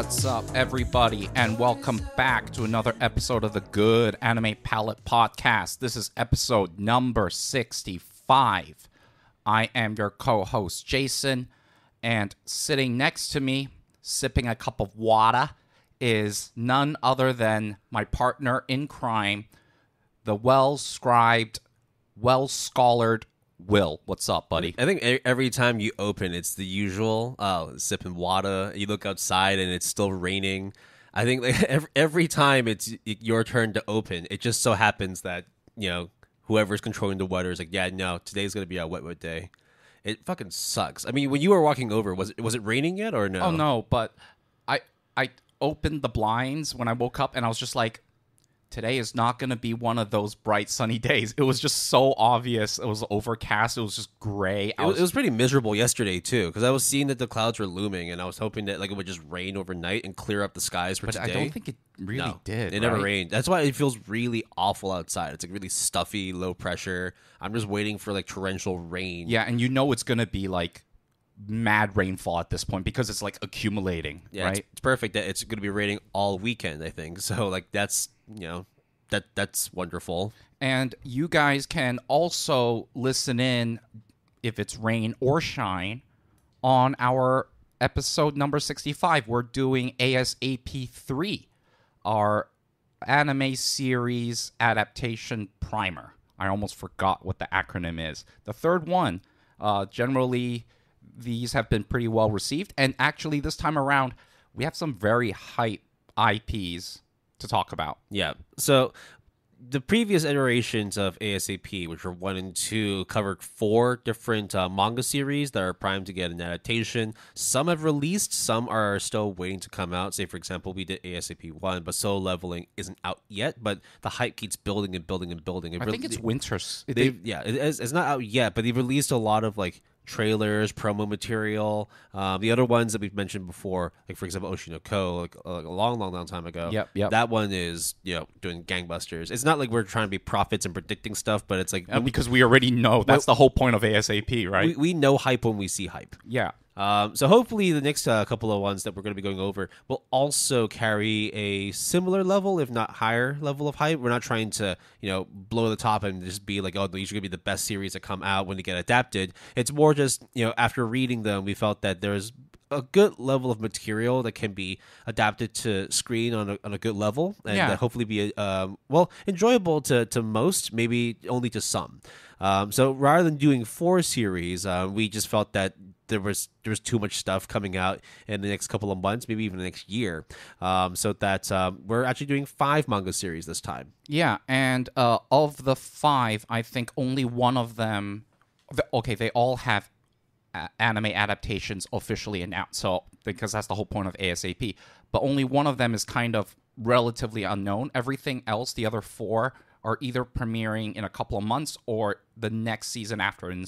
What's up, everybody, and welcome back to another episode of the Good Anime Palette Podcast. This is episode number 65. I am your co-host, Jason, and sitting next to me, sipping a cup of water, is none other than my partner in crime, the well-scribed, well-scholared Will. What's up, buddy? I think every time you open, it's the usual sipping water. You look outside and it's still raining. I think like, every time it's your turn to open, it just so happens that, you know, whoever's controlling the weather is like, yeah, no, today's going to be a wet day. It fucking sucks. I mean, when you were walking over, was it raining yet or no? Oh, no, but I opened the blinds when I woke up and I was just like, today is not going to be one of those bright, sunny days. It was just so obvious. It was overcast. It was just gray. It was pretty miserable yesterday, too, because I was seeing that the clouds were looming, and I was hoping that like it would just rain overnight and clear up the skies for today. But I don't think it really did. It never rained. That's why it feels really awful outside. It's like really stuffy, low pressure. I'm just waiting for like torrential rain. Yeah, and you know it's going to be like mad rainfall at this point because it's like accumulating, right? It's perfect that it's going to be raining all weekend, I think. So like that's... You know, that's wonderful. And you guys can also listen in, if it's rain or shine, on our episode number 65. We're doing ASAP 3, our anime series adaptation primer. I almost forgot what the acronym is. The third one, generally, these have been pretty well received. And actually, this time around, we have some very hype IPs to talk about. Yeah. So the previous iterations of ASAP, which were 1 and 2, covered 4 different manga series that are primed to get an adaptation. Some have released, some are still waiting to come out. Say, for example, we did ASAP 1, but Solo Leveling isn't out yet, but the hype keeps building and building and building. I think it's winter. It's not out yet, but they've released a lot of like trailers, promo material. The other ones that we've mentioned before, like for example, Oshinoko, like a long time ago. Yep. That one is, you know, doing gangbusters. It's not like we're trying to be prophets and predicting stuff, but it's like because we already know that's the whole point of ASAP, right? We know hype when we see hype. Yeah. So hopefully the next couple of ones that we're going to be going over will also carry a similar level, if not higher level of hype. We're not trying to, you know, blow the top and just be like, oh, these are going to be the best series that come out when they get adapted. It's more just, you know, after reading them, we felt that there's a good level of material that can be adapted to screen on a good level and hopefully be enjoyable to most, maybe only to some. So rather than doing 4 series, we just felt that there was too much stuff coming out in the next couple of months, maybe even the next year. So that we're actually doing 5 manga series this time. Yeah, and of the 5, I think only one of them. They all have anime adaptations officially announced. So because that's the whole point of ASAP, but only one of them is kind of relatively unknown. Everything else, the other 4, are either premiering in a couple of months or the next season after, in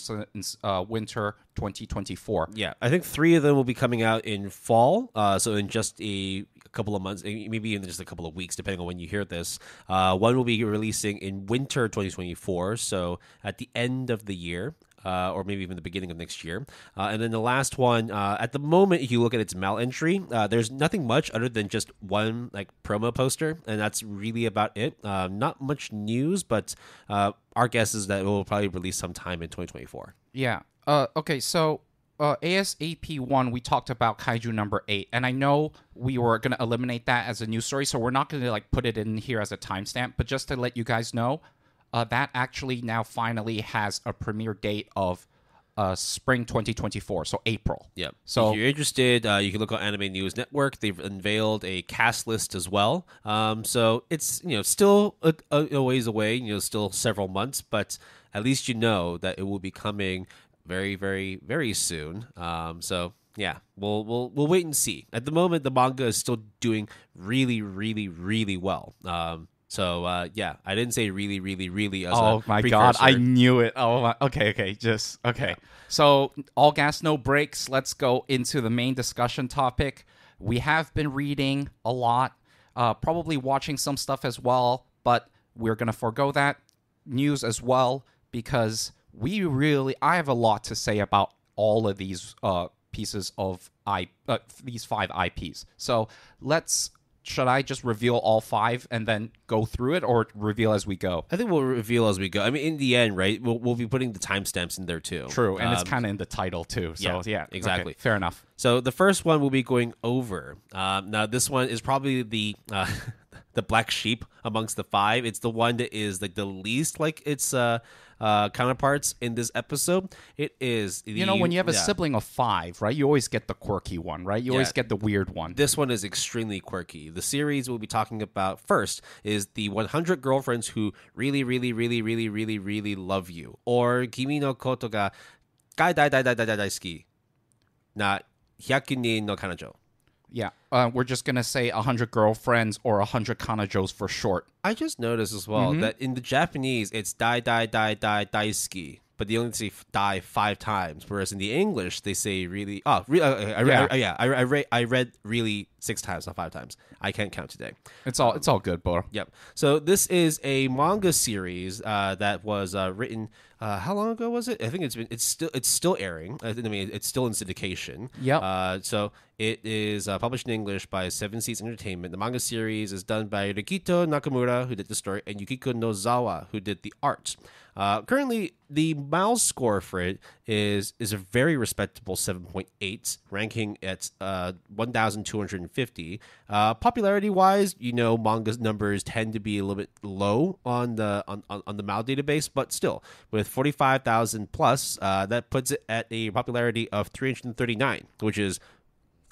winter 2024. Yeah, I think 3 of them will be coming out in fall, so in just a couple of months, maybe in just a couple of weeks, depending on when you hear this. One will be releasing in winter 2024, so at the end of the year. Or maybe even the beginning of next year. And then the last one, at the moment, if you look at its mal entry, there's nothing much other than just one like promo poster, and that's really about it. Not much news, but our guess is that it will probably release sometime in 2024. Yeah. Okay, so ASAP 1, we talked about Kaiju number 8, and I know we were going to eliminate that as a news story, so we're not going to like put it in here as a timestamp, but just to let you guys know, that actually now finally has a premiere date of spring 2024, so April. Yeah. So if you're interested, you can look on Anime News Network. They've unveiled a cast list as well. So it's, you know, still a ways away, you know, still several months, but at least you know that it will be coming very, very, very soon. So yeah, we'll wait and see. At the moment, the manga is still doing really, really, really well. So, I didn't say really, really, really as oh my god, I knew it. Okay. So, all gas, no brakes. Let's go into the main discussion topic. We have been reading a lot, probably watching some stuff as well, but we're going to forego that news as well because I have a lot to say about all of these pieces of these 5 IPs. So should I just reveal all 5 and then go through it, or reveal as we go? I think we'll reveal as we go. I mean, in the end, right, we'll be putting the timestamps in there too. True, and it's kind of in the title too. So yeah, exactly. Okay, fair enough. So the first one we'll be going over. Now, this one is probably the the black sheep amongst the 5. It's the one that is like the least like its counterparts in this episode. It is when you have a sibling of 5, right? You always get the quirky one, right? You always get the weird one. This one is extremely quirky. The series we'll be talking about first is the 100 girlfriends who really, really, really, really, really, really love you, or Kimi no koto ga gai dai dai dai dai dai daisuki na 100人の彼女. Yeah, we're just going to say 100 girlfriends or 100 kanajos for short. I just noticed as well that in the Japanese, it's dai dai dai dai daisuki, but they only say die 5 times, whereas in the English, they say really... I read really 6 times, not 5 times. I can't count today. It's all good, bro. Yep. So this is a manga series that was written... how long ago was it? I think it's still airing. I mean, it's still in syndication. Yep. So it is published in English by 7 Seas Entertainment. The manga series is done by Rikito Nakamura, who did the story, and Yukiko Nozawa, who did the art. Currently, the mouse score for it is a very respectable 7.8, ranking at 1,250. Popularity-wise, manga numbers tend to be a little bit low on the MAL database, but still, with 45,000 plus, that puts it at a popularity of 339, which is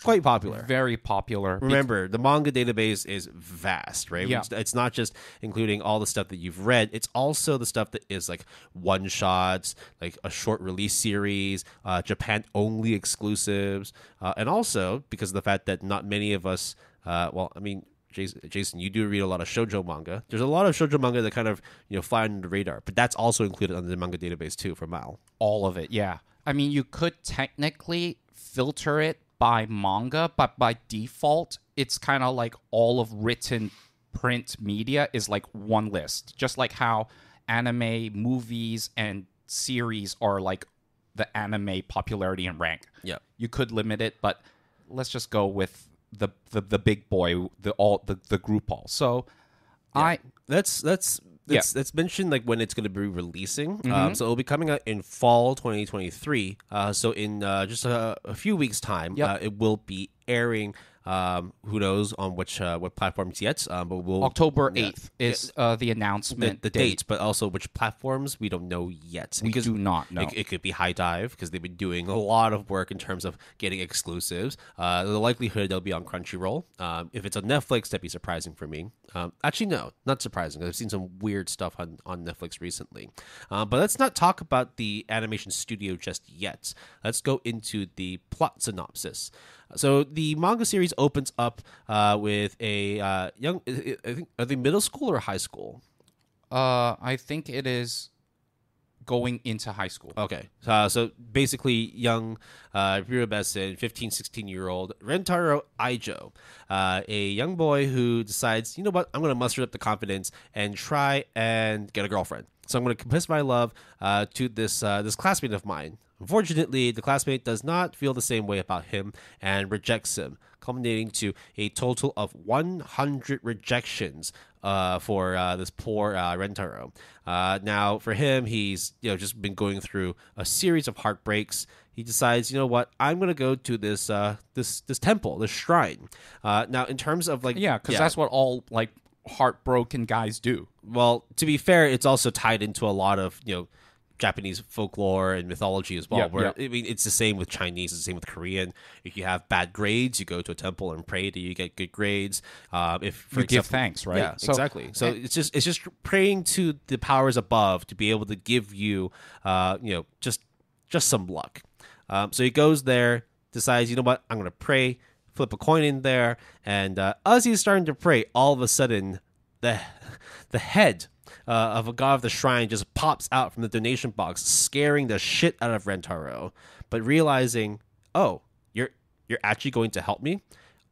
quite popular. Very popular. Remember, the manga database is vast, right? Yeah. It's not just including all the stuff that you've read. It's also the stuff that is like one-shots, like a short release series, Japan-only exclusives, and also because of the fact that not many of us, Jason, you do read a lot of shoujo manga. There's a lot of shoujo manga that kind of fly under the radar, but that's also included on the manga database too for MAL. All of it, yeah. I mean, you could technically filter it by manga, but by default, it's kind of like all of written print media is like one list. Just like how anime, movies, and series are like the anime popularity and rank. Yeah, you could limit it, but let's just go with the big boy, the group all. So yeah. Let's mention like when it's going to be releasing. So it'll be coming out in fall 2023. So in just a few weeks' time, it will be airing. Who knows on what platforms yet? But we'll October 8th is the announcement. The date, but also which platforms we don't know yet. We do not know. It could be High Dive because they've been doing a lot of work in terms of getting exclusives. The likelihood they'll be on Crunchyroll. If it's on Netflix, that'd be surprising for me. Actually, no, not surprising. I've seen some weird stuff on Netflix recently. But let's not talk about the animation studio just yet. Let's go into the plot synopsis. So the manga series opens up with a young, I think, are they middle school or high school? I think it is going into high school. Okay. So basically young Ryubessen, 15, 16-year-old Rentaro Aijo, a young boy who decides, you know what, I'm going to muster up the confidence and try and get a girlfriend. So I'm going to confess my love to this classmate of mine. Unfortunately, the classmate does not feel the same way about him and rejects him, culminating to a total of 100 rejections for this poor Rentaro. Now, for him, he's just been going through a series of heartbreaks. He decides, you know what, I'm going to go to this this temple, this shrine. Now, in terms of because that's what all heartbroken guys do. Well, to be fair, it's also tied into a lot of Japanese folklore and mythology as well. I mean, it's the same with Chinese, it's the same with Korean. If you have bad grades, you go to a temple and pray that you get good grades. If you give thanks, right? Yeah, exactly. So it's just praying to the powers above to be able to give you, just some luck. So he goes there, decides, you know what, I'm going to pray, flip a coin in there, and as he's starting to pray, all of a sudden, the head of a god of the shrine just pops out from the donation box, scaring the shit out of Rentaro. But realizing, oh, you're actually going to help me?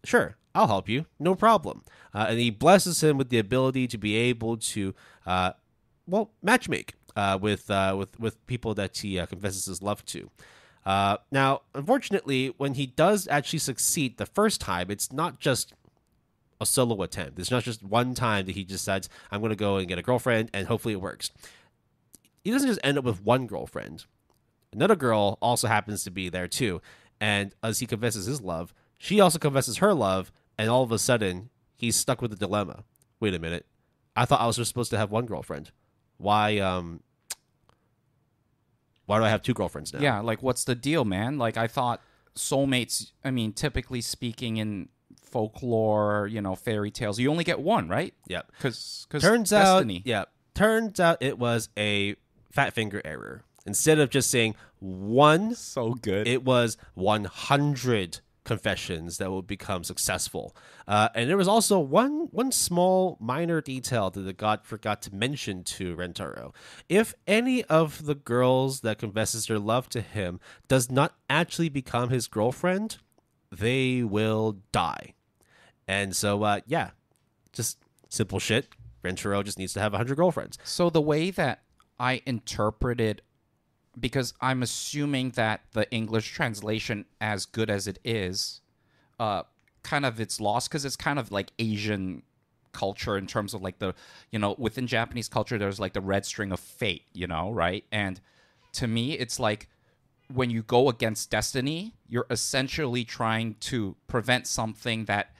Sure, I'll help you, no problem. And he blesses him with the ability to be able to, matchmake with people that he confesses his love to. Now, unfortunately, when he does actually succeed the first time, it's not just a solo attempt. It's not just one time that he decides, I'm going to go and get a girlfriend, and hopefully it works. He doesn't just end up with one girlfriend. Another girl also happens to be there too. And as he confesses his love, she also confesses her love, and all of a sudden, he's stuck with the dilemma. Wait a minute. I thought I was just supposed to have one girlfriend. Why do I have two girlfriends now? Yeah, like, what's the deal, man? Like, I thought soulmates, I mean, typically speaking in folklore, fairy tales, you only get one, right? Yep. Because Turns destiny. Turns out it was a fat finger error. Instead of just saying one, So good. it was 100 confessions that would become successful. And there was also one small minor detail that the god forgot to mention to Rentaro. If any of the girls that confesses their love to him does not actually become his girlfriend, they will die. And so, just simple shit. Rentaro just needs to have 100 girlfriends. So the way that I interpreted, because I'm assuming that the English translation, as good as it is, kind of it's lost because it's kind of like Asian culture in terms of like the, within Japanese culture, there's like the red string of fate, right? And to me, it's like when you go against destiny, you're essentially trying to prevent something that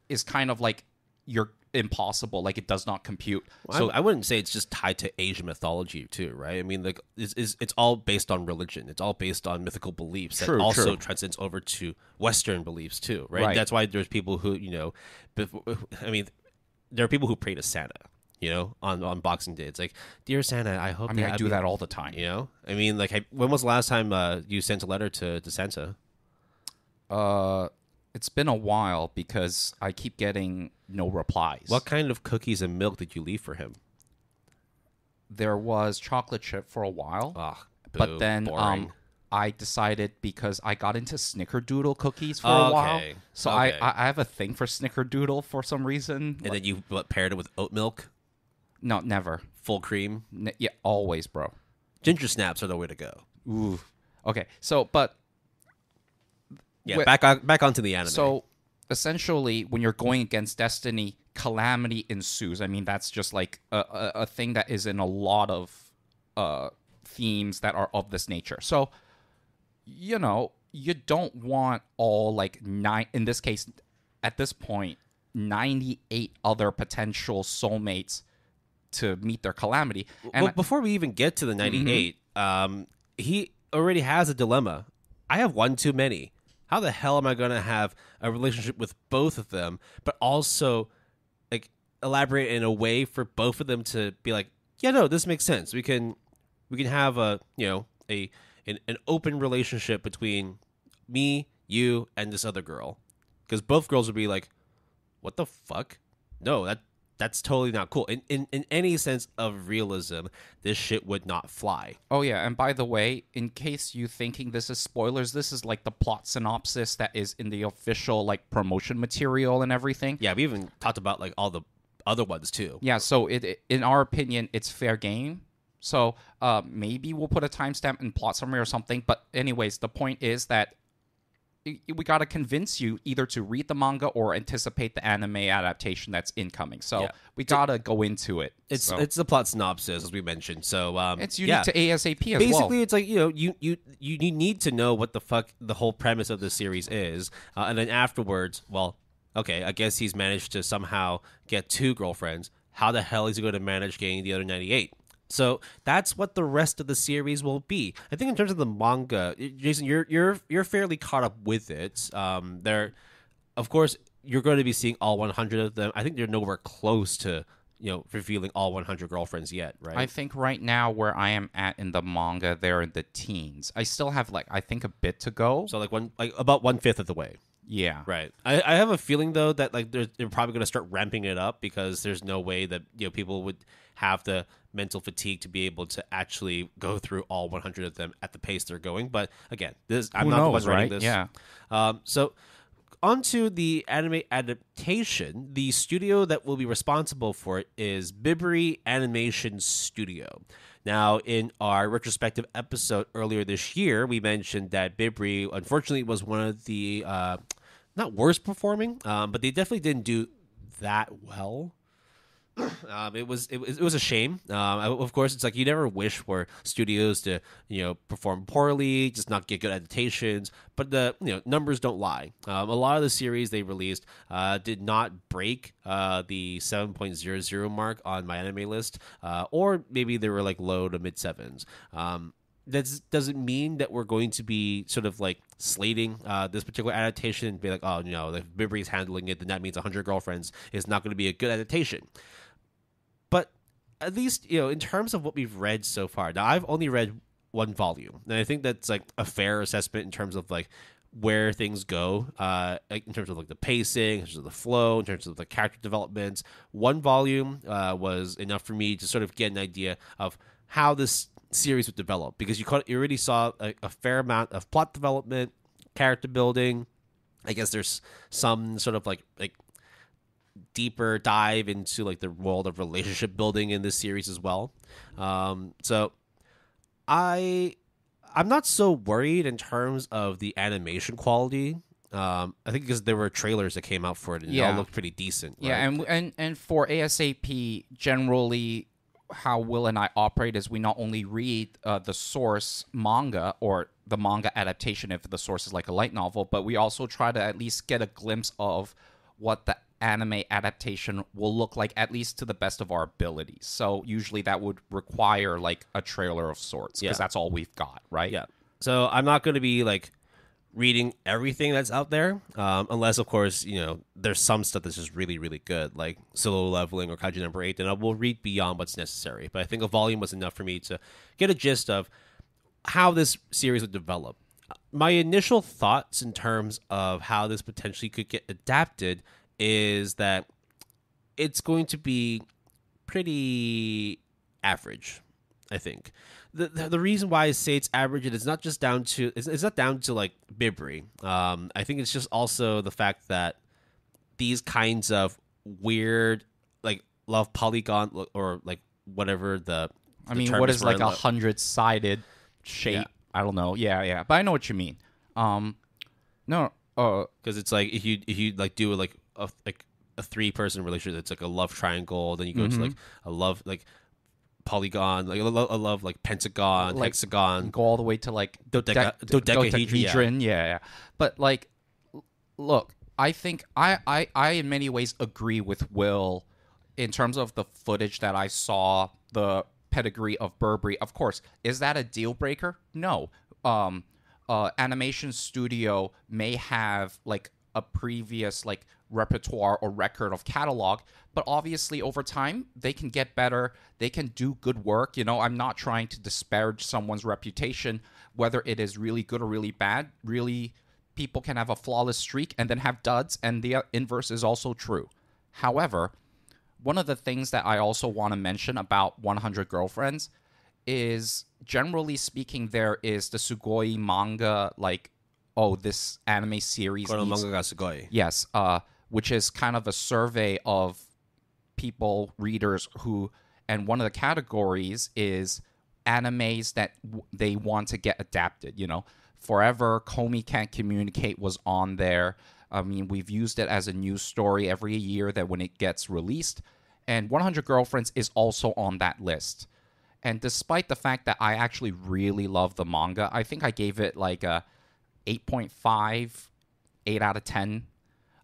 is kind of like you're impossible, like it does not compute. Well, so I wouldn't say it's just tied to Asian mythology too, right? I mean, like it's all based on religion. It's all based on mythical beliefs that also transcends over to Western beliefs too, right? That's why there's people who, there are people who pray to Santa, on Boxing Day. It's like, dear Santa, I hope. I do that all the time. When was the last time you sent a letter to Santa? It's been a while because I keep getting no replies. What kind of cookies and milk did you leave for him? There was chocolate chip for a while, but then I decided, because I got into snickerdoodle cookies for a while, so I have a thing for snickerdoodle for some reason. And then you paired it with oat milk? No, never. Full cream? Yeah, always, bro. Ginger snaps are the way to go. Ooh. Okay, so, but... Yeah, back onto the anime. So, essentially, when you're going against destiny, calamity ensues. I mean, that's just like a thing that is in a lot of themes that are of this nature. So, you don't want all, like, in this case, at this point, 98 other potential soulmates to meet their calamity. And well, before we even get to the 98, he already has a dilemma. I have one too many. How the hell am I going to have a relationship with both of them, but also like elaborate in a way for both of them to be like, yeah, no, this makes sense. We can have an open relationship between me, you, and this other girl, because both girls would be like, what the fuck? No, that's totally not cool. In any sense of realism, this shit would not fly. Oh, yeah. And by the way, in case you thinking this is spoilers, this is like the plot synopsis that is in the official like promotion material and everything. Yeah, we even talked about like all the other ones too. Yeah, so in our opinion, it's fair game. So maybe we'll put a timestamp in plot summary or something. But anyways, the point is that we got to convince you either to read the manga or anticipate the anime adaptation that's incoming. So we got to go into it. It's the plot synopsis, as we mentioned. So it's unique to ASAP as well. Basically, it's like, you need to know what the fuck the whole premise of the series is. And then afterwards, well, okay, I guess he's managed to somehow get 2 girlfriends. How the hell is he going to manage getting the other 98? So that's what the rest of the series will be. I think in terms of the manga, Jason, you're fairly caught up with it. Of course, you're going to be seeing all 100 of them. I think they're nowhere close to revealing all 100 girlfriends yet, right? I think right now where I am at in the manga, they're in the teens. I still have I think a bit to go. So about 1/5 of the way. Yeah. Right. I have a feeling though that they're probably going to start ramping it up, because there's no way that people would have the mental fatigue to be able to actually go through all 100 of them at the pace they're going. But again, I'm not the one writing this. Yeah. So onto the anime adaptation. The studio that will be responsible for it is Bibri Animation Studio. Now, in our retrospective episode earlier this year, we mentioned that Bibri, unfortunately, was one of the not worst performing, but they definitely didn't do that well. It was a shame. Of course, it's like you never wish for studios to perform poorly, just not get good adaptations. But the numbers don't lie. A lot of the series they released did not break the 7.00 mark on my anime list, or maybe they were like low to mid sevens. That doesn't mean that we're going to be sort of like slating this particular adaptation and be like, oh no, if Bibri is handling it, then that means 100 Girlfriends is not going to be a good adaptation. But at least, in terms of what we've read so far, now I've only read one volume, and I think that's like a fair assessment in terms of like where things go, like in terms of like the pacing, in terms of the flow, in terms of the character developments. One volume was enough for me to sort of get an idea of how this series would develop, because you already saw a fair amount of plot development, character building. I guess there's some sort of like deeper dive into like the world of relationship building in this series as well. So I'm not so worried in terms of the animation quality. I think because there were trailers that came out for it and it all looked pretty decent. Yeah, right? and for ASAP, generally how Will and I operate is we not only read the source manga or the manga adaptation if the source is like a light novel, but we also try to at least get a glimpse of what the anime adaptation will look like, at least to the best of our abilities. So usually that would require like a trailer of sorts, because that's all we've got, right? Yeah. So I'm not going to be like reading everything that's out there, unless of course there's some stuff that's just really really good, like Solo Leveling or Kaiju number 8, then I will read beyond what's necessary. But I think a volume was enough for me to get a gist of how this series would develop. My initial thoughts in terms of how this potentially could get adapted is that it's going to be pretty average, I think. The reason why I say it's average, it's not just down to it's not down to like Bibri. I think it's just also the fact that these kinds of weird like love polygon or like whatever the term what is like 100-sided shape? Yeah. I don't know. Yeah, but I know what you mean. No, because it's like if you like do like a 3-person relationship, it's like a love triangle. Then you go to like a love like polygon, like a love like pentagon, like, hexagon, go all the way to like dodecahedron. Yeah. But like, look, I think I in many ways agree with Will in terms of the footage that I saw, the pedigree of Burberry. Of course, is that a deal breaker? No. Animation studio may have like a previous like repertoire or record of catalog, but obviously over time they can get better, they can do good work. I'm not trying to disparage someone's reputation, whether it is really good or really bad. Really, people can have a flawless streak and then have duds, and the inverse is also true. However, one of the things that I also want to mention about 100 Girlfriends is, generally speaking, there is the Sugoi manga, like, this anime series manga ga sugoi. Yes, which is kind of a survey of people, readers who, and one of the categories is animes that they want to get adapted. Forever Komi Can't Communicate was on there. I mean, we've used it as a news story every year that when it gets released, and 100 Girlfriends is also on that list. And despite the fact that I actually really love the manga, I think I gave it like a 8.5, 8 out of 10.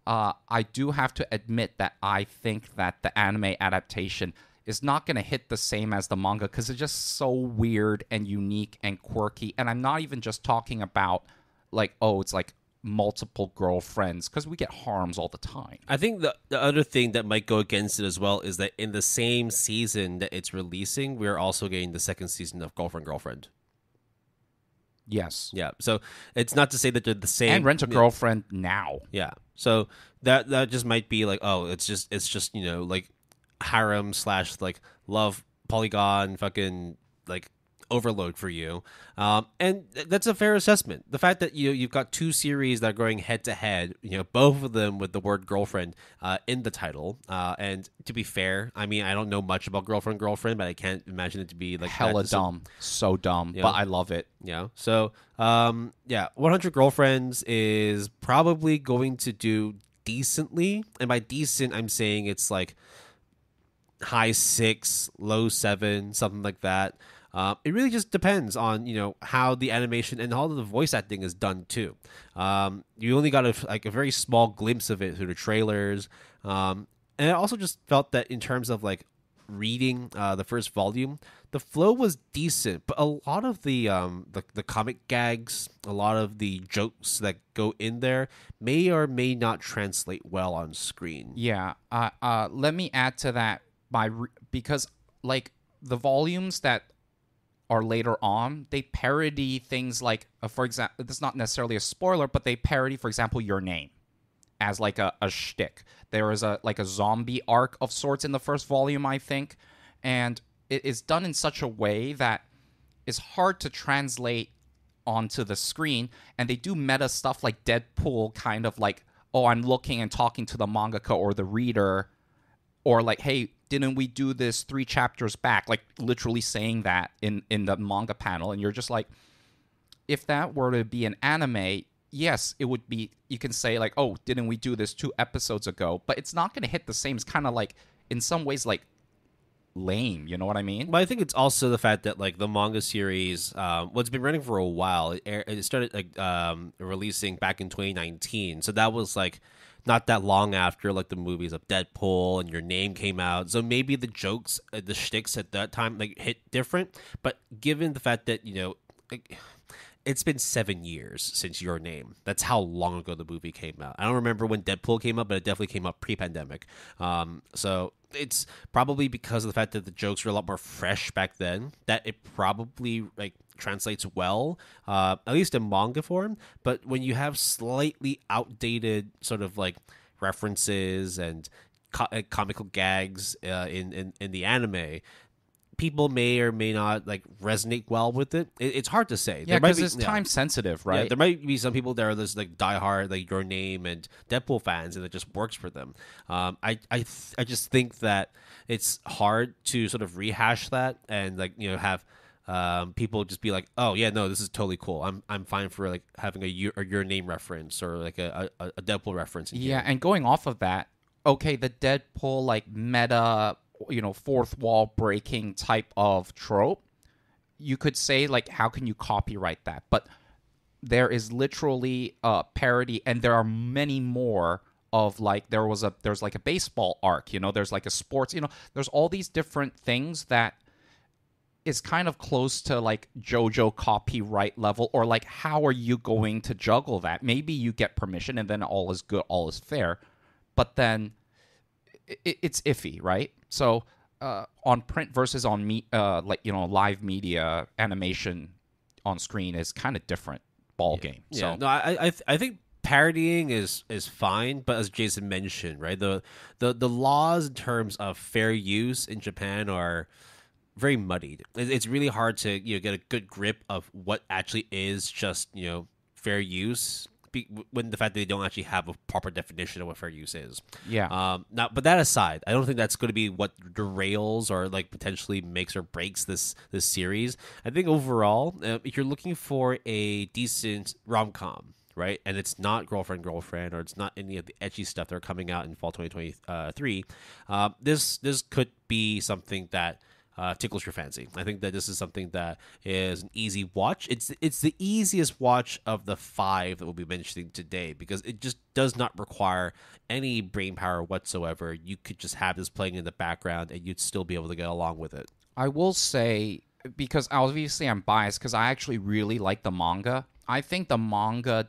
I do have to admit that I think that the anime adaptation is not going to hit the same as the manga, because it's just so weird and unique and quirky. And I'm not even just talking about like, it's like multiple girlfriends, because we get harms all the time. I think the other thing that might go against it as well is that in the same season that it's releasing, we're also getting the second season of Girlfriend. Yes. Yeah. So it's not to say that they're the same. And Rent a Girlfriend now. Yeah. So that just might be like, it's just like harem / like love polygon fucking like overload for you, and that's a fair assessment. The fact that you've got two series that are going head to head, both of them with the word girlfriend in the title, and to be fair, I mean, I don't know much about girlfriend, but I can't imagine it to be like hella dumb, so dumb, but I love it. Yeah. So, 100 Girlfriends is probably going to do decently, and by decent, I'm saying it's like high 6, low 7, something like that. It really just depends on how the animation and how the voice acting is done too. You only got a very small glimpse of it through the trailers, and I also just felt that in terms of like reading the first volume, the flow was decent, but a lot of the comic gags, a lot of the jokes that go in there may or may not translate well on screen. Yeah. Let me add to that because like the volumes that are later on, they parody things like, for example, this is not necessarily a spoiler, but they parody, for example, your name as like a shtick. There is a zombie arc of sorts in the first volume, I think, and it is done in such a way that it's hard to translate onto the screen, and they do meta stuff like Deadpool kind of like, oh, I'm looking and talking to the mangaka or the reader, or like, hey, didn't we do this 3 chapters back? Like literally saying that in the manga panel, and you're just like, if that were to be an anime, yes, it would be, you can say like, oh, didn't we do this 2 episodes ago? But it's not going to hit the same. It's kind of like, in some ways, like lame, you know what I mean? But I think it's also the fact that like the manga series, it's been running for a while. It started like releasing back in 2019, so that was like not that long after like the movies of Deadpool and Your Name came out. So maybe the jokes, the shticks at that time like hit different. But given the fact that it's been 7 years since Your Name. That's how long ago the movie came out. I don't remember when Deadpool came out, but it definitely came out pre-pandemic. So it's probably because of the fact that the jokes were a lot more fresh back then that it probably like translates well, at least in manga form. But when you have slightly outdated sort of like references and comical gags in the anime, people may or may not like resonate well with it. It's hard to say. Yeah, because it's time sensitive, right? Yeah, there might be some people that are just like diehard like Your Name and Deadpool fans, and it just works for them. I just think that it's hard to sort of rehash that and like have people just be like, oh yeah, no, this is totally cool. I'm fine for like having a Your Name reference or like a Deadpool reference. Yeah, and going off of that, okay, the Deadpool like meta, fourth wall breaking type of trope, you could say like, how can you copyright that? But there is literally a parody, and there are many more of like, there's like a baseball arc, there's like a sports, there's all these different things that is kind of close to like JoJo copyright level, or like, how are you going to juggle that? Maybe you get permission and then all is good, all is fair, but then it's iffy, right? So on print versus on live media, animation on screen is kind of different ball game. Yeah. So no, I think parodying is fine, but as Jason mentioned, right, the laws in terms of fair use in Japan are very muddied. It's really hard to get a good grip of what actually is just fair use, when the fact that they don't actually have a proper definition of what fair use is. Yeah. Now, but that aside, I don't think that's going to be what derails or like potentially makes or breaks this series. I think overall, if you're looking for a decent rom-com, right, and it's not girlfriend, or it's not any of the edgy stuff that are coming out in fall 2023, this could be something that tickles your fancy. I think that this is something that is an easy watch. It's the easiest watch of the 5 that we'll be mentioning today, because it just does not require any brain power whatsoever. You could just have this playing in the background and you'd still be able to get along with it. I will say, because obviously I'm biased, because I actually really like the manga. I think the manga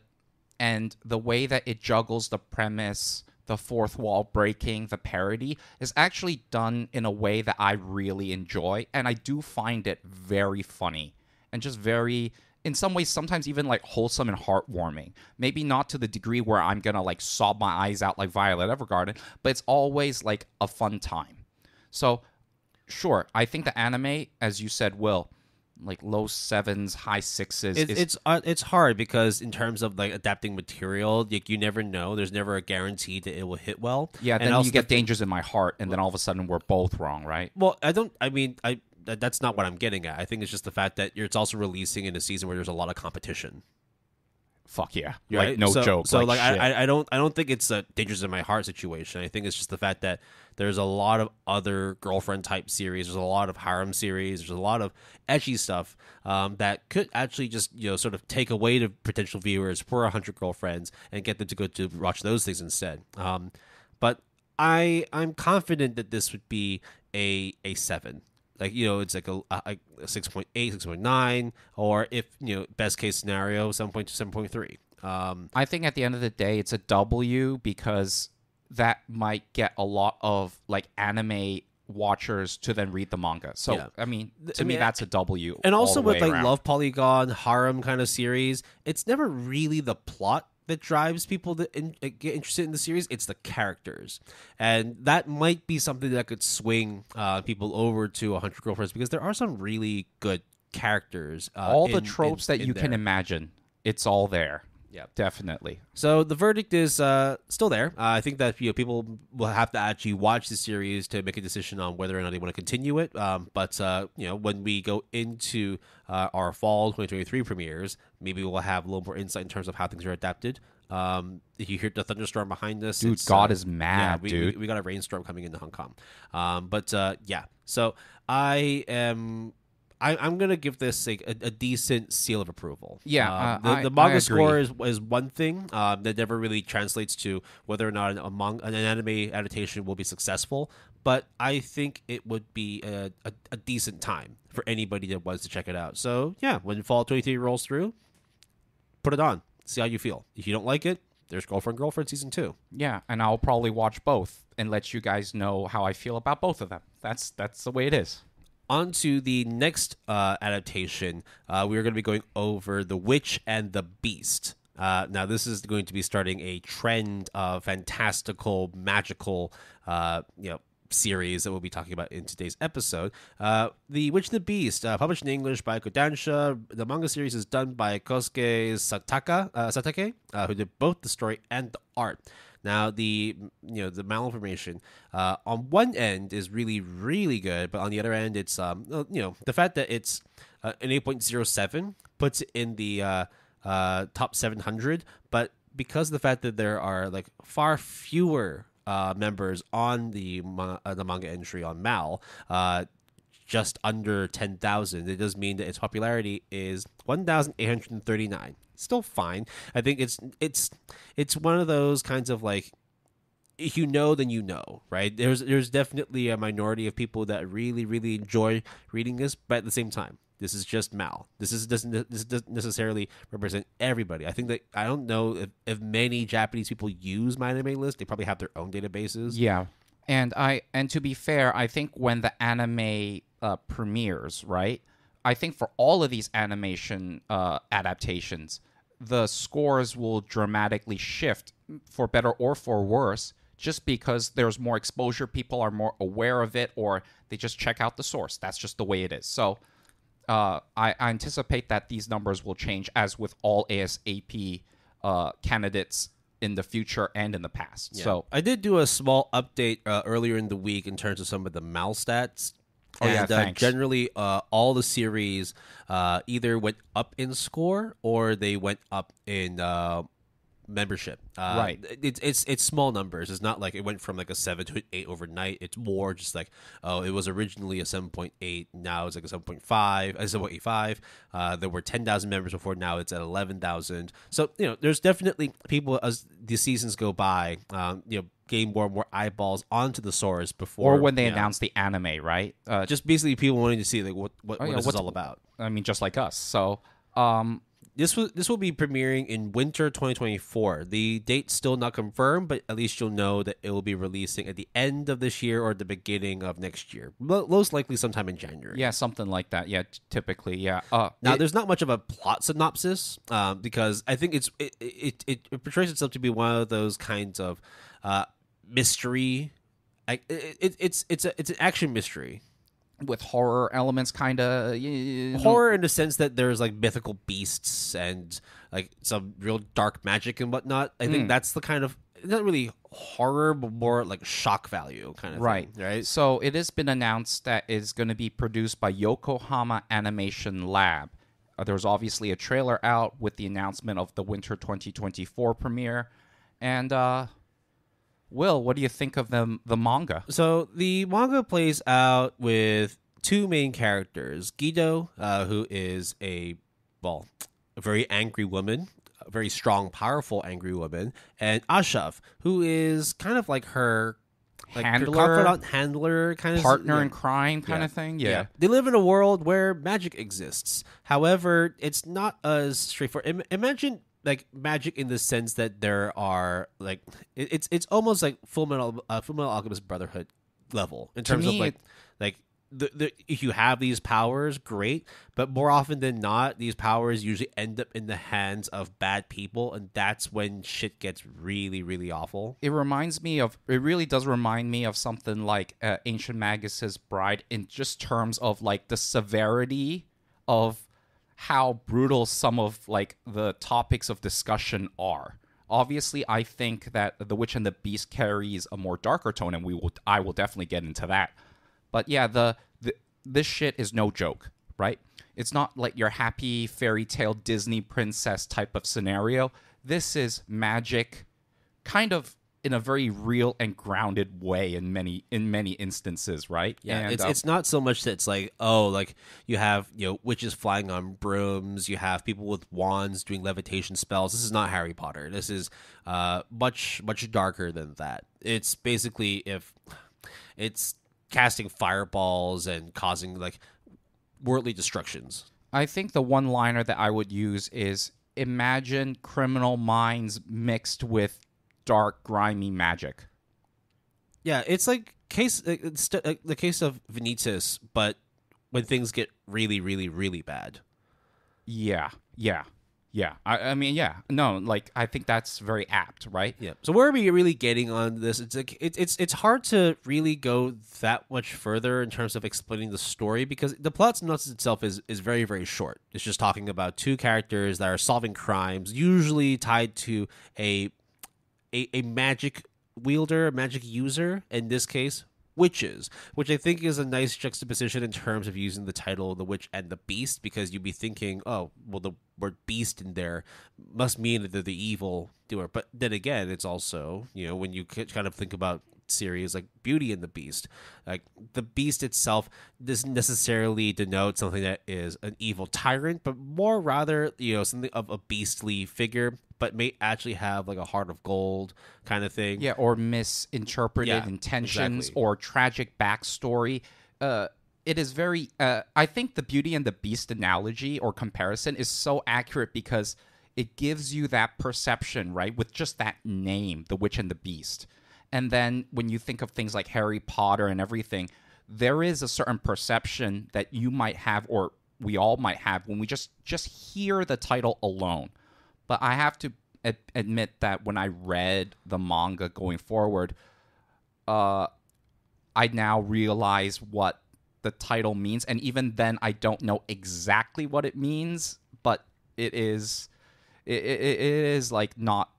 and the way that it juggles the premise, the fourth wall breaking, the parody, is actually done in a way that I really enjoy, and I do find it very funny and just very, in some ways, sometimes even like wholesome and heartwarming. Maybe not to the degree where I'm gonna like sob my eyes out like Violet Evergarden, but it's always like a fun time. So sure, I think the anime, as you said, Will, like low 7s, high 6s. It's hard because in terms of like adapting material, like, you never know. There's never a guarantee that it will hit well. Yeah, and then also you get Dangers in My Heart, and then all of a sudden we're both wrong, right? Well, that's not what I'm getting at. I think it's just the fact that it's also releasing in a season where there's a lot of competition. Fuck yeah, Right? like no joke. So like shit. I don't think it's a Dangers in My Heart situation. I think it's just the fact that there's a lot of other girlfriend type series. There's a lot of harem series. There's a lot of edgy stuff that could actually just sort of take away the potential viewers for 100 Girlfriends and get them to go to watch those things instead. But I'm confident that this would be a 7. Like, it's like a 6.8, 6.9, or if, best case scenario, 7.2, 7.3. I think at the end of the day, it's a W because that might get a lot of like anime watchers to then read the manga. So, Yeah. I mean, to me, that's a W. And also all the with way like around. Love Polygon, harem kind of series, it's never really the plot that drives people to get interested in the series. It's the characters, and that might be something that could swing people over to 100 Girlfriends, because there are some really good characters. All the tropes that you can there. imagine, it's all there. Yeah, Definitely. So the verdict is still there. I think that people will have to actually watch the series to make a decision on whether or not they want to continue it. But when we go into our fall 2023 premieres, maybe we'll have a little more insight in terms of how things are adapted. If you hear the thunderstorm behind us, Dude, God is mad, dude. We got a rainstorm coming into Hong Kong. Yeah. So I'm gonna give this a decent seal of approval. Yeah, the I manga agree. score is one thing that never really translates to whether or not an anime adaptation will be successful. But I think it would be a decent time for anybody that wants to check it out. So yeah, when Fall 23 rolls through, put it on. See how you feel. If you don't like it, there's Girlfriend season 2. Yeah, and I'll probably watch both and let you guys know how I feel about both of them. That's the way it is. On to the next adaptation, we're going to be going over The Witch and the Beast. Now, this is going to be starting a trend of fantastical, magical, series that we'll be talking about in today's episode. The Witch and the Beast, published in English by Kodansha. The manga series is done by Kosuke Satake, who did both the story and the art. Now, the malinformation on one end is really, really good, but on the other end, it's the fact that it's an 8.07 puts it in the top 700, but because of the fact that there are like far fewer members on the manga entry on Mal, just under 10,000, it does mean that its popularity is 1,839. Still fine. I think it's one of those kinds of like, if you know, then you know, right? There's definitely a minority of people that really, really enjoy reading this, but at the same time, this is just Mal. This doesn't necessarily represent everybody. I think that I don't know if many Japanese people use Mindme list. They probably have their own databases. Yeah, and to be fair, I think when the anime premieres, right? I think for all of these animation adaptations, the scores will dramatically shift for better or for worse, just because there's more exposure, people are more aware of it, or they just check out the source. That's just the way it is. So I anticipate that these numbers will change, as with all ASAP candidates in the future and in the past. Yeah. So I did do a small update earlier in the week in terms of some of the Mal stats. Oh, yeah, thanks. Generally, all the series either went up in score or they went up in membership. Right. It's small numbers. It's not like it went from like a 7 to an 8 overnight. It's more just like, oh, it was originally a 7.8. Now it's like a 7.5, a 7.85. There were 10,000 members before. Now it's at 11,000. So, there's definitely people as the seasons go by, gain more and more eyeballs onto the source before. or when they announce the anime, right? Just basically people wanting to see like what is this all about. I mean, just like us. So This will be premiering in winter 2024. The date's still not confirmed, but at least you'll know that it will be releasing at the end of this year or the beginning of next year. Most likely sometime in January. yeah, something like that. Yeah, typically, yeah. Now, there's not much of a plot synopsis because I think it portrays itself to be one of those kinds of mystery. It's an action mystery. with horror elements, kind of. Horror in the sense that there's like mythical beasts and like some real dark magic and whatnot. I think that's the kind of, not really horror, but more like shock value kind of thing, right? So it has been announced that it's going to be produced by Yokohama Animation Lab. There's obviously a trailer out with the announcement of the Winter 2024 premiere. And, Will, what do you think of the manga? So the manga plays out with two main characters. Guido, who is a very angry woman, a very strong, powerful angry woman, and Ashav, who is kind of like her Handler? her confidant, handler, kind of Partner in crime kind of thing? Yeah. They live in a world where magic exists. However, it's not as straightforward. Imagine like magic in the sense that there are like it's almost like Full Metal Alchemist Brotherhood level in terms of like the if you have these powers, great, but more often than not, these powers usually end up in the hands of bad people, and that's when shit gets really, really awful. It really does remind me of something like Ancient Magus's Bride in just terms of like the severity of how brutal some of like the topics of discussion are. Obviously, I think that The Witch and the Beast carries a more darker tone, and I will definitely get into that. But yeah, this shit is no joke, right? It's not like your happy fairy tale Disney princess type of scenario. This is magic, kind of in a very real and grounded way in many instances, right? Yeah, and, it's not so much that it's like, oh, like you have witches flying on brooms, you have people with wands doing levitation spells. This is not Harry Potter. This is much darker than that. It's basically if it's casting fireballs and causing like worldly destructions. I think the one-liner that I would use is imagine Criminal Minds mixed with dark, grimy magic. Yeah, it's like the case of Vanitas, but when things get really, really, really bad. Yeah. I mean, yeah. No, like I think that's very apt, right? Yeah. So where are we really getting on this? It's like it's hard to really go that much further in terms of explaining the story because the plot synopsis itself is very, very short. It's just talking about two characters that are solving crimes, usually tied to a magic wielder, a magic user, in this case, witches, which I think is a nice juxtaposition in terms of using the title The Witch and the Beast, because you'd be thinking, oh, well, the word beast in there must mean that they're the evil doer. But then again, it's also, when you kind of think about series like Beauty and the Beast, like the beast itself doesn't necessarily denote something that is an evil tyrant, but more rather, something of a beastly figure, but may actually have like a heart of gold kind of thing. Yeah, or misinterpreted intentions, exactly. Or tragic backstory. It is very, I think the Beauty and the Beast analogy or comparison is so accurate because it gives you that perception, right, with just that name, The Witch and the Beast. And then when you think of things like Harry Potter and everything, there is a certain perception that you might have, or we all might have, when we just hear the title alone. But I have to admit that when I read the manga going forward, I now realize what the title means. And even then, I don't know exactly what it means, but it is like not...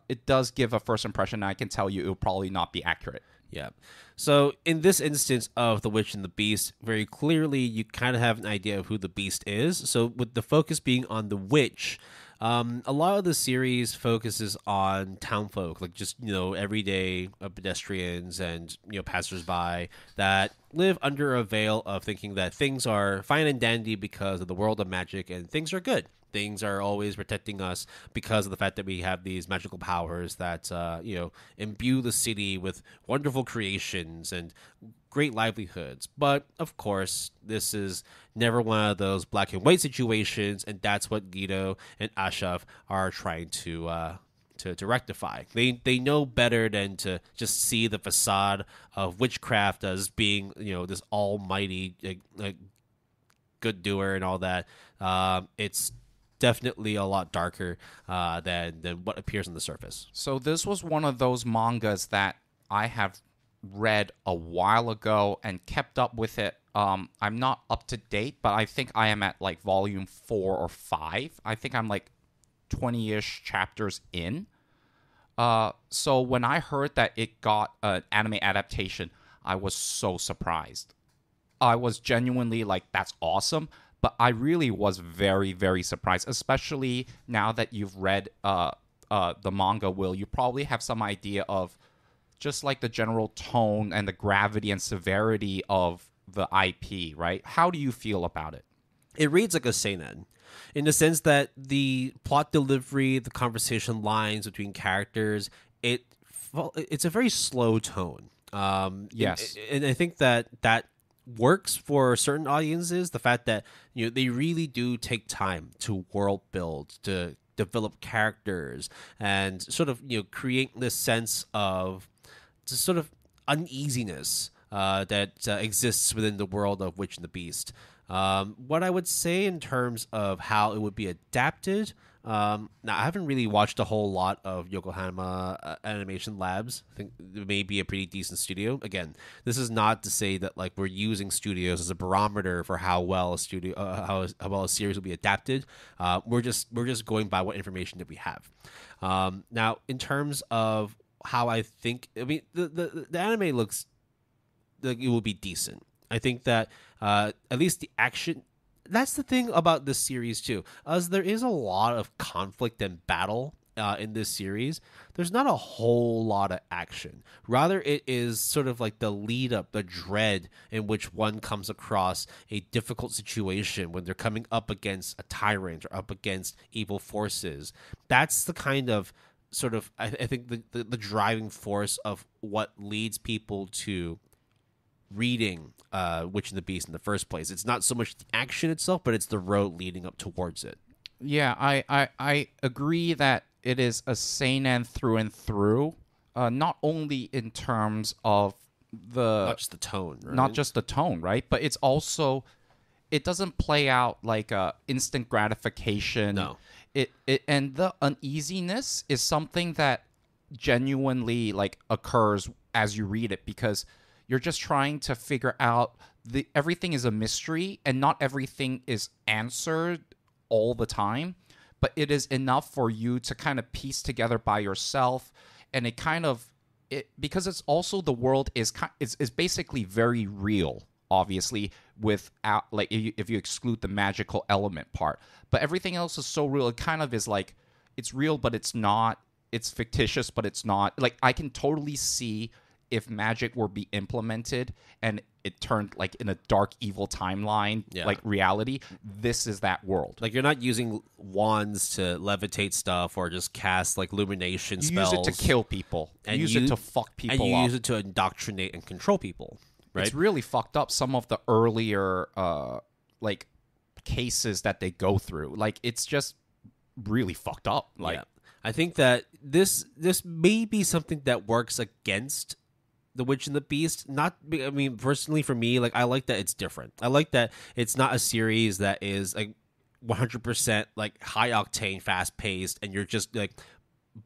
it does give a first impression, and I can tell you it will probably not be accurate. Yeah. So in this instance of The Witch and the Beast, very clearly you kind of have an idea of who the beast is. So with the focus being on the witch, a lot of the series focuses on townfolk, like just, everyday pedestrians and, passersby that live under a veil of thinking that things are fine and dandy because of the world of magic and things are good. Things are always protecting us because of the fact that we have these magical powers that, imbue the city with wonderful creations and great livelihoods. But, of course, this is never one of those black and white situations, and that's what Guido and Ashav are trying to rectify. They know better than to just see the facade of witchcraft as being, this almighty good doer and all that. It's definitely a lot darker than what appears on the surface. So this was one of those mangas that I have read a while ago and kept up with it I'm not up to date, but I think I am at like volume 4 or 5. I think I'm like 20-ish chapters in. So when I heard that it got an anime adaptation, I was so surprised. I was genuinely like, that's awesome. But I really was very, very surprised, especially now that you've read the manga, Will. You probably have some idea of just like the general tone and the gravity and severity of the IP, right? How do you feel about it? It reads like a seinen, in the sense that the plot delivery, the conversation lines between characters, it's a very slow tone. Yes. and I think that works for certain audiences. The fact that they really do take time to world build, to develop characters, and sort of create this sense of just sort of uneasiness that exists within the world of Witch and the Beast. What I would say in terms of how it would be adapted, now I haven't really watched a whole lot of Yokohama Animation Labs. I think it may be a pretty decent studio. Again, this is not to say that like we're using studios as a barometer for how well a studio, how well a series will be adapted. We're just going by what information that we have. Now, in terms of how I think, I mean, the anime looks like it will be decent. I think that at least the action. That's the thing about this series too, as there is a lot of conflict and battle in this series. There's not a whole lot of action. Rather, it is sort of like the lead up, the dread in which one comes across a difficult situation when they're coming up against a tyrant or up against evil forces. That's the kind of sort of I think the driving force of what leads people to reading Witch and the Beast in the first place. It's not so much the action itself, but it's the road leading up towards it. Yeah, I agree that it is a seinen through and through. Not only in terms of Not just the tone, right? not just the tone, right? But it's also it doesn't play out like a instant gratification. No. It and the uneasiness is something that genuinely like occurs as you read it, because you're just trying to figure out everything is a mystery and not everything is answered all the time, but it is enough for you to kind of piece together by yourself. And it kind of because it's also the world is basically very real, obviously, without like if you exclude the magical element part, but everything else is so real. It kind of is like it's real but it's not, it's fictitious but it's not. Like I can totally see if magic were be implemented and it turned like in a dark evil timeline, like reality, this is that world. Like you're not using wands to levitate stuff or just cast like illumination spells. Use it to kill people. And use it to fuck people up. And you use it to indoctrinate and control people. Right? It's really fucked up, some of the earlier like cases that they go through. Like it's just really fucked up. Like I think that this may be something that works against The Witch and the Beast. Not, I mean, personally for me, like I like that it's different. I like that it's not a series that is like 100% like high octane, fast paced, and you're just like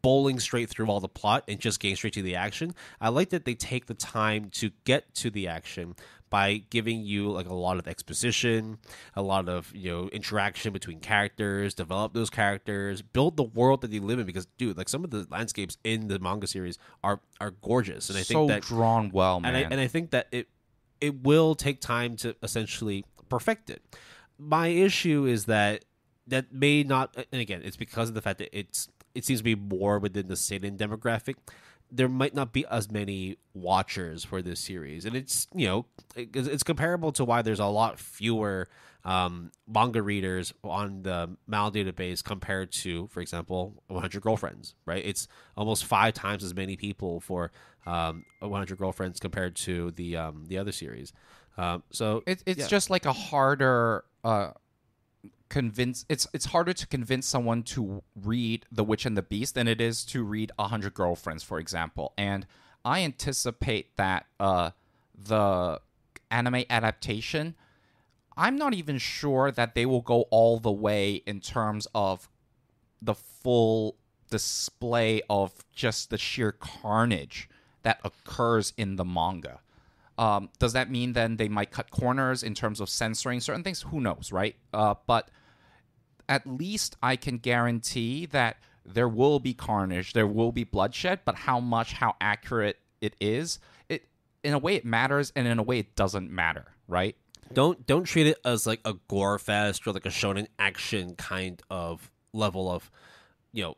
bowling straight through all the plot and just getting straight to the action. I like that they take the time to get to the action by giving you like a lot of exposition, a lot of interaction between characters, develop those characters, build the world that they live in. Because dude, like some of the landscapes in the manga series are gorgeous, and I think that drawn well, man. And I think that it will take time to essentially perfect it. My issue is that may not, and again, it's because of the fact that it seems to be more within the seinen demographic. There might not be as many watchers for this series, and it's it's comparable to why there's a lot fewer manga readers on the Mal database compared to, for example, 100 Girlfriends. Right? It's almost 5 times as many people for 100 Girlfriends compared to the other series. So it's just like a harder. It's harder to convince someone to read The Witch and the Beast than it is to read 100 Girlfriends, for example. And I anticipate that the anime adaptation, I'm not even sure that they will go all the way in terms of the full display of just the sheer carnage that occurs in the manga. Does that mean then they might cut corners in terms of censoring certain things? Who knows, right? But at least I can guarantee that there will be carnage, there will be bloodshed, but how much, how accurate it is, in a way it matters, and in a way it doesn't matter, right? Don't treat it as like a gore fest or like a shonen action kind of level of,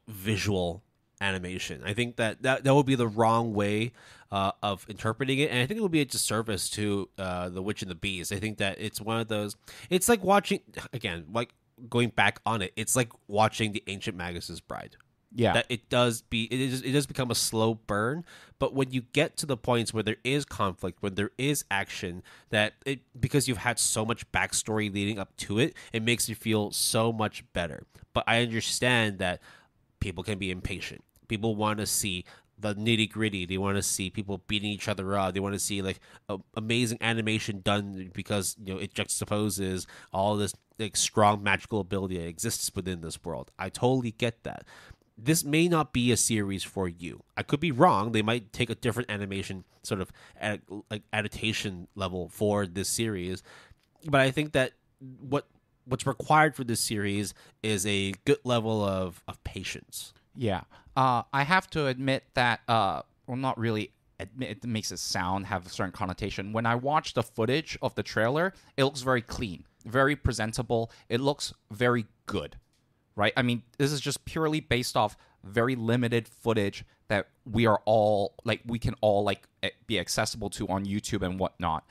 visual animation. I think that would be the wrong way of interpreting it, and I think it would be a disservice to The Witch and the Beast. I think that it's one of those. It's like watching, again, like going back on it. It's like watching The Ancient Magus's Bride. Yeah, that it does become a slow burn, but when you get to the points where there is conflict, when there is action, because you've had so much backstory leading up to it, it makes you feel so much better. But I understand that people can be impatient. People want to see the nitty gritty. They want to see people beating each other up. They want to see like amazing animation done because it juxtaposes all this like strong magical ability that exists within this world. I totally get that. This may not be a series for you. I could be wrong. They might take a different animation sort of like adaptation level for this series. But I think that what's required for this series is a good level of patience. Yeah. I have to admit that, well, not really admit, it makes it have a certain connotation. When I watch the footage of the trailer, it looks very clean, very presentable. It looks very good. Right? I mean, this is just purely based off very limited footage that we can all be accessible to on YouTube and whatnot.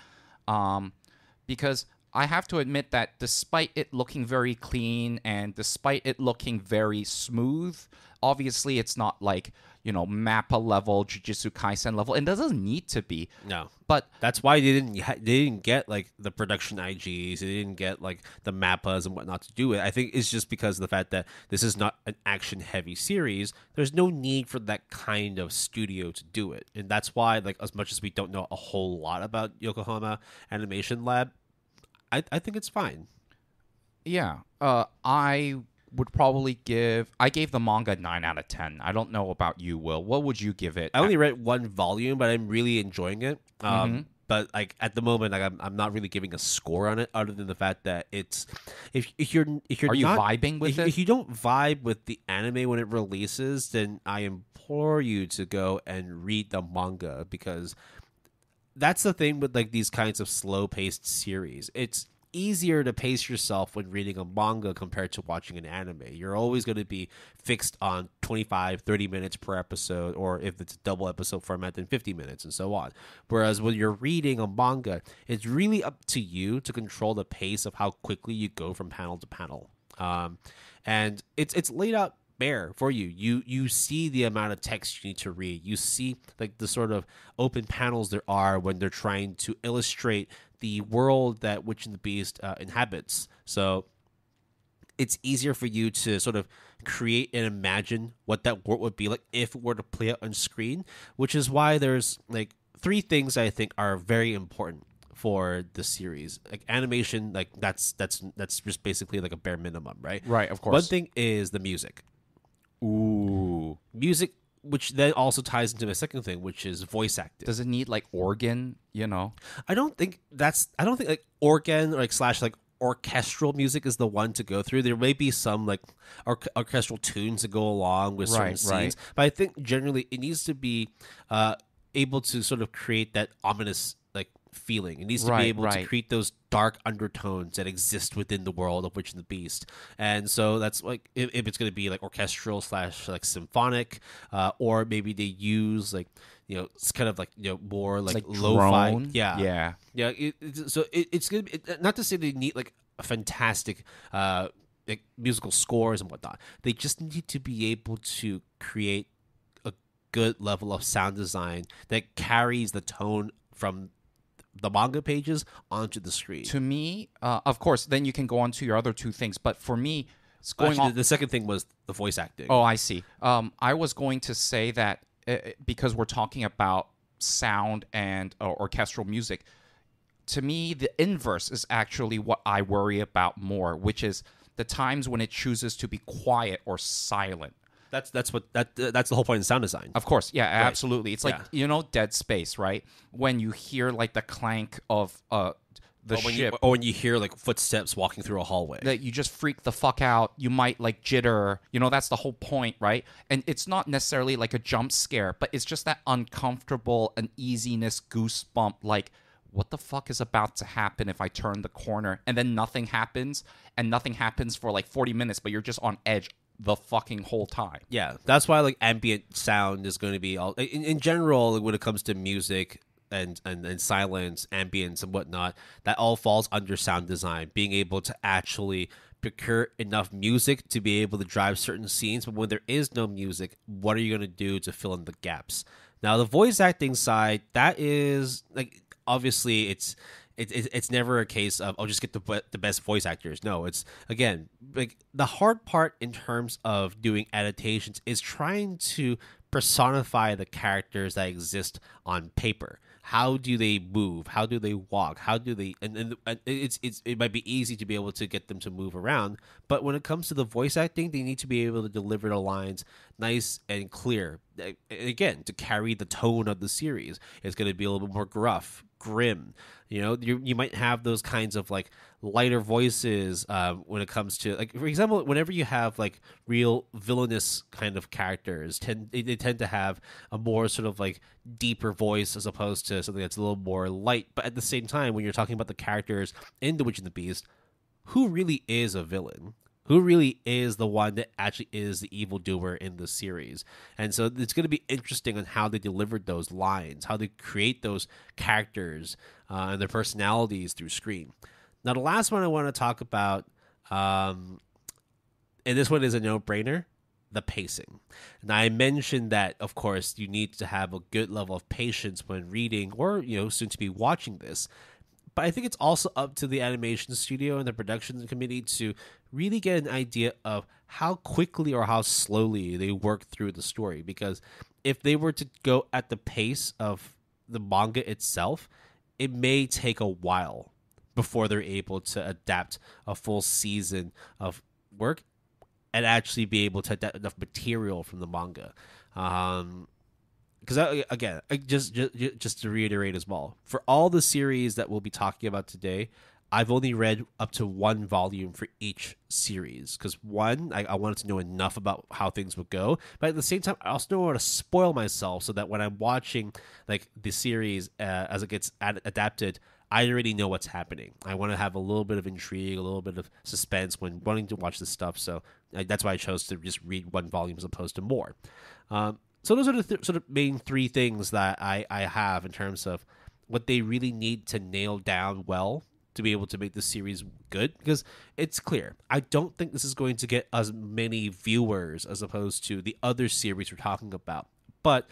Because I have to admit that despite it looking very clean and despite it looking very smooth, obviously it's not like, Mappa level, Jujutsu Kaisen level. It doesn't need to be. No. But that's why they didn't get like the production IGs. They didn't get like the Mappas and whatnot to do it. I think it's just because of the fact that this is not an action heavy series. There's no need for that kind of studio to do it. And that's why, like, as much as we don't know a whole lot about Yokohama Animation Lab, I think it's fine. Yeah. I gave the manga 9 out of 10. I don't know about you, Will. What would you give it? I only read one volume, but I'm really enjoying it. But like at the moment, like I'm not really giving a score on it, other than the fact that it's if you're Are you not vibing with it? If you don't vibe with the anime when it releases, then I implore you to go and read the manga, because that's the thing with like these kinds of slow paced series. It's easier to pace yourself when reading a manga compared to watching an anime. You're always going to be fixed on 25-30 minutes per episode, or if it's a double episode format, then 50 minutes and so on. Whereas when you're reading a manga, it's really up to you to control the pace of how quickly you go from panel to panel. And it's laid out bare for you. You see the amount of text you need to read. You see like the sort of open panels there are when they're trying to illustrate the world that Witch and the Beast inhabits. So it's easier for you to sort of create and imagine what that world would be like if it were to play out on screen, which is why there's like 3 things I think are very important for the series. Like animation, like that's just basically like a bare minimum, right? Right, of course. One thing is the music. Ooh. Music, which then also ties into the second thing, which is voice acting. Does it need like organ, I don't think like organ or like orchestral music is the one to go through. There may be some like orchestral tunes to go along with certain scenes, but I think generally it needs to be able to sort of create that ominous like feeling. It needs to be able to create those dark undertones that exist within the world of Witch and the Beast. And so that's like if it's going to be like orchestral / like symphonic, or maybe they use like it's kind of like more like lo-fi. Drone? Yeah. It's gonna be, not to say they need like a fantastic like musical scores and whatnot. They just need to be able to create a good level of sound design that carries the tone from the manga pages onto the screen. To me, of course, then you can go on to your other 2 things. But for me, the second thing was the voice acting. Oh, I see. I was going to say that because we're talking about sound and orchestral music, to me, the inverse is actually what I worry about more, which is the times when it chooses to be quiet or silent. That's the whole point of sound design. Of course, yeah, absolutely. It's like, Yeah. Dead Space, right? When you hear like the clank of the ship, or when you hear like footsteps walking through a hallway, that you just freak the fuck out. You might like jitter. That's the whole point, right? And it's not necessarily like a jump scare, but it's just that uncomfortable uneasiness, goosebump, like, what the fuck is about to happen if I turn the corner? And then nothing happens, and nothing happens for like 40 minutes, but you're just on edge the fucking whole time. Yeah, that's why like ambient sound is going to be all in general when it comes to music and silence, ambience and whatnot. That all falls under sound design, being able to actually procure enough music to be able to drive certain scenes. But when there is no music, what are you going to do to fill in the gaps? Now, the voice acting side, that is like obviously it's never a case of just get the best voice actors. No, it's again like the hard part in terms of doing adaptations is trying to personify the characters that exist on paper. How do they move? How do they walk? How do they and it might be easy to be able to get them to move around, but when it comes to the voice acting, they need to be able to deliver the lines nice and clear. Again, to carry the tone of the series, it's going to be a little bit more gruff, grim. You might have those kinds of like lighter voices when it comes to, like, for example, whenever you have like real villainous kind of characters, they tend to have a more sort of like deeper voice as opposed to something that's a little more light. But at the same time, when you're talking about the characters in The Witch and the Beast, who really is a villain? Who really is the one that actually is the evildoer in the series? And so it's going to be interesting on how they delivered those lines, how they create those characters and their personalities through screen. Now, the last one I want to talk about, and this one is a no-brainer, the pacing. And I mentioned that, of course, you need to have a good level of patience when reading or, soon to be watching this. But I think it's also up to the animation studio and the production committee to really get an idea of how quickly or how slowly they work through the story. Because if they were to go at the pace of the manga itself, it may take a while before they're able to adapt a full season of work and actually be able to adapt enough material from the manga. Because again, just to reiterate as well, for all the series that we'll be talking about today, I've only read up to one volume for each series. Because one, I wanted to know enough about how things would go, but at the same time, I also don't want to spoil myself so that when I'm watching like the series as it gets adapted, I already know what's happening. I want to have a little bit of intrigue, a little bit of suspense when wanting to watch this stuff. So that's why I chose to just read one volume as opposed to more. So those are the sort of main three things that I have in terms of what they really need to nail down well to be able to make this series good. Because it's clear, I don't think this is going to get as many viewers as opposed to the other series we're talking about. But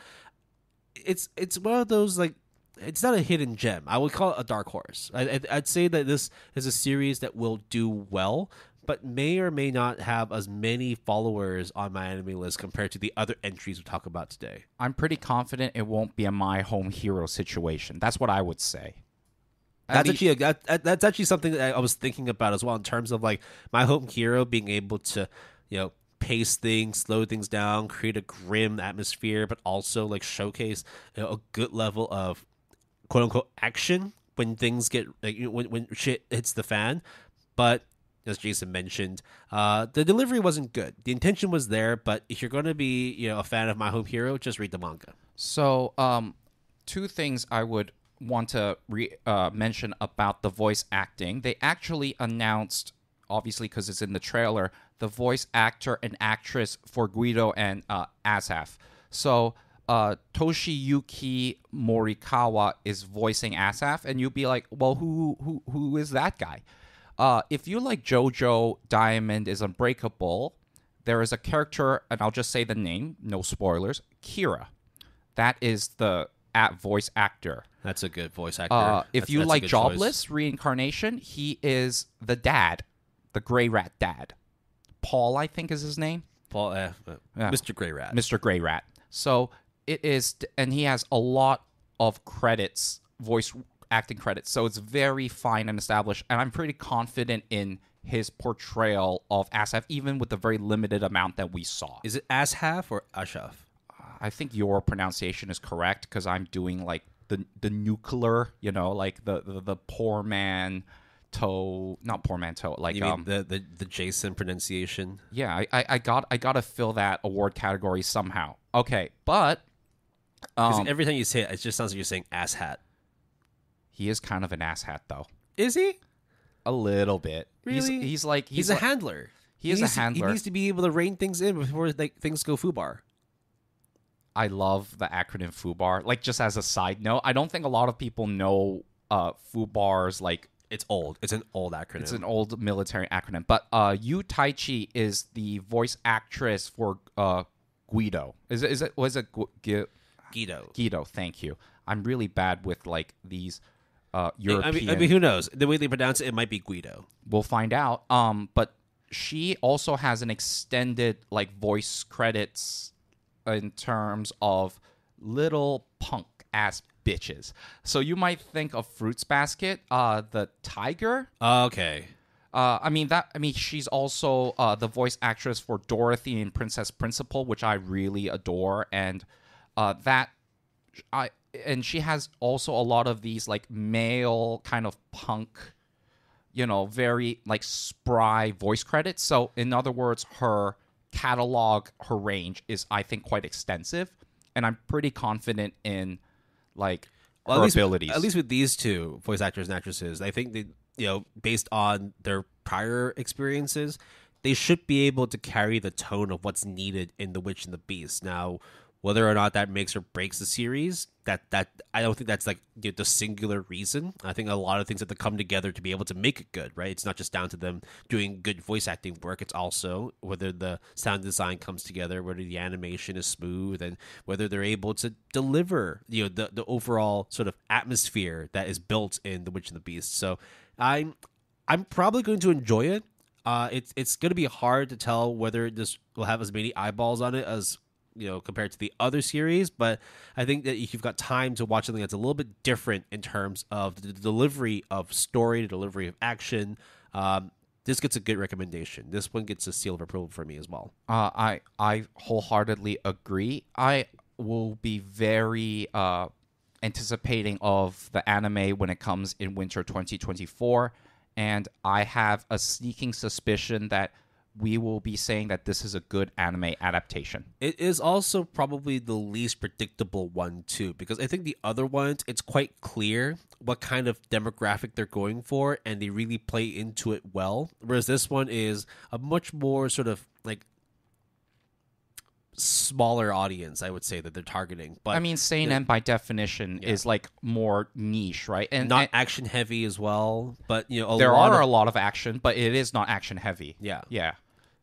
it's one of those, like, it's not a hidden gem. I would call it a dark horse. I'd say that this is a series that will do well, but may or may not have as many followers on my anime list compared to the other entries we talk about today. I'm pretty confident it won't be a My Home Hero situation. That's what I would say. That's actually something that I was thinking about as well in terms of like My Home Hero being able to, pace things, slow things down, create a grim atmosphere, but also like showcase a good level of quote unquote action when things get like when shit hits the fan. But as Jason mentioned, the delivery wasn't good. The intention was there, but if you're going to be a fan of My Home Hero, just read the manga. So two things I would want to mention about the voice acting. They actually announced, obviously because it's in the trailer, the voice actor and actress for Guido and Asaf. So Toshiyuki Morikawa is voicing Asaf, and you'll be like, well, who is that guy? If you like JoJo Diamond is Unbreakable, there is a character, and I'll just say the name, no spoilers, Kira. That is the voice actor. That's a good voice actor. If you like Jobless Reincarnation, he is the dad, the Gray Rat dad. Paul, I think is his name. Paul, Mr. Gray Rat. Mr. Gray Rat. So it is, and he has a lot of credits, voice acting credits. So it's very fine and established, and I'm pretty confident in his portrayal of Asaf, even with the very limited amount that we saw. Is it Ashaf or Ashaf? I think your pronunciation is correct because I'm doing like the nuclear, like the poor man toe, not poor man toe, like You mean the Jason pronunciation? yeah, I got to fill that award category somehow. Okay, but 'Cause every time you say it just sounds like you're saying asshat. he is kind of an asshat though, Is he? a little bit. Really? He's a like, handler. He is a handler. He needs to be able to rein things in before things go foobar. I love the acronym FUBAR. Like, just as a side note, I don't think a lot of people know FUBAR's, like... It's old. It's an old acronym. It's an old military acronym. But Yu Taichi is the voice actress for Guido. Was it Guido. Guido, thank you. I'm really bad with, like, these European... I mean, who knows? The way they pronounce it might be Guido. We'll find out. But she also has an extended, like, voice credits in terms of little punk ass bitches. So you might think of Fruits Basket, the tiger. Okay. She's also the voice actress for Dorothy in Princess Principal, which I really adore, and she has also a lot of these like male kind of punk, very like spry voice credits. So in other words, her catalog, her range is, I think, quite extensive, and I'm pretty confident in like her abilities. At least with these two voice actors and actresses, I think they, based on their prior experiences, they should be able to carry the tone of what's needed in The Witch and the Beast. Now, whether or not that makes or breaks the series, that I don't think that's like the singular reason. I think a lot of things have to come together to be able to make it good, right? It's not just down to them doing good voice acting work. It's also whether the sound design comes together, whether the animation is smooth, and whether they're able to deliver, the overall sort of atmosphere that is built in The Witch and the Beast. So I'm probably going to enjoy it. It's going to be hard to tell whether this will have as many eyeballs on it as compared to the other series, but I think that if you've got time to watch something that's a little bit different in terms of the delivery of story, the delivery of action, this gets a good recommendation. This one gets a seal of approval for me as well. I wholeheartedly agree. I will be very anticipating of the anime when it comes in winter 2024, and I have a sneaking suspicion that we will be saying that this is a good anime adaptation. It is also probably the least predictable one, too, because I think the other ones, it's quite clear what kind of demographic they're going for, and they really play into it well. Whereas this one is a much more sort of like smaller audience, I would say, that they're targeting. But seinen by definition is like more niche, right? And not action heavy as well. But there are a lot of action, but it is not action heavy. Yeah.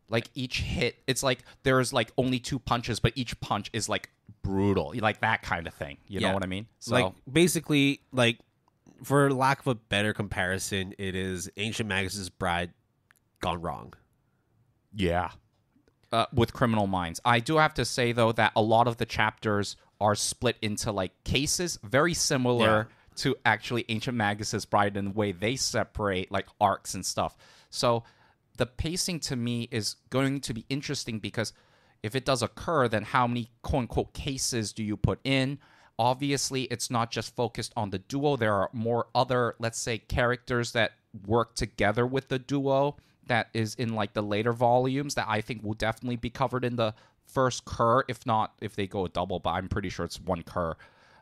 Like each hit, it's like there's like only 2 punches, but each punch is like brutal, like that kind of thing. You know what I mean? So like basically, like for lack of a better comparison, it is Ancient Magus' Bride gone wrong. Yeah. With Criminal Minds. I do have to say, though, that a lot of the chapters are split into, like, cases very similar to actually Ancient Magus' Bride in the way they separate, like, arcs and stuff. So the pacing to me is going to be interesting because if it does occur, then how many quote-unquote cases do you put in? Obviously, it's not just focused on the duo. There are more other, let's say, characters that work together with the duo that is in like the later volumes that I think will definitely be covered in the first cur, if they go a double, but I'm pretty sure it's one cur.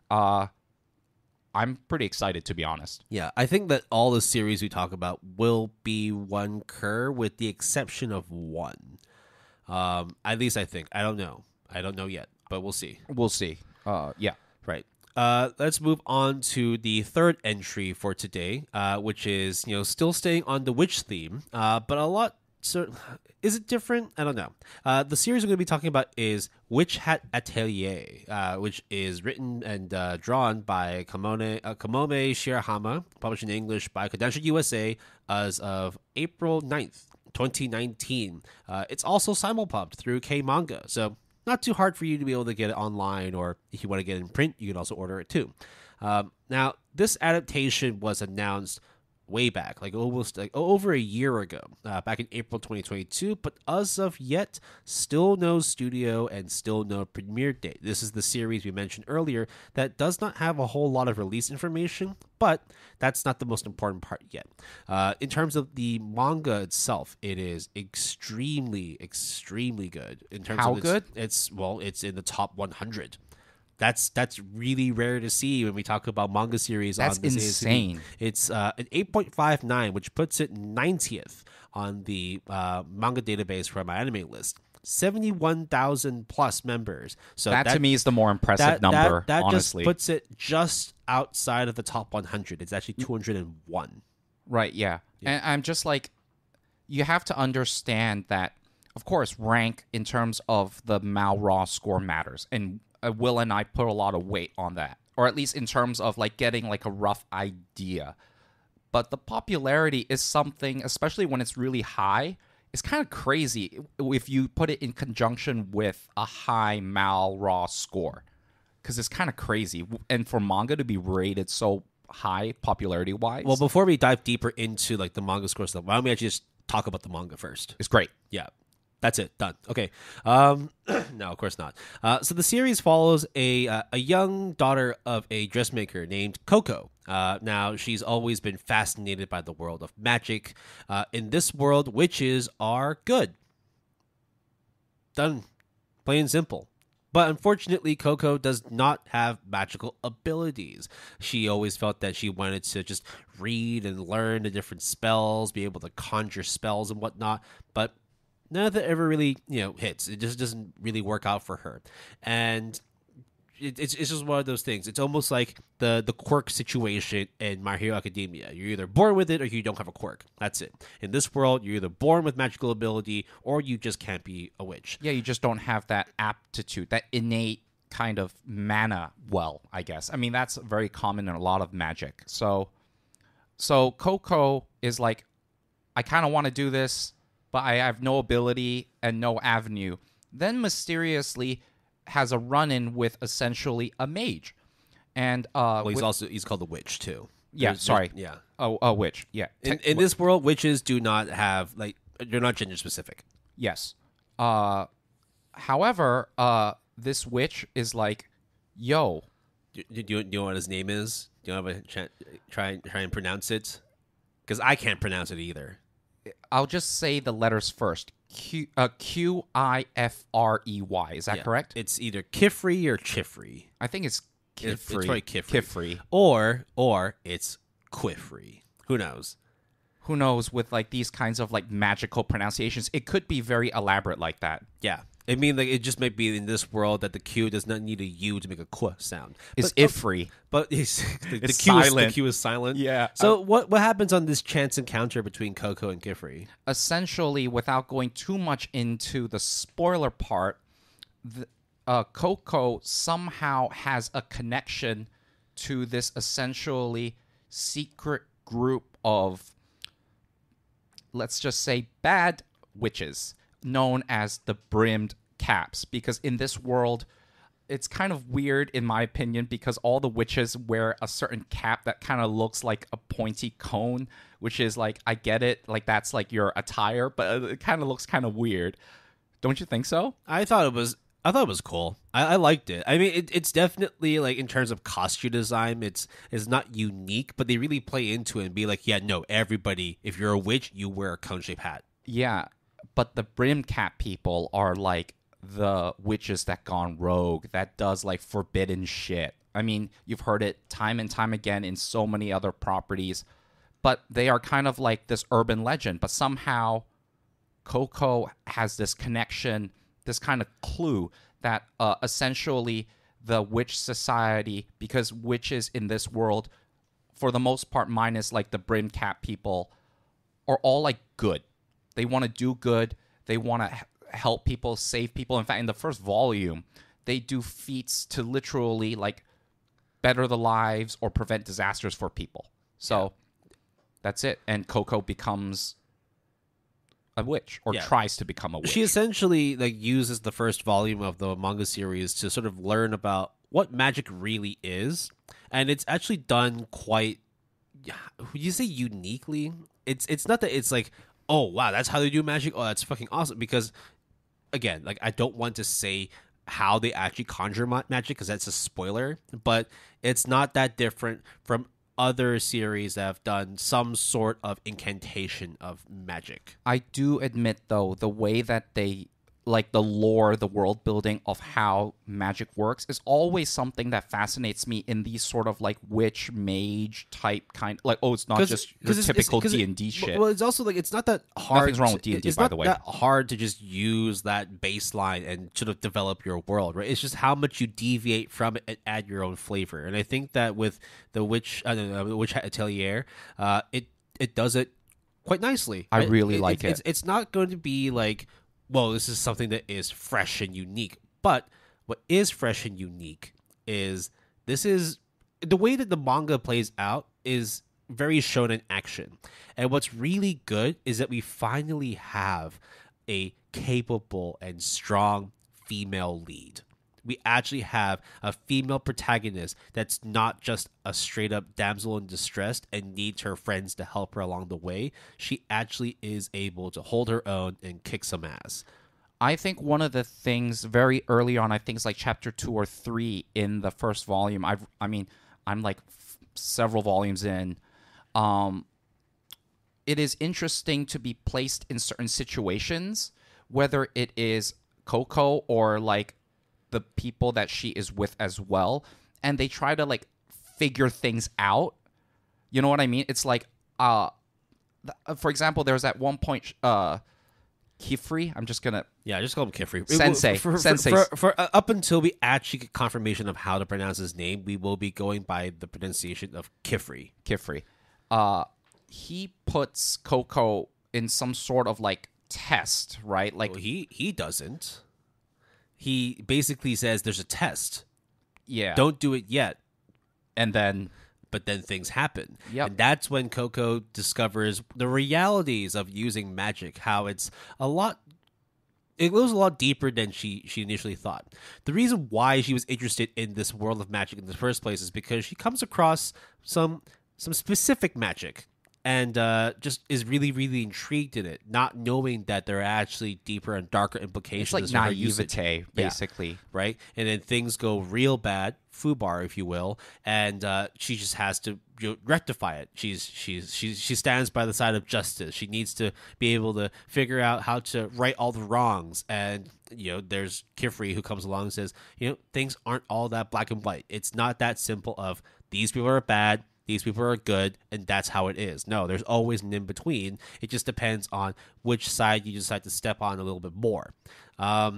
I'm pretty excited, to be honest. Yeah, I think that all the series we talk about will be one cur with the exception of one. At least I think. I don't know yet, but we'll see. Yeah. Right. Let's move on to the third entry for today, which is, still staying on the witch theme, but a lot. So, is it different? I don't know. The series we're going to be talking about is Hat Atelier, which is written and drawn by Kamome Shirahama, published in English by Kodansha USA as of April 9th, 2019. It's also simulpubbed through K-Manga, so not too hard for you to be able to get it online, or if you want to get it in print, you can also order it too. Now, this adaptation was announced way back, like almost like over a year ago, back in April 2022. But as of yet, still no studio and still no premiere date. This is the series we mentioned earlier that does not have a whole lot of release information, but that's not the most important part yet. In terms of the manga itself, it is extremely, extremely good. In terms How of good? It's in the top 100. That's really rare to see when we talk about manga series. That's on this insane. ASCD. It's an 8.59, which puts it 90th on the manga database for my anime list. 71,000 plus members. So that to me is the more impressive number, that honestly. just puts it just outside of the top 100. It's actually 201. Right, yeah. And I'm just like, you have to understand that, of course, rank in terms of the Mal Raw score matters. And Will and I put a lot of weight on that, or at least in terms of like getting like a rough idea. But the popularity is something, especially when it's really high, it's kind of crazy if you put it in conjunction with a high Mal Raw score, because it's kind of crazy. And for manga to be rated so high popularity wise, Well, before we dive deeper into like the manga score stuff, why don't we actually just talk about the manga first? it's great. Yeah. That's it. Done. Okay. No, of course not. So the series follows a young daughter of a dressmaker named Coco. Now, she's always been fascinated by the world of magic. In this world, witches are good. Done. Plain and simple. But unfortunately, Coco does not have magical abilities. She always felt that she wanted to just read and learn the different spells, be able to conjure spells and whatnot. But none of that ever really, hits. It just doesn't really work out for her. And it's just one of those things. It's almost like the quirk situation in My Hero Academia. You're either born with it or you don't have a quirk. That's it. In this world, you're either born with magical ability or you just can't be a witch. Yeah, you just don't have that aptitude, that innate kind of mana I guess. I mean, that's very common in a lot of magic. So Coco is like, I kind of want to do this, but I have no ability and no avenue. Then mysteriously has a run-in with essentially a mage. And he's called a witch too. Yeah, sorry. Yeah. Oh, a witch. Yeah. In this world, witches do not have they're not gender specific. Yes. However, this witch is like, yo. Do you know what his name is? Do you have a try and pronounce it? Because I can't pronounce it either. I'll just say the letters first. Qifrey. Is that correct? It's either Kifrey or Chifrey. I think it's Kifrey. It's probably Kifrey. Or it's Quifrey. Who knows? Who knows with like these kinds of like magical pronunciations. It could be very elaborate like that. Yeah. I mean, like, it just might be in this world that the Q does not need a U to make a Qu sound. It's Ifrey. But the silent. The Q is silent. Yeah. So what happens on this chance encounter between Coco and Kifrey? Essentially, without going too much into the spoiler part, Coco somehow has a connection to this essentially secret group of, let's just say, bad witches known as the Brimmed Caps. Because in this world, it's kind of weird, in my opinion, because all the witches wear a certain cap that kind of looks like a pointy cone, which is like, I get it, like that's like your attire, but it kind of looks kind of weird. Don't you think so? I thought it was cool. I liked it. I mean, it's definitely, like, in terms of costume design, it's not unique, but they really play into it and be like, yeah, no, everybody, if you're a witch, you wear a cone-shaped hat. Yeah, but the Brim Cap people are like the witches that gone rogue, that does like forbidden shit. I mean, you've heard it time and time again in so many other properties, but they are kind of like this urban legend. But somehow Coco has this connection, this kind of clue that essentially the witch society, because witches in this world, for the most part, minus like the Brim Cap people, are all like good. They want to do good. They want to help people, save people. In fact, in the first volume, they do feats to literally like better the lives or prevent disasters for people. So that's it. And Coco becomes a witch, or tries to become a witch. She essentially like uses the first volume of the manga series to sort of learn about what magic really is, and it's actually done quite would you say uniquely? It's not that it's like, oh wow, that's how they do magic. Oh, that's fucking awesome. Because again, like I don't want to say how they actually conjure magic because that's a spoiler, but it's not that different from other series that have done some sort of incantation of magic. I do admit, though, the way that they, like the lore, the world building of how magic works is always something that fascinates me in these sort of like witch mage type kind. Like, oh, it's not just your typical D&D shit. Well, it's also like it's not that hard. Nothing's wrong with D&D, by the way. It's not that hard to just use that baseline and sort of develop your world, right? It's just how much you deviate from it and add your own flavor. And I think that with the Witch Hat Atelier, it does it quite nicely. I really like it. It's not going to be like, well, this is something that is fresh and unique. But what is fresh and unique is this is the way that the manga plays out is very shonen action. And what's really good is that we finally have a capable and strong female lead. We actually have a female protagonist that's not just a straight up damsel in distress and needs her friends to help her along the way. She actually is able to hold her own and kick some ass. I think one of the things very early on, I think it's like chapter 2 or 3 in the first volume. I'm like several volumes in. It is interesting to be placed in certain situations, whether it is Coco or like the people that she is with as well, and they try to like figure things out. You know what I mean? It's like, for example, there's at one point, Kifri. I'm just gonna just call him Kifri. Sensei. For up until we actually get confirmation of how to pronounce his name, we will be going by the pronunciation of Kifri. Kifri. He puts Coco in some sort of like test, right? Like he doesn't. He basically says there's a test. Yeah. Don't do it yet. But then things happen. Yep. And that's when Coco discovers the realities of using magic, how it goes a lot deeper than she initially thought. The reason why she was interested in this world of magic in the first place is because she comes across some specific magic and just is really, really intrigued in it, not knowing that there are actually deeper and darker implications. It's like naivete, basically. Right? And then things go real bad, foobar, if you will, and she just has to rectify it. She stands by the side of justice. She needs to be able to figure out how to right all the wrongs. And there's Kifri who comes along and says, things aren't all that black and white. It's not that simple of these people are bad, these people are good, and that's how it is. No, there's always an in-between. It just depends on which side you decide to step on a little bit more. I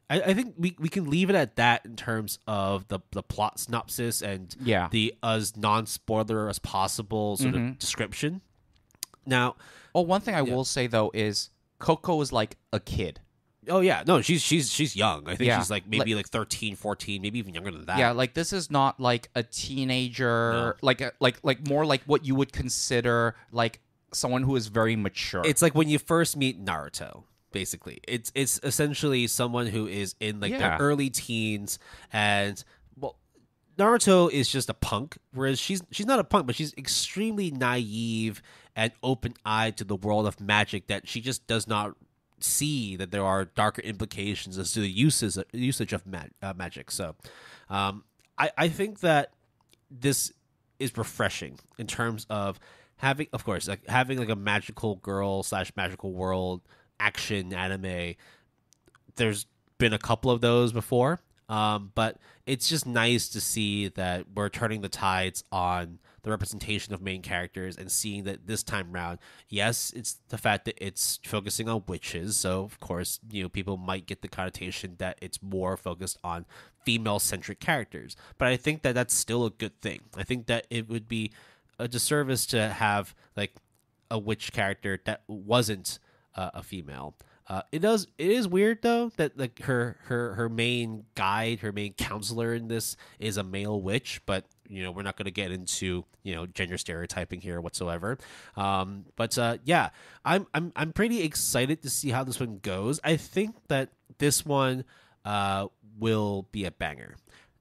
think we can leave it at that in terms of the plot synopsis and the as non-spoiler as possible sort of description. Now, one thing I will say, though, is Coco is like a kid. Oh, yeah. No, she's young. I think she's like maybe like 13, 14, maybe even younger than that. Yeah, like this is not like a teenager, like more like what you would consider like someone who is very mature. It's like when you first meet Naruto, basically. It's essentially someone who is in like their early teens, and well, Naruto is just a punk, whereas she's not a punk, but she's extremely naive and open-eyed to the world of magic that she just does not see that there are darker implications as to the usage of magic. So I think that this is refreshing in terms of having a magical girl / magical world action anime. There's been a couple of those before, but it's just nice to see that we're turning the tides on the representation of main characters and seeing that this time around, yes, it's the fact that it's focusing on witches. So of course, people might get the connotation that it's more focused on female-centric characters. But I think that that's still a good thing. I think that it would be a disservice to have like a witch character that wasn't a female. It is weird though that like her main guide, her main counselor in this is a male witch, but we're not going to get into gender stereotyping here whatsoever. But I'm pretty excited to see how this one goes. I think that this one will be a banger.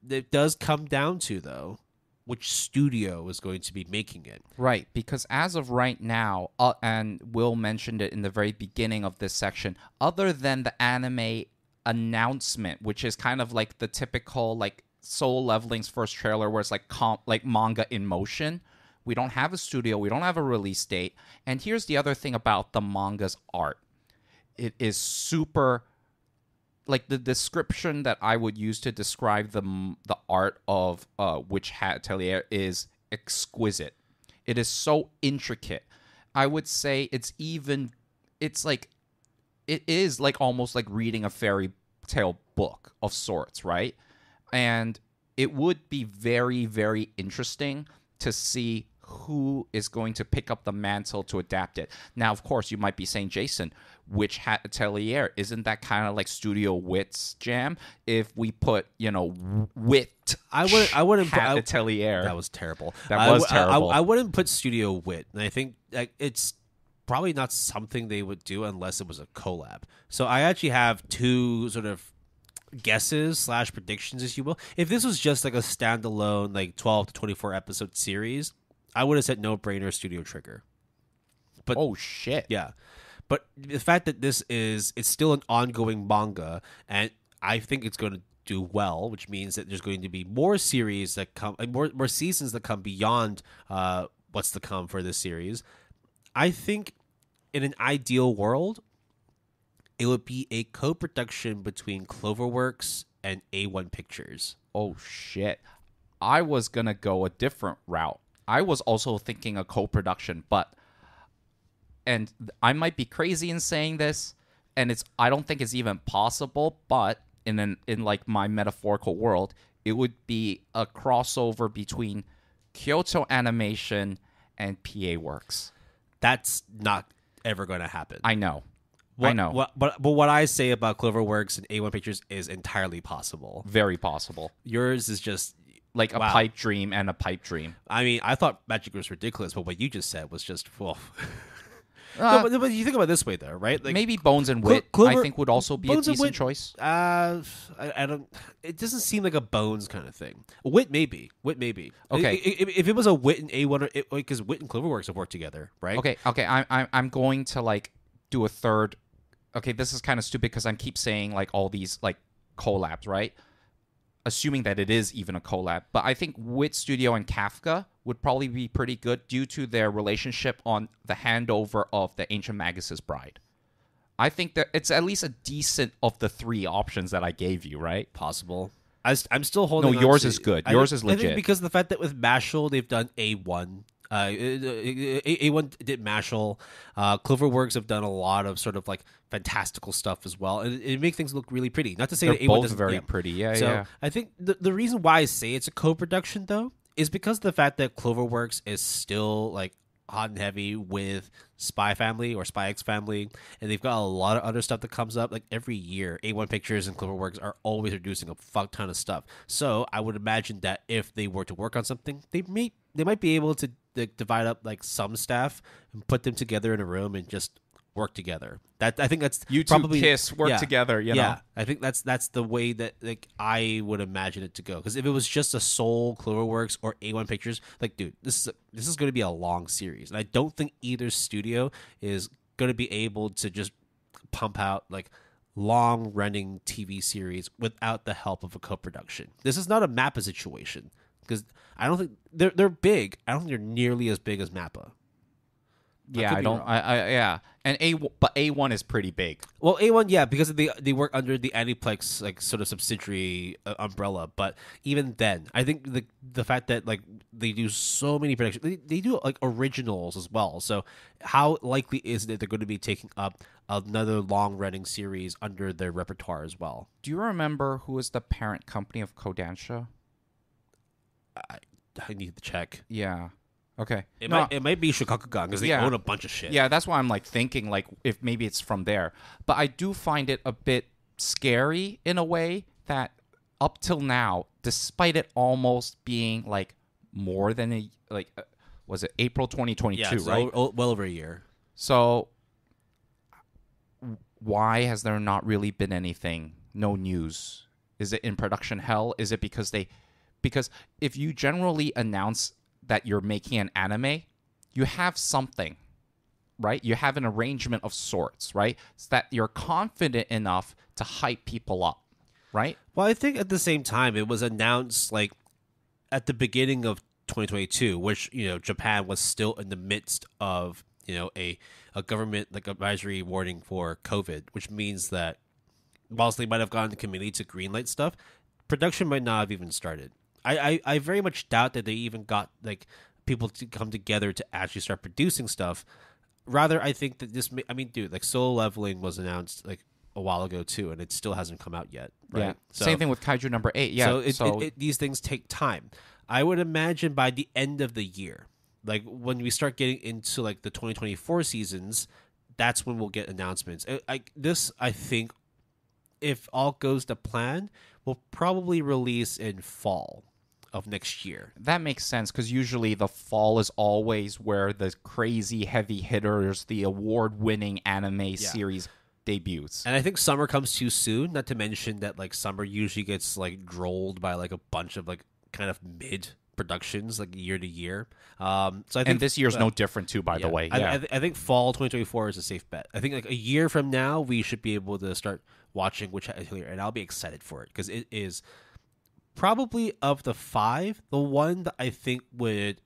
It does come down to though which studio is going to be making it. Right, because as of right now, and Will mentioned it in the very beginning of this section, other than the anime announcement, which is kind of like the typical like Soul Leveling's first trailer where it's like like manga in motion, we don't have a studio, we don't have a release date. And here's the other thing about the manga's art. It is super, like the description that I would use to describe the art of which Hat Atelier is exquisite. It is so intricate. I would say it is like almost like reading a fairy tale book of sorts, right? And it would be very, very interesting to see who is going to pick up the mantle to adapt it. Now, of course, you might be saying, Jason, which Hat Atelier? Isn't that kind of like Studio Wit's jam? If we put, Wit, I wouldn't Hat put, Atelier. That was terrible. That was terrible. I wouldn't put Studio Wit, and I think it's probably not something they would do unless it was a collab. So I actually have two sort of guesses / predictions, if you will. If this was just like a standalone like 12 to 24 episode series, I would have said no brainer Studio Trigger. But oh shit. Yeah. But the fact that it's still an ongoing manga, and I think it's going to do well, which means that there's going to be more series that come, more seasons that come beyond what's to come for this series. I think in an ideal world, it would be a co-production between Cloverworks and A1 Pictures. Oh shit. I was going to go a different route. I was also thinking a co-production, and I might be crazy in saying this, and I don't think it's even possible, but in like my metaphorical world, it would be a crossover between Kyoto Animation and PA Works. That's not ever going to happen. I know. But what I say about Cloverworks and A1 Pictures is entirely possible. Very possible. Yours is just like a pipe dream and a pipe dream. I mean, I thought Magic was ridiculous, but what you just said was just well. No, but you think about it this way, though, right? Like, maybe Bones and Wit, I think, would also be a decent choice. I don't. It doesn't seem like a Bones kind of thing. Wit, maybe. Okay. If it was a Wit and A1, because Wit and Cloverworks have worked together, right? Okay. I'm going to like do a third. Okay, this is kind of stupid because I keep saying like all these like collabs, right? Assuming that it is even a collab. But I think Wit Studio and Kafka would probably be pretty good due to their relationship on the handover of the Ancient Magus' Bride. I think that it's at least a decent of the three options that I gave you, right? Possible. I'm still holding on. No, yours is good. Yours is legit. I think because of the fact that with Mashal, they've done A1. A1 did Mashal. Cloverworks have done a lot of sort of like fantastical stuff as well, and it makes things look really pretty. Not to say they're that A1 both doesn't, very pretty. Yeah, so yeah. I think the reason why I say it's a co-production though is because of the fact that Cloverworks is still like hot and heavy with Spy Family or Spy X Family, and they've got a lot of other stuff that comes up. Like every year, A1 Pictures and Cloverworks are always producing a fuck ton of stuff. So I would imagine that if they were to work on something, they might be able to divide up like some staff and put them together in a room and just work together. That I think that's you probably two kiss work together. You know, I think that's the way that like I would imagine it to go. Because if it was just a sole Cloverworks or A1 Pictures, like dude, this is going to be a long series, and I don't think either studio is going to be able to just pump out like long running TV series without the help of a co-production. This is not a MAPPA situation. Because I don't think they're big. I don't think they're nearly as big as MAPPA. Yeah, I don't. Yeah, and but A1 is pretty big. Well, A1, yeah, because they work under the Aniplex like sort of subsidiary umbrella. But even then, I think the fact that like they do so many productions, they do like originals as well. So how likely is it that they're going to be taking up another long running series under their repertoire as well? Do you remember who is the parent company of Kodansha? I need to check. Yeah. Okay. It might be Shogakukan because they own a bunch of shit. Yeah, that's why I'm like thinking like if maybe it's from there. But I do find it a bit scary in a way that up till now, despite it almost being like more than was it April 2022, right? Well over a year. So why has there not really been anything? No news. Is it in production hell? Is it because they Because if you generally announce that you're making an anime, you have something, right? You have an arrangement of sorts, right? So that you're confident enough to hype people up, right? Well, I think at the same time, it was announced like at the beginning of 2022, which, Japan was still in the midst of, a government like advisory warning for COVID, which means that whilst they might have gone to committee to greenlight stuff, production might not have even started. I very much doubt that they even got like people to come together to actually start producing stuff. Rather, I think that dude, like Solo Leveling was announced like a while ago too, and it still hasn't come out yet. Right? Yeah. So, Same thing with Kaiju number 8. Yeah. So these things take time. I would imagine by the end of the year, like when we start getting into like the 2024 seasons, that's when we'll get announcements. I think, if all goes to plan, we'll probably release in fall of next year. That makes sense, because usually the fall is always where the crazy heavy hitters, the award-winning anime series debuts. And I think summer comes too soon, not to mention that like summer usually gets like drolled by like a bunch of like kind of mid productions like year to year. So I think this year's no different too, by the way. Yeah. I think fall 2024 is a safe bet. I think like a year from now we should be able to start watching Hat Atelier, and I'll be excited for it because it is probably of the 5 the one that I think would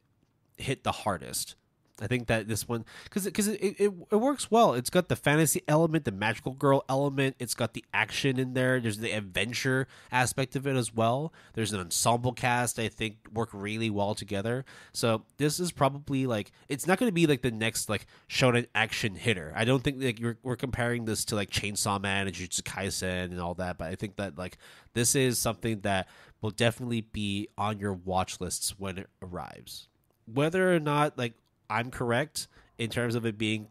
hit the hardest. I think that this one, because it works well. It's got the fantasy element, the magical girl element. It's got the action in there. There's the adventure aspect of it as well. There's an ensemble cast I think work really well together. So this is probably like, it's not going to be like the next like shonen action hitter. I don't think like we're comparing this to like Chainsaw Man and Jujutsu Kaisen and all that. But I think that like this is something that will definitely be on your watch lists when it arrives. Whether or not like I'm correct in terms of it being,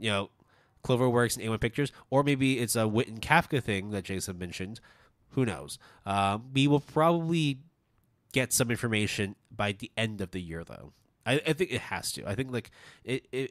Cloverworks and A1 Pictures, or maybe it's a Wit and Kafka thing that Jason mentioned. Who knows? We will probably get some information by the end of the year, though. I think it has to. I think like if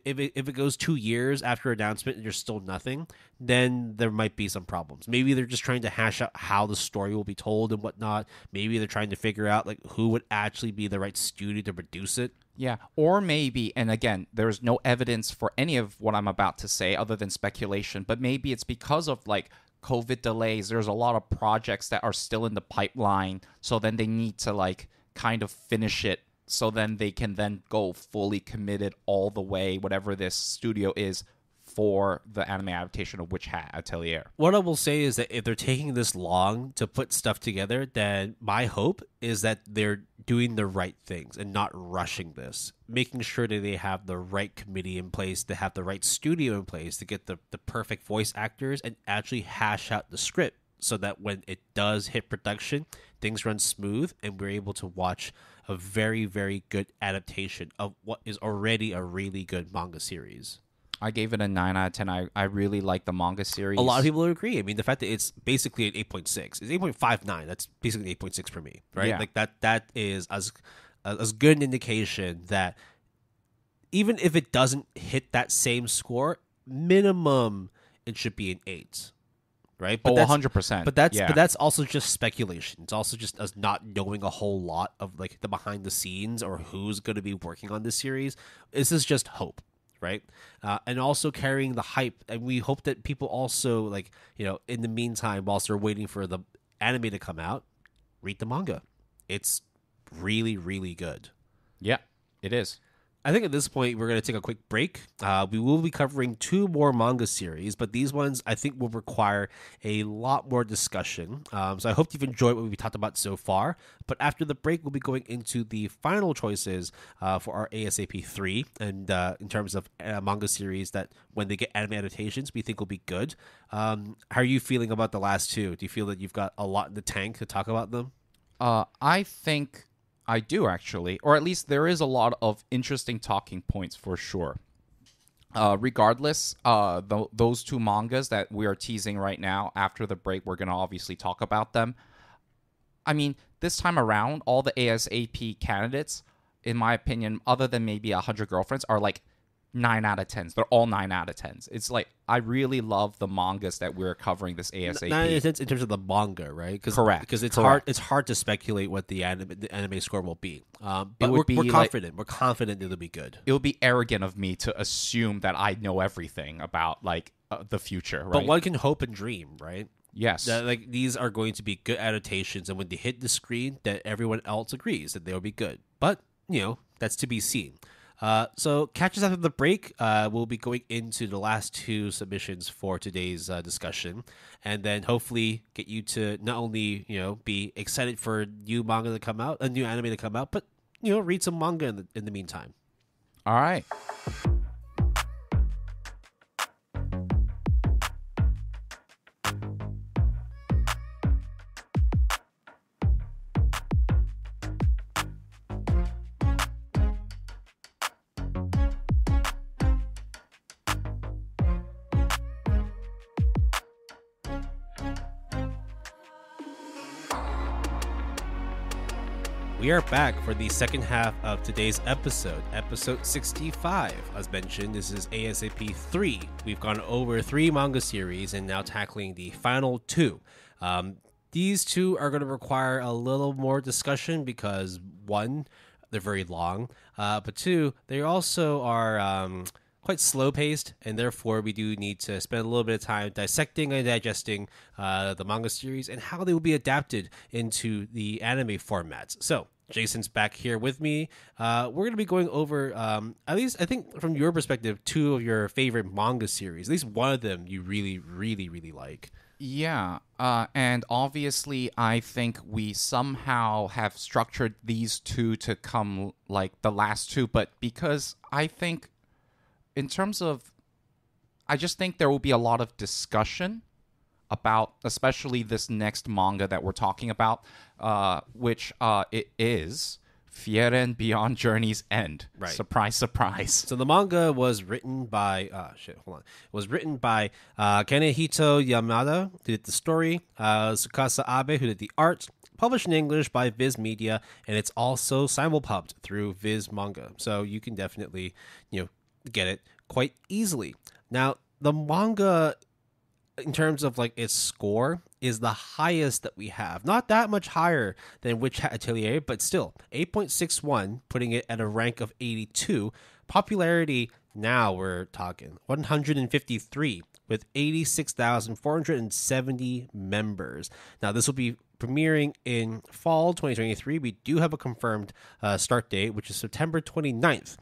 it goes 2 years after announcement and there's still nothing, then there might be some problems. Maybe they're just trying to hash out how the story will be told and whatnot. Maybe they're trying to figure out like who would actually be the right studio to produce it. Yeah, or maybe, and again, there's no evidence for any of what I'm about to say other than speculation, but maybe it's because of like COVID delays. There's a lot of projects that are still in the pipeline, so then they need to like kind of finish it, so then they can then go fully committed all the way, whatever this studio is, for the anime adaptation of Hat Atelier. What I will say is that if they're taking this long to put stuff together, then my hope is that they're doing the right things and not rushing this, making sure that they have the right committee in place, to have the right studio in place, to get the perfect voice actors and actually hash out the script so that when it does hit production, things run smooth and we're able to watch a very, very good adaptation of what is already a really good manga series. I gave it a 9 out of 10. I really like the manga series. A lot of people agree. I mean, the fact that it's basically an 8.6. It's 8.59. That's basically 8.6 for me, right? Yeah. Like that is as good an indication that even if it doesn't hit that same score, minimum it should be an 8. Right? But 100%. But that's also just speculation. It's also just us not knowing a whole lot of like the behind the scenes or who's going to be working on this series. This is just hope. Right. And also carrying the hype. And we hope that people also like, in the meantime, whilst they're waiting for the anime to come out, read the manga. It's really, really good. Yeah, it is. I think at this point, we're going to take a quick break. We will be covering 2 more manga series, but these ones I think will require a lot more discussion. So I hope you've enjoyed what we talked about so far. But after the break, we'll be going into the final choices for our ASAP 3, and in terms of manga series that when they get anime adaptations, we think will be good. How are you feeling about the last 2? Do you feel that you've got a lot in the tank to talk about them? I think I do, actually, or at least there is a lot of interesting talking points for sure. Regardless, those 2 mangas that we are teasing right now, after the break, we're going to obviously talk about them. I mean, this time around, all the ASAP candidates, in my opinion, other than maybe 100 Girlfriends, are like 9 out of 10s. They're all 9 out of 10s. It's like I really love the mangas that we're covering this ASAP. Not in terms of the manga, right? Correct. Because it's Correct. hard. It's hard to speculate what the anime score will be. But we're confident. We're confident it'll be good. It would be arrogant of me to assume that I know everything about like the future. Right? But one can hope and dream, right? Yes. That, like, these are going to be good adaptations, and when they hit the screen, that everyone else agrees that they'll be good. But that's to be seen. So catch us after the break. We'll be going into the last 2 submissions for today's discussion, and then hopefully get you to not only be excited for new manga to come out, a new anime to come out, but read some manga in the meantime. All right. We are back for the second half of today's episode 65. As mentioned, this is ASAP 3. We've gone over 3 manga series and now tackling the final 2. These 2 are going to require a little more discussion because 1, they're very long, but 2, they also are quite slow paced, and therefore we do need to spend a little bit of time dissecting and digesting the manga series and how they will be adapted into the anime formats. So Jason's back here with me. We're going to be going over, at least I think from your perspective, 2 of your favorite manga series. At least one of them you really, really, really like. Yeah, and obviously I think we somehow have structured these 2 to come like the last 2, but because I think in terms of, I just think there will be a lot of discussion about, especially this next manga that we're talking about, which it is Frieren Beyond Journey's End. Right. Surprise, surprise. So the manga was written by was written by Kanehito Yamada, who did the story, Tsukasa Abe, who did the art, published in English by Viz Media, and it's also simulpubbed through Viz Manga. So you can definitely, get it quite easily. Now, the manga, in terms of like its score, is the highest that we have. Not that much higher than Hat Atelier, but still 8.61, putting it at a rank of 82. Popularity now we're talking 153 with 86,470 members. Now this will be premiering in fall 2023. We do have a confirmed start date, which is September 29th.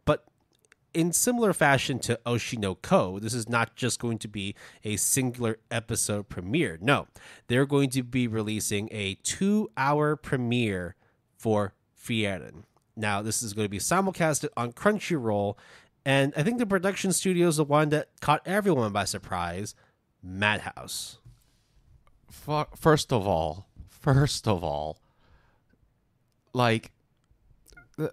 But in similar fashion to Oshinoko, this is not just going to be a singular episode premiere. No, they're going to be releasing a 2-hour premiere for Frieren. Now, this is going to be simulcasted on Crunchyroll, and I think the production studio is the one that caught everyone by surprise, Madhouse. First of all, like,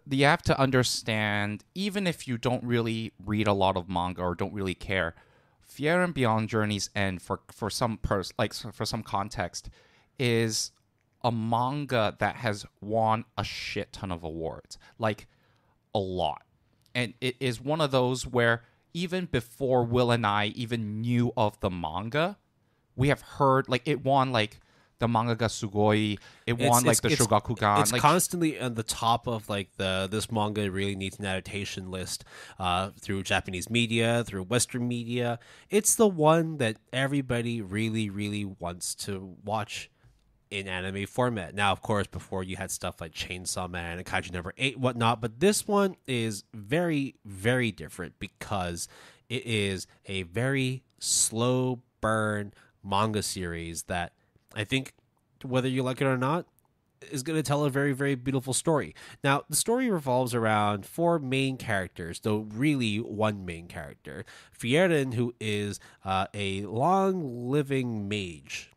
you have to understand, even if you don't really read a lot of manga or don't really care, Frieren Beyond Journey's End, for some for some context, is a manga that has won a shit ton of awards, like a lot, and it is one of those where even before Will and I even knew of the manga, we have heard like it won like the manga ga sugoi. It won like the Shogakukan. It's like, constantly on the top of like this manga really needs an adaptation list through Japanese media, through Western media. It's the one that everybody really, really wants to watch in anime format. Now, of course, before you had stuff like Chainsaw Man and Kaiju Number 8, whatnot, but this one is very, very different because it is a very slow burn manga series that I think, whether you like it or not, is going to tell a very, very beautiful story. Now, the story revolves around 4 main characters, though really one main character. Frieren, who is a long-living mage.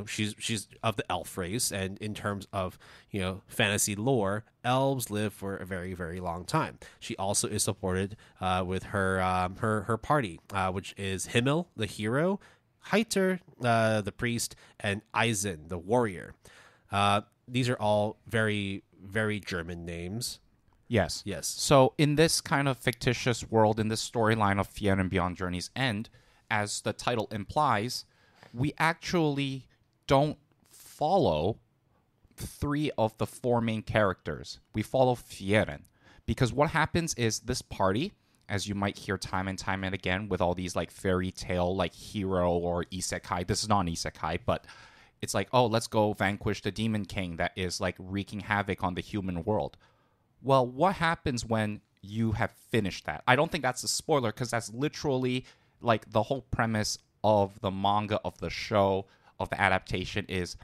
She's of the elf race, and in terms of fantasy lore, elves live for a very, very long time. She also is supported with her party, which is Himmel, the hero, Heiter, the priest, and Eisen, the warrior. These are all very, very German names. Yes. Yes. So in this kind of fictitious world, in this storyline of Frieren Beyond Journey's End, as the title implies, we actually don't follow 3 of the 4 main characters. We follow Frieren. Because what happens is this party, as you might hear time and time and again with all these like fairy tale like hero or isekai. This is not an isekai, but it's like, oh, let's go vanquish the demon king that is like wreaking havoc on the human world. Well, what happens when you have finished that? I don't think that's a spoiler because that's literally like the whole premise of the manga, of the show, of the adaptation is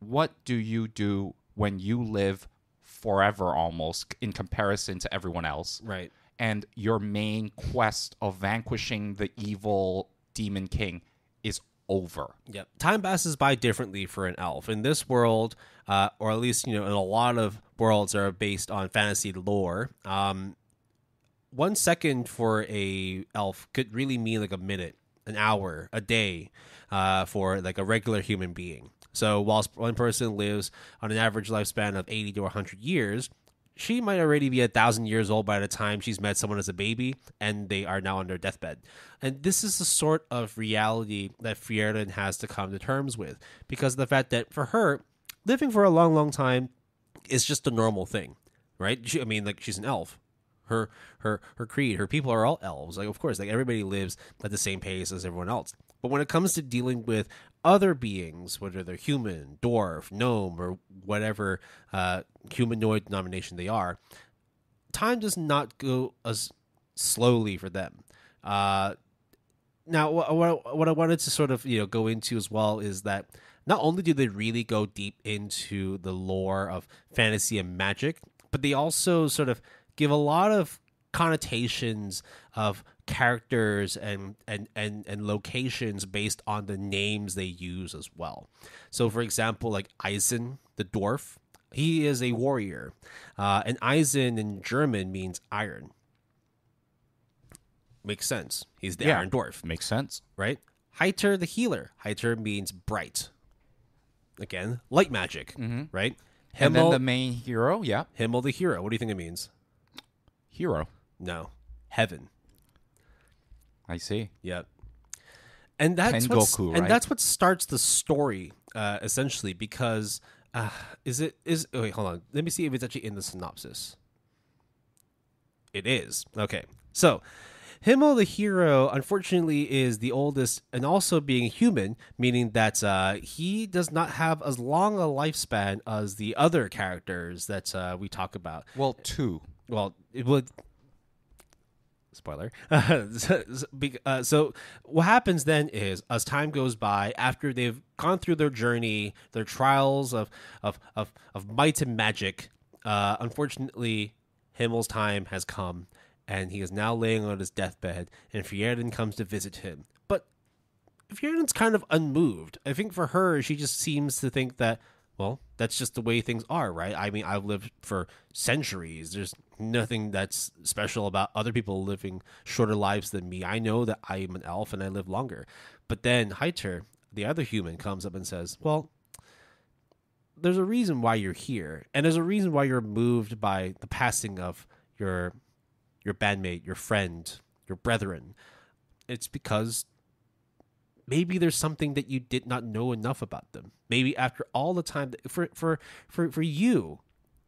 what do you do when you live forever almost in comparison to everyone else? Right. And your main quest of vanquishing the evil demon king is over. Yep. Time passes by differently for an elf. In this world, or at least, in a lot of worlds that are based on fantasy lore, 1 second for a elf could really mean like a minute, an hour, a day, for like a regular human being. So whilst one person lives on an average lifespan of 80 to 100 years, she might already be 1,000 years old by the time she's met someone as a baby, and they are now on their deathbed. And this is the sort of reality that Frieren has to come to terms with, because of the fact that for her, living for a long, long time is just a normal thing, right? She's an elf. Her creed, her people are all elves. Like, of course, like everybody lives at the same pace as everyone else. But when it comes to dealing with other beings, whether they're human, dwarf, gnome, or whatever humanoid denomination they are, time does not go as slowly for them. Now, what I wanted to sort of go into as well is that not only do they really go deep into the lore of fantasy and magic, but they also sort of give a lot of connotations of characters and locations based on the names they use as well. So, for example, like Eisen, the dwarf, he is a warrior, and Eisen in German means iron. Makes sense. He's the Iron Dwarf. Makes sense. Right? Heiter, the healer. Heiter means bright. Again, light magic. Right? Himmel, and then the main hero, Himmel, the hero. What do you think it means? Hero. No. Heaven. I see. Yep. And that's Tengoku, right? And that's what starts the story, essentially, because wait, hold on. Let me see if it's actually in the synopsis. It is. Okay. So, Himmel, the hero, unfortunately is the oldest, and also being human, meaning that he does not have as long a lifespan as the other characters that we talk about. Well, 2. Well, it would. Spoiler. So what happens then is, as time goes by, after they've gone through their journey, their trials of might and magic, unfortunately, Himmel's time has come, and he is now laying on his deathbed, and Frieren comes to visit him. But Frieren's kind of unmoved. I think for her, she just seems to think that, well, that's just the way things are, right? I mean, I've lived for centuries. There's nothing that's special about other people living shorter lives than me. I know that I am an elf and I live longer. But then Heiter, the other human, comes up and says, well, there's a reason why you're here. And there's a reason why you're moved by the passing of your bandmate, your friend, your brethren. It's because maybe there's something that you did not know enough about them. Maybe after all the time for you,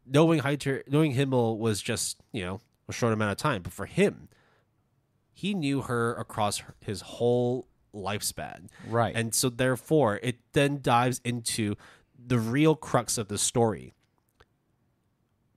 knowing Himmel was just, a short amount of time, but for him, he knew her across his whole lifespan. Right. And so therefore, it then dives into the real crux of the story.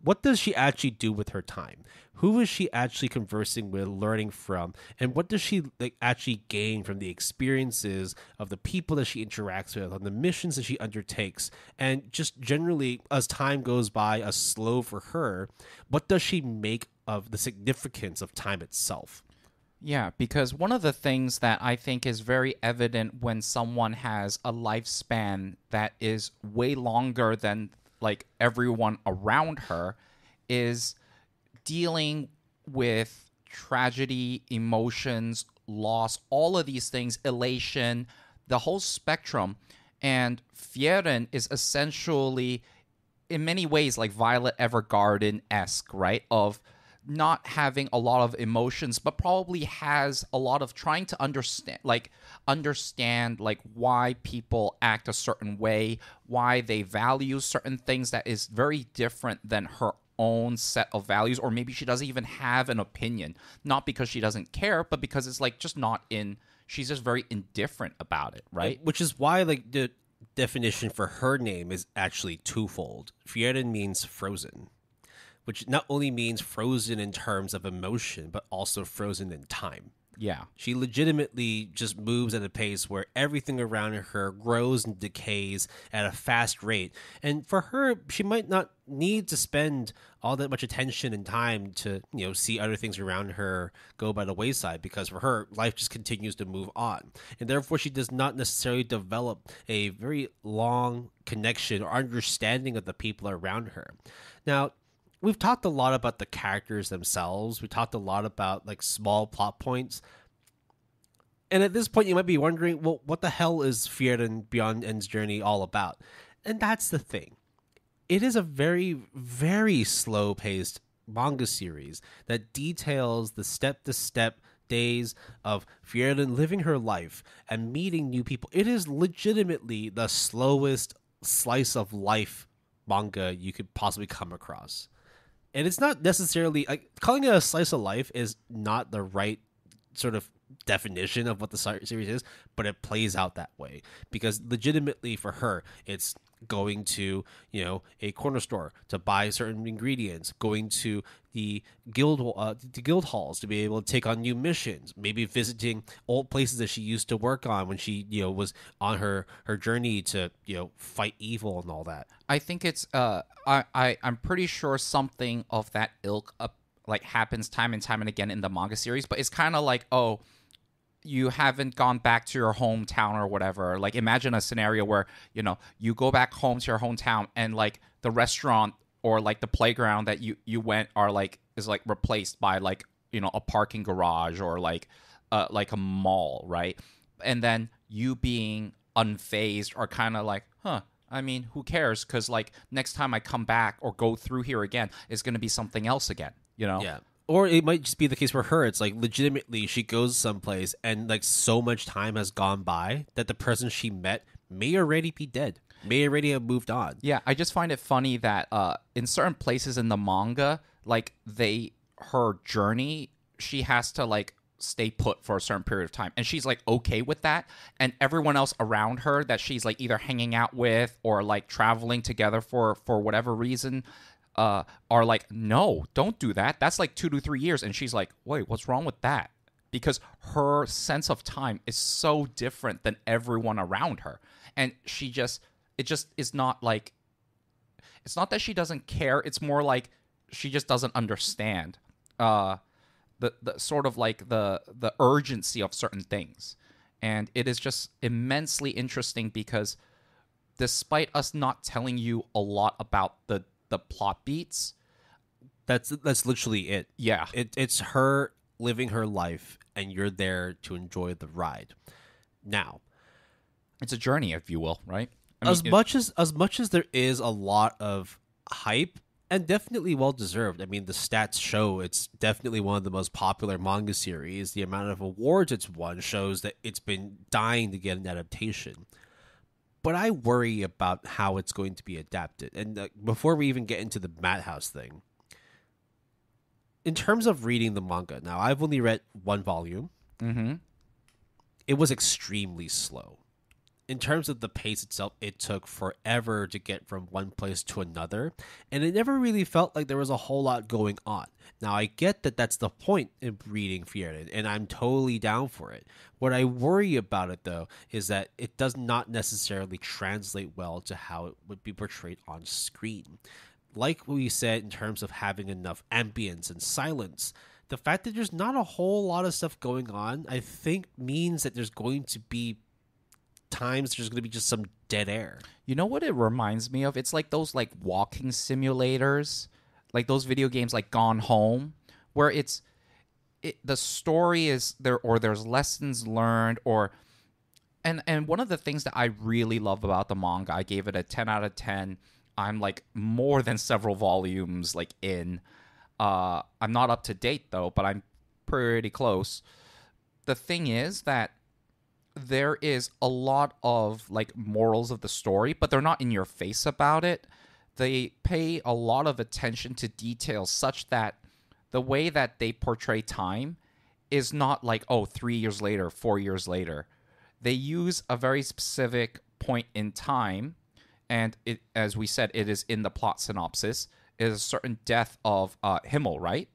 What does she actually do with her time? Who is she actually conversing with, learning from? And what does she actually gain from the experiences of the people that she interacts with, on the missions that she undertakes? And just generally, as time goes by, as slow for her, what does she make of the significance of time itself? Yeah, because one of the things that I think is very evident when someone has a lifespan that is way longer than like everyone around her is dealing with tragedy, emotions, loss, all of these things, elation, the whole spectrum. And Frieren is essentially in many ways like Violet Evergarden-esque, right? Of not having a lot of emotions, but probably has a lot of trying to understand like why people act a certain way, why they value certain things that is very different than her own set of values, or maybe she doesn't even have an opinion, not because she doesn't care, but because it's like just not in, she's just very indifferent about it, right? Which is why like the definition for her name is actually twofold. Frieren means frozen, which not only means frozen in terms of emotion, but also frozen in time. Yeah. She legitimately just moves at a pace where everything around her grows and decays at a fast rate. And for her, she might not need to spend all that much attention and time to, see other things around her go by the wayside, because for her, life just continues to move on. And therefore, she does not necessarily develop a very long connection or understanding of the people around her. Now, we've talked a lot about the characters themselves. We talked a lot about like small plot points. And at this point, you might be wondering, well, what the hell is Frieren Beyond End's journey all about? And that's the thing. It is a very, very slow-paced manga series that details the step-to-step days of Frieren living her life and meeting new people. It is legitimately the slowest slice of life manga you could possibly come across. And it's not necessarily like calling it a slice of life is not the right sort of definition of what the series is, but it plays out that way because legitimately for her, it's going to, a corner store to buy certain ingredients, going to the guild halls to be able to take on new missions, maybe visiting old places that she used to work on when she, was on her journey to, fight evil and all that. I think it's I'm pretty sure something of that ilk like happens time and time and again in the manga series, but it's kind of like, oh, you haven't gone back to your hometown or whatever. Like imagine a scenario where, you go back home to your hometown and like the restaurant or like the playground that you went is replaced by like, a parking garage or like a mall, right? And then you being unfazed or kind of like, I mean, who cares? Because like next time I come back or go through here again, it's going to be something else again, Yeah. Or it might just be the case for her. It's like legitimately she goes someplace and like so much time has gone by that the person she met may already be dead, may already have moved on. Yeah, I just find it funny that in certain places in the manga, like her journey, she has to like stay put for a certain period of time, and she's like okay with that, and everyone else around her that she's like either hanging out with or like traveling together for whatever reason are like, no, don't do that, that's like 2 to 3 years. And she's like, wait, what's wrong with that? Because her sense of time is so different than everyone around her, and it just is not like, it's not that she doesn't care, it's more like she just doesn't understand the sort of like the urgency of certain things. And it is just immensely interesting because despite us not telling you a lot about the plot beats, that's literally it. Yeah. It's her living her life and you're there to enjoy the ride. Now, it's a journey, if you will, right? As much as there is a lot of hype, and definitely well deserved. I mean, the stats show it's definitely one of the most popular manga series. The amount of awards it's won shows that it's been dying to get an adaptation. But I worry about how it's going to be adapted. And before we even get into the Madhouse thing, in terms of reading the manga, now I've only read one volume. Mm-hmm. It was extremely slow. In terms of the pace itself, it took forever to get from one place to another, and it never really felt like there was a whole lot going on. Now, I get that that's the point in reading Frieren, and I'm totally down for it. What I worry about it, though, is that it does not necessarily translate well to how it would be portrayed on screen. Like we said, in terms of having enough ambience and silence, the fact that there's not a whole lot of stuff going on, I think means that there's going to be times there's going to be just some dead air. You know what it reminds me of? It's like those like walking simulators, like those video games like Gone Home, where the story is there, or there's lessons learned, or and one of the things that I really love about the manga, I gave it a 10 out of 10. I'm like more than several volumes like in. I'm not up to date though, but I'm pretty close. The thing is that there is a lot of like morals of the story, but they're not in your face about it. They pay a lot of attention to details such that the way that they portray time is not like, oh, 3 years later, 4 years later. They use a very specific point in time, and it, as we said, it is in the plot synopsis. It is a certain death of Himmel, right?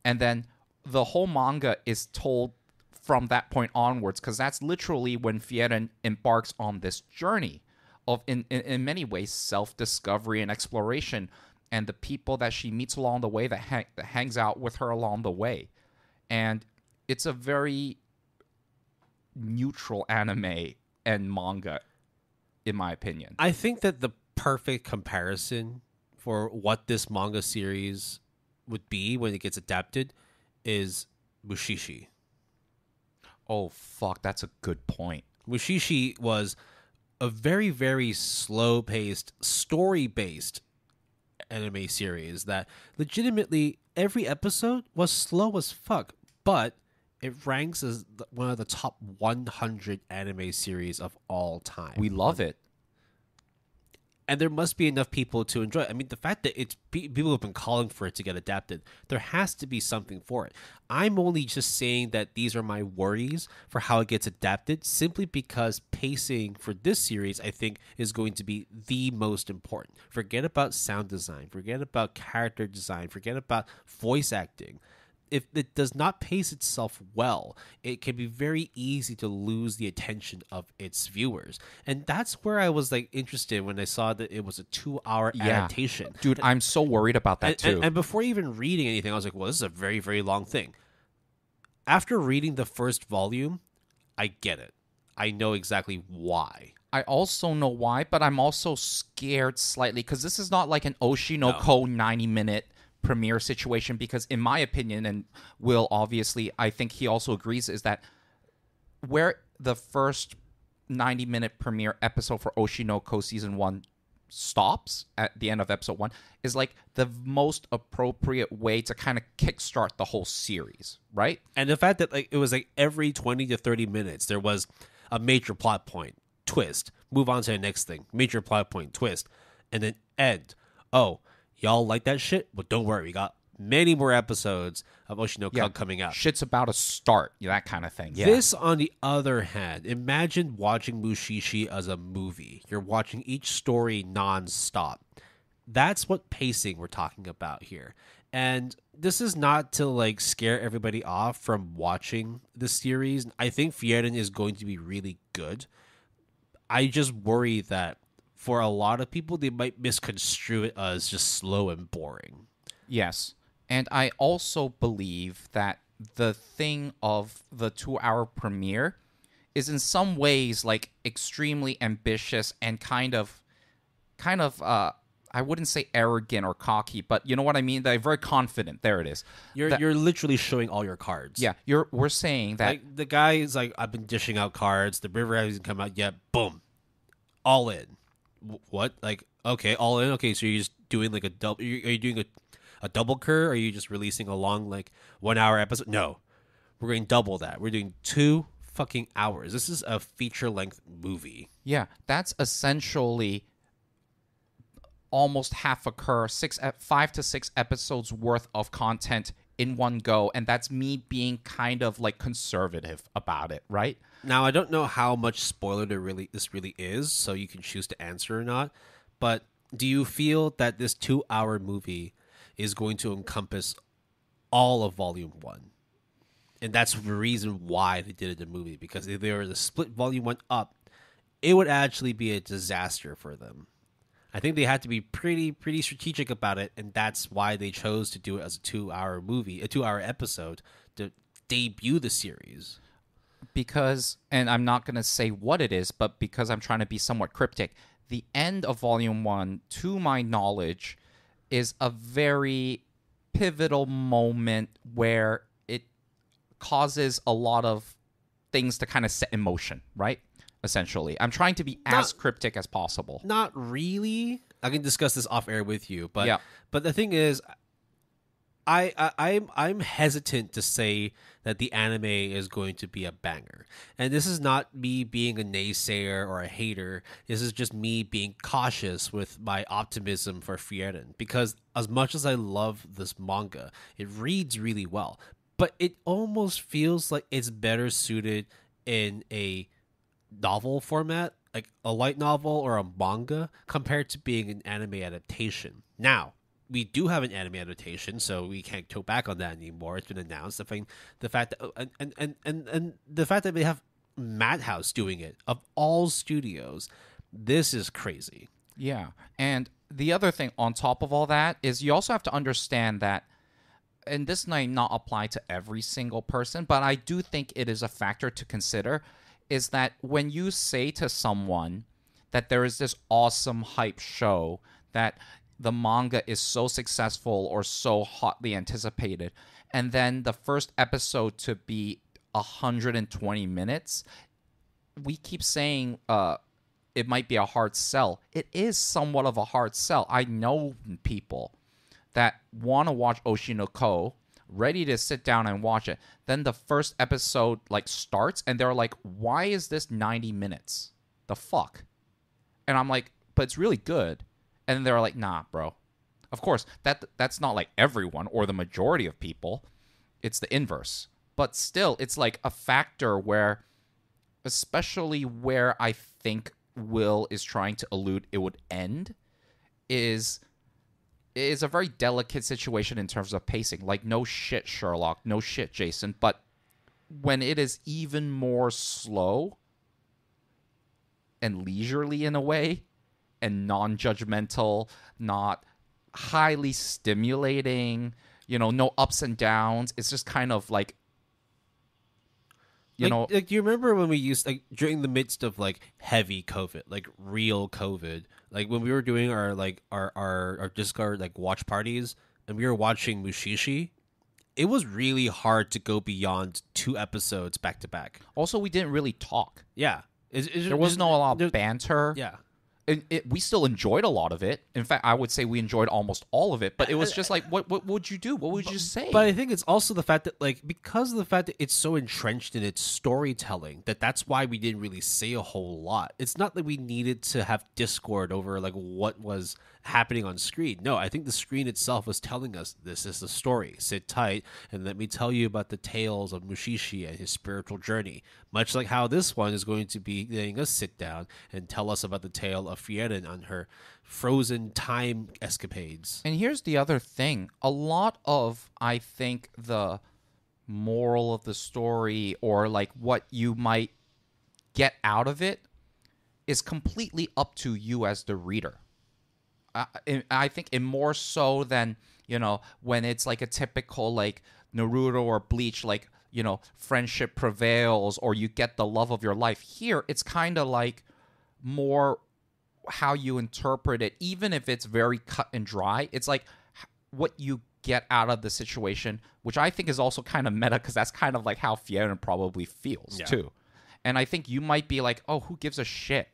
And then the whole manga is told from that point onwards, because that's literally when Frieren embarks on this journey of, in many ways, self-discovery and exploration, and the people that she meets along the way, that hangs out with her along the way. And it's a very neutral anime and manga, in my opinion. I think that the perfect comparison for what this manga series would be when it gets adapted is Mushishi. Oh, fuck, that's a good point. Mushishi was a very, very slow-paced, story-based anime series that legitimately every episode was slow as fuck, but it ranks as one of the top 100 anime series of all time. We love it. And there must be enough people to enjoy it. I mean, the fact that it's people have been calling for it to get adapted, there has to be something for it. I'm only just saying that these are my worries for how it gets adapted, simply because pacing for this series, I think, is going to be the most important. Forget about sound design, forget about character design, forget about voice acting. If it does not pace itself well, it can be very easy to lose the attention of its viewers. And that's where I was like interested when I saw that it was a 2-hour adaptation. Dude, I'm so worried about that too. And before even reading anything, I was like, well, this is a very, very long thing. After reading the first volume, I get it. I know exactly why. I also know why, but I'm also scared slightly, because this is not like an Oshi no Ko 90-minute premiere situation, because in my opinion, and Will obviously, I think he also agrees, is that where the first 90-minute premiere episode for Oshi no Ko season 1 stops at the end of episode 1 is like the most appropriate way to kind of kickstart the whole series, right? And the fact that like it was like every 20 to 30 minutes there was a major plot point, twist, move on to the next thing, major plot point, twist, and then end. Oh, y'all like that shit? Well, don't worry. We got many more episodes of Oshi no Ko coming out. Shit's about to start. That kind of thing. Yeah. This, on the other hand, imagine watching Mushishi as a movie. You're watching each story nonstop. That's what pacing we're talking about here. And this is not to like scare everybody off from watching the series. I think Frieren is going to be really good. I just worry that for a lot of people, they might misconstrue it as just slow and boring. Yes. And I also believe that the thing of the 2-hour premiere is in some ways like extremely ambitious and kind of I wouldn't say arrogant or cocky, but you know what I mean? They're very confident. There it is. You're literally showing all your cards. Yeah, we're saying that like, the guy is like, I've been dishing out cards. The river hasn't come out yet. Boom, all in. What? Like, okay, all in. Okay, so you're just doing like a double. Are you doing a double cur? Or are you just releasing a long like 1-hour episode? No, we're going double that. We're doing 2 fucking hours. This is a feature length movie. Yeah, that's essentially almost half a cur, 5 to 6 episodes worth of content in one go, and that's me being kind of like conservative about it, right? Now, I don't know how much spoiler this really is, so you can choose to answer or not, but do you feel that this 2-hour movie is going to encompass all of Volume 1? And that's the reason why they did it in the movie, because if they were to split Volume 1 up, it would actually be a disaster for them. I think they had to be pretty strategic about it, and that's why they chose to do it as a 2-hour movie, a 2-hour episode to debut the series. Because, and I'm not going to say what it is, but because I'm trying to be somewhat cryptic, the end of Volume 1, to my knowledge, is a very pivotal moment where it causes a lot of things to kind of set in motion, right? Essentially. I'm trying to be as cryptic as possible. Not really. I can discuss this off air with you, but Yeah. but the thing is, I'm hesitant to say that the anime is going to be a banger. And this is not me being a naysayer or a hater. This is just me being cautious with my optimism for Frieren. Because as much as I love this manga, it reads really well. But it almost feels like it's better suited in a novel format, like a light novel or a manga, compared to being an anime adaptation. Now, we do have an anime adaptation, so we can't go back on that anymore. It's been announced. The fact that and the fact that we have Madhouse doing it of all studios, this is crazy. Yeah. And the other thing on top of all that is you also have to understand that, and this might not apply to every single person, but I do think it is a factor to consider, is that when you say to someone that there is this awesome hype show that the manga is so successful or so hotly anticipated, and then the first episode to be 120 minutes, we keep saying it might be a hard sell. It is somewhat of a hard sell. I know people that want to watch Oshinoko, ready to sit down and watch it. Then the first episode starts, and they're like, "Why is this 90 minutes? The fuck?" And I'm like, "But it's really good." And they're like, "Nah, bro." Of course, that's not like everyone or the majority of people. It's the inverse. But still, it's like a factor where, especially where I think Will is trying to allude it would end, is a very delicate situation in terms of pacing. Like, no shit, Sherlock. No shit, Jason. But when it is even more slow and leisurely in a way, and non-judgmental, not highly stimulating, no ups and downs. It's just kind of like, do you remember when we used, during the midst of heavy COVID, real COVID, when we were doing our Discord watch parties, and we were watching Mushishi, it was really hard to go beyond 2 episodes back to back. Also, we didn't really talk. Yeah, there was no a lot of banter. Yeah. We still enjoyed a lot of it. In fact, I would say we enjoyed almost all of it. But it was just like, what would you do? What would you say? But I think it's also the fact that, because of the fact that it's so entrenched in its storytelling, that's why we didn't really say a whole lot. It's not that we needed to have discord over, what was happening on screen. No, I think the screen itself was telling us, this is the story. Sit tight, and let me tell you about the tales of Mushishi and his spiritual journey. Much like how this one is going to be letting us sit down and tell us about the tale of Frieren on her frozen time escapades. And here's the other thing. A lot of, I think, the moral of the story, or what you might get out of it, is completely up to you as the reader. I think it more so than, when it's a typical Naruto or Bleach, friendship prevails or you get the love of your life. Here, it's kind of more how you interpret it, even if it's very cut and dry. It's what you get out of the situation, which I think is also kind of meta, because that's kind of how Frieren probably feels too. And I think you might be like, "Oh, who gives a shit?"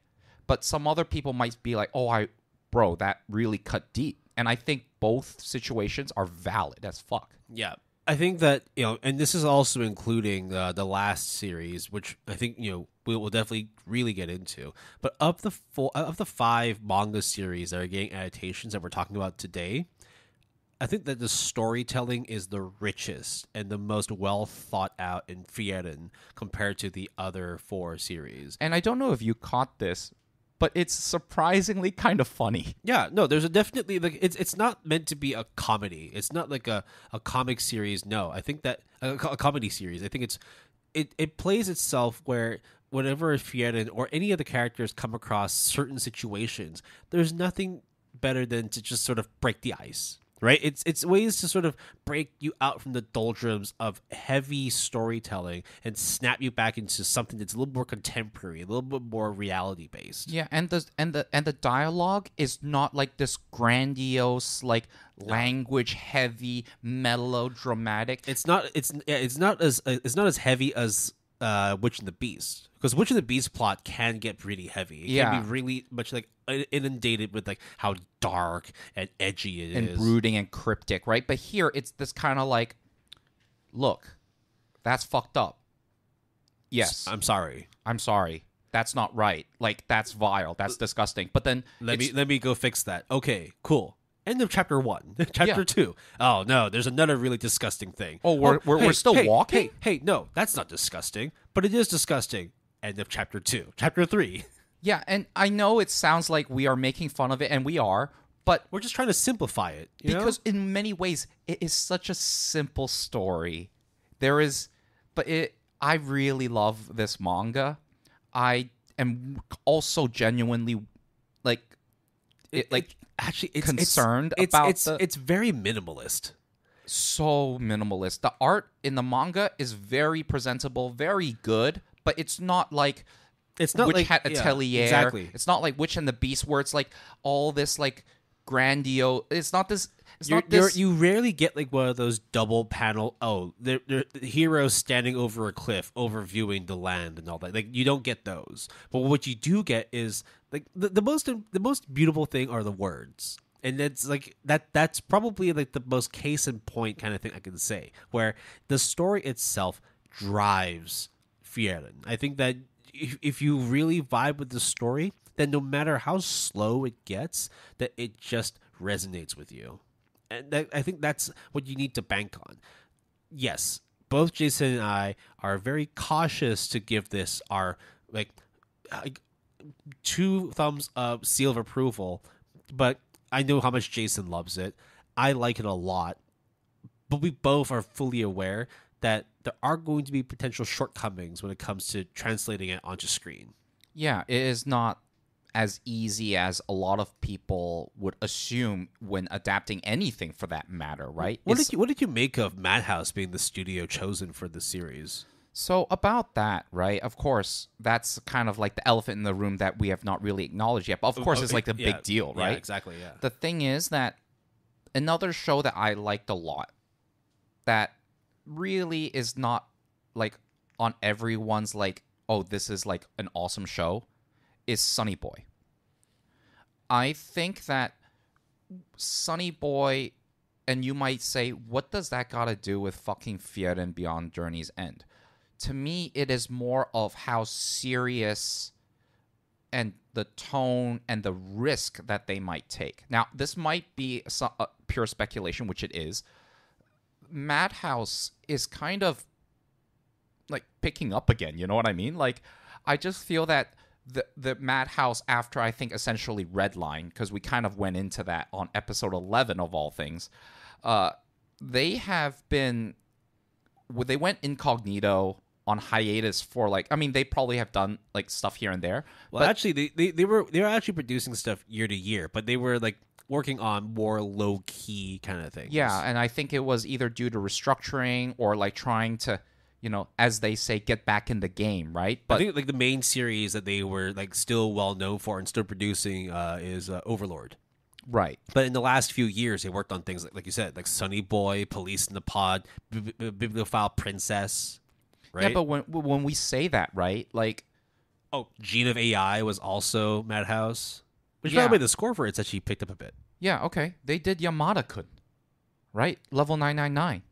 But some other people might be like, "Oh, bro, that really cut deep." And I think both situations are valid as fuck. Yeah. I think that, and this is also including the last series, which I think, we will definitely really get into. But of the 5 manga series that are getting adaptations that we're talking about today, I think that the storytelling is the richest and the most well thought out in Frieren compared to the other 4 series. And I don't know if you caught this, but it's surprisingly kind of funny. Yeah, no, there's a definitely it's not meant to be a comedy. It's not like a comic series. No, I think that a comedy series. I think it plays itself where whenever Frieren or any of the characters come across certain situations, there's nothing better than to just sort of break the ice. Right? It's ways to sort of break you out from the doldrums of heavy storytelling and snap you back into something that's a little more contemporary, a little bit more reality based. Yeah, and the dialogue is not this grandiose, language heavy, melodramatic. It's not as heavy as Witch and the Beast, because Witch and the Beast plot can get pretty heavy. It can be really much like inundated with like how dark and edgy it is, and brooding and cryptic, right? But here it's this kind of like, look, that's fucked up. Yes, I'm sorry. That's not right. Like, that's vile. That's disgusting. But then let me go fix that. Okay, cool. End of chapter 1. Chapter 2. Oh no, there's another really disgusting thing. Oh, we're still walking? Hey, no, that's not disgusting, but it is disgusting. End of chapter 2. Chapter 3. Yeah, and I know it sounds like we are making fun of it, and we are, but we're just trying to simplify it. Because in many ways, it is such a simple story. I really love this manga. I am also genuinely actually concerned it's very minimalist. So minimalist. The art in the manga is very presentable, very good, but it's not like Witch Hat Atelier. Exactly. It's not like Witch and the Beast, where it's like all this like grandiose. It's not this. You rarely get like one of those double panel. Oh, they're heroes standing over a cliff, overviewing the land and all that. Like, you don't get those. But what you do get is like the most beautiful thing are the words, and it's like that's probably like the most case in point kind of thing I can say, where the story itself drives Frieren. I think that if you really vibe with the story, then no matter how slow it gets, that it just resonates with you. And I think that's what you need to bank on. Yes, both Jason and I are very cautious to give this our like 2 thumbs up seal of approval, but I know how much Jason loves it. I like it a lot, but we both are fully aware that there are going to be potential shortcomings when it comes to translating it onto screen. Yeah, it is not as easy as a lot of people would assume when adapting anything, for that matter, right? What did you make of Madhouse being the studio chosen for the series? So about that, right? Of course, that's kind of like the elephant in the room that we have not really acknowledged yet. But of course, it's like the big deal, right? Yeah, exactly, yeah. The thing is that another show that I liked a lot that really is not like on everyone's like, oh, this is like an awesome show, is Sunny Boy. I think that Sunny Boy, and you might say, what does that got to do with fucking Frieren Beyond Journey's End? To me, it is more of how serious and the tone and the risk that they might take. Now, this might be pure speculation, which it is. Madhouse is kind of like picking up again, you know what I mean? Like, I just feel that the Madhouse, after I think essentially Redline, because we kind of went into that on episode 11 of all things, they went incognito on hiatus for like, I mean, they probably have done like stuff here and there. Well, but actually, they were actually producing stuff year to year, but they were like working on more low key kind of things. Yeah, and I think it was either due to restructuring or like trying to, you know, as they say, get back in the game, right? But I think like the main series that they were like still well known for and still producing is Overlord. Right. But in the last few years, they worked on things like you said, like Sunny Boy, Police in the Pod, Bibliophile Princess. Right? Yeah, but when we say that, right, like, Gene of AI was also Madhouse. Which, by the way, the score for it's actually picked up a bit. Yeah, okay. They did Yamada-kun, right? Level 999,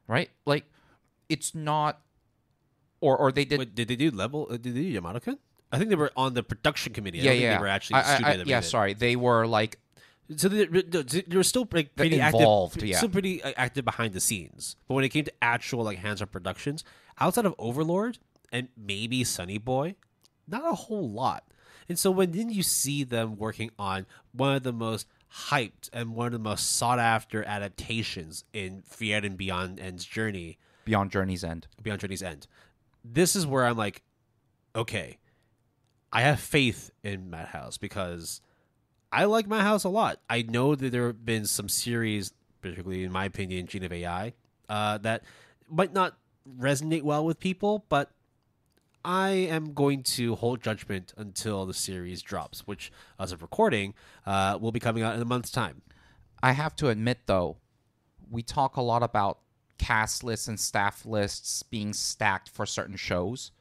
right? Like, it's not, or they did. Wait, did they do Yamada-kun? I think they were on the production committee. Yeah, I don't think they were actually the studio that made it. Sorry, they were like. So they were still like pretty involved, active, yeah. still pretty active behind the scenes. But when it came to actual like hands-on productions, outside of Overlord and maybe Sunny Boy, not a whole lot. And so when then you see them working on one of the most hyped and one of the most sought-after adaptations in Frieren Beyond Journey's End, this is where I'm like, okay, I have faith in Madhouse because I like Madhouse a lot. I know that there have been some series, particularly in my opinion, Gene of AI, that might not resonate well with people, but I am going to hold judgment until the series drops, which, as of recording, will be coming out in a month's time. I have to admit, though, we talk a lot about cast lists and staff lists being stacked for certain shows.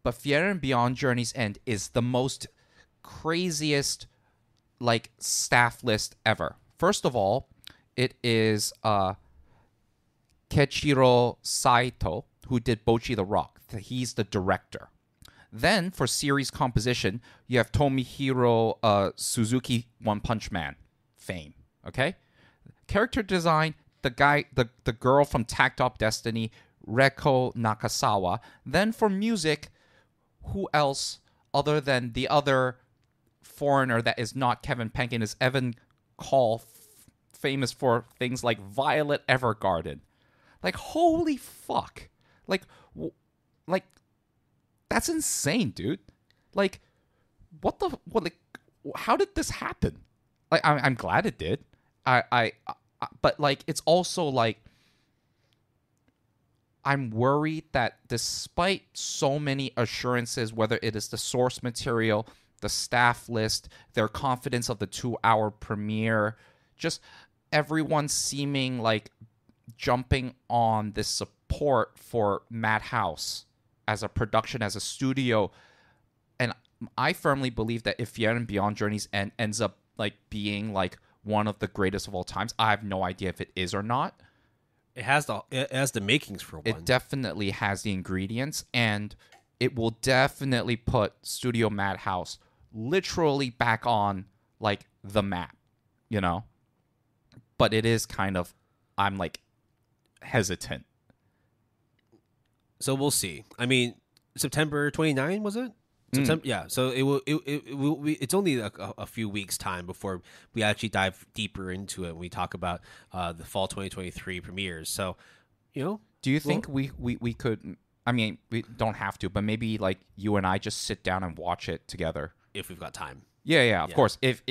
But Frieren Beyond Journey's End is the most craziest like staff list ever. First of all, it is Keiichiro Saito, who did Bocchi the Rock. He's the director. Then for series composition, you have Tomihiro Suzuki, One Punch Man fame. Okay, character design, the girl from Tact Up Destiny, Reiko Nakasawa. Then for music, who else other than the other foreigner that is not Kevin Penkin is Evan Call, famous for things like Violet Evergarden. Like, holy fuck. Like, that's insane, dude. Like, how did this happen? Like, I'm glad it did. But like, it's also like, I'm worried that despite so many assurances, whether it is the source material, the staff list, their confidence of the 2-hour premiere, just everyone seeming like jumping on this support for Madhouse as a production, as a studio. And I firmly believe that if Frieren Beyond Journey's End ends up like being like one of the greatest of all times, I have no idea if it is or not. It has the makings for one. It definitely has the ingredients, and it will definitely put Studio Madhouse literally back on like the map, you know? But it is kind of, I'm like hesitant. So we'll see. I mean, September 29, was it? September, yeah. So it will. It's only a few weeks time before we actually dive deeper into it. And we talk about the fall 2023 premieres. So, you know, do you think we could? I mean, we don't have to, but maybe like you and I just sit down and watch it together if we've got time. Yeah, of course. If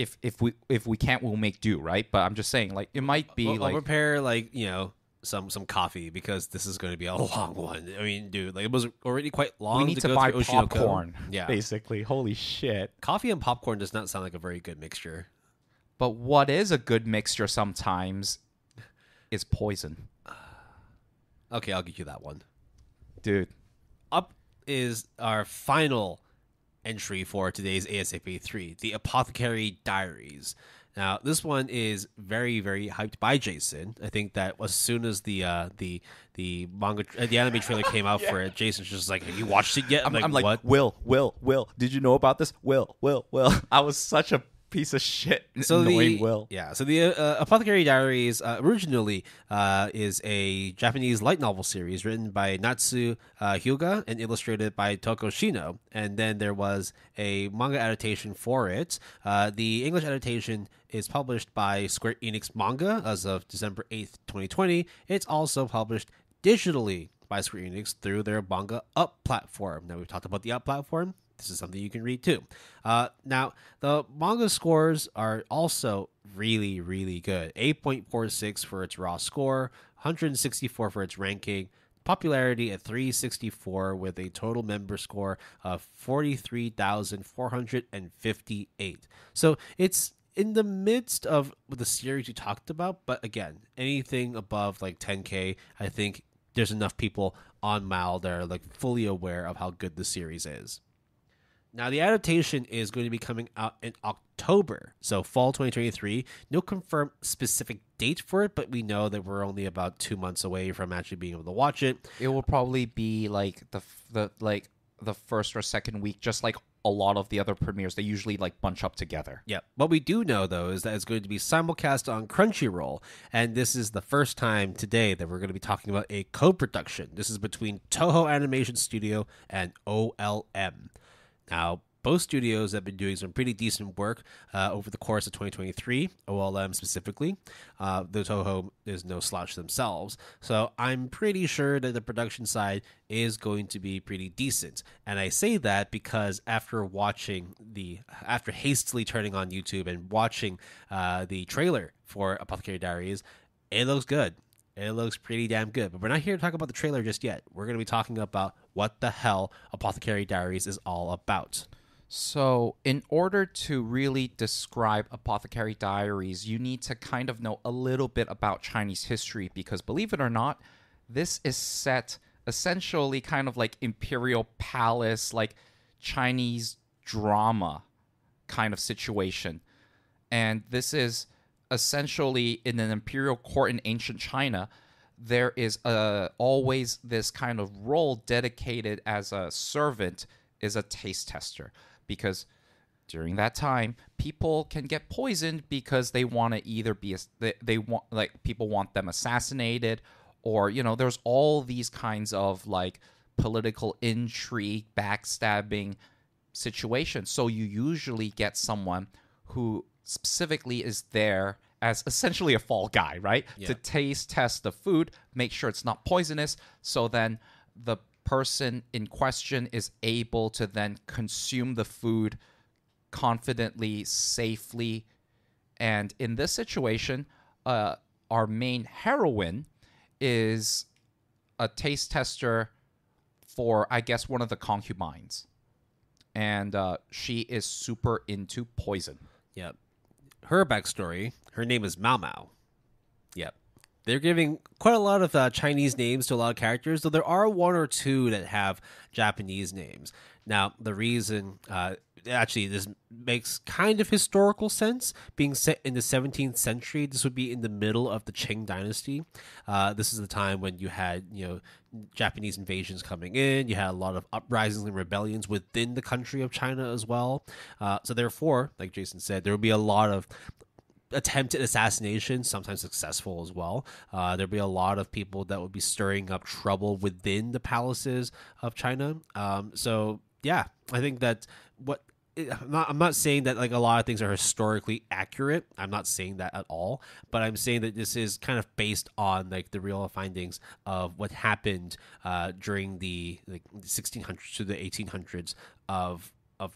we can't, we'll make do, right? But I'm just saying, like, it might be I'll prepare like, you know, some coffee, because this is going to be a long one. I mean, dude, like, it was already quite long. We need to buy popcorn. Yeah, basically. Holy shit. Coffee and popcorn does not sound like a very good mixture. But what is a good mixture sometimes is poison. Okay, I'll give you that one, dude. Up is our final entry for today's ASAP 3, the Apothecary Diaries. Now, this one is very, very hyped by Jason. I think that as soon as the manga, the anime trailer came out for it, Jason's just like, "Have you watched it yet?" I'm like, "What?" Will, did you know about this? Will. I was such a piece of shit. So annoying Will. Yeah. So the Apothecary Diaries originally is a Japanese light novel series written by Natsu Hyuga and illustrated by Toko Shino. And then there was a manga adaptation for it. The English adaptation is published by Square Enix Manga as of December 8th, 2020. It's also published digitally by Square Enix through their Manga Up platform. Now, we've talked about the Up platform. This is something you can read too. Now, the manga scores are also really, really good. 8.46 for its raw score, 164 for its ranking, popularity at 364 with a total member score of 43,458. So it's in the midst of the series you talked about, but again, anything above like 10K, I think there's enough people on MAL that are like fully aware of how good the series is. Now, the adaptation is going to be coming out in October, so fall 2023. No confirmed specific date for it, but we know that we're only about 2 months away from actually being able to watch it. It will probably be like the first or second week, just like a lot of the other premieres. They usually like bunch up together. Yeah. What we do know, though, is that it's going to be simulcast on Crunchyroll, and this is the first time today that we're going to be talking about a co-production. This is between Toho Animation Studio and OLM. Now, both studios have been doing some pretty decent work over the course of 2023, OLM specifically. The Toho is no slouch themselves. So I'm pretty sure that the production side is going to be pretty decent. And I say that because after hastily turning on YouTube and watching the trailer for Apothecary Diaries, it looks good. It looks pretty damn good. But we're not here to talk about the trailer just yet. We're going to be talking about what the hell Apothecary Diaries is all about. So, in order to really describe Apothecary Diaries, you need to kind of know a little bit about Chinese history because, believe it or not, this is set essentially kind of like imperial palace, like Chinese drama kind of situation. And this is essentially in an imperial court in ancient China. There is always this kind of role dedicated as a servant is a taste tester, because during that time people can get poisoned because they want to either be they want, like, people want them assassinated, or there's all these kinds of like political intrigue, backstabbing situations. So you usually get someone who specifically is there as essentially a fall guy, right? Yeah. To taste test the food, make sure it's not poisonous, so then the person in question is able to then consume the food confidently, safely. And in this situation, our main heroine is a taste tester for, I guess, one of the concubines. And she is super into poison. Yep. Her backstory, her name is Mao Mao. Yep. They're giving quite a lot of Chinese names to a lot of characters, though there are one or two that have Japanese names. Now, the reason, actually, this makes kind of historical sense. Being set in the 17th century, this would be in the middle of the Qing dynasty. This is the time when you had, Japanese invasions coming in. You had a lot of uprisings and rebellions within the country of China as well. So therefore, like Jason said, there would be a lot of attempted assassination, sometimes successful as well. There'd be a lot of people that would be stirring up trouble within the palaces of China. So yeah, I think that I'm not saying that like a lot of things are historically accurate. I'm not saying that at all, but I'm saying that this is kind of based on like the real findings of what happened during the 1600s to the 1800s of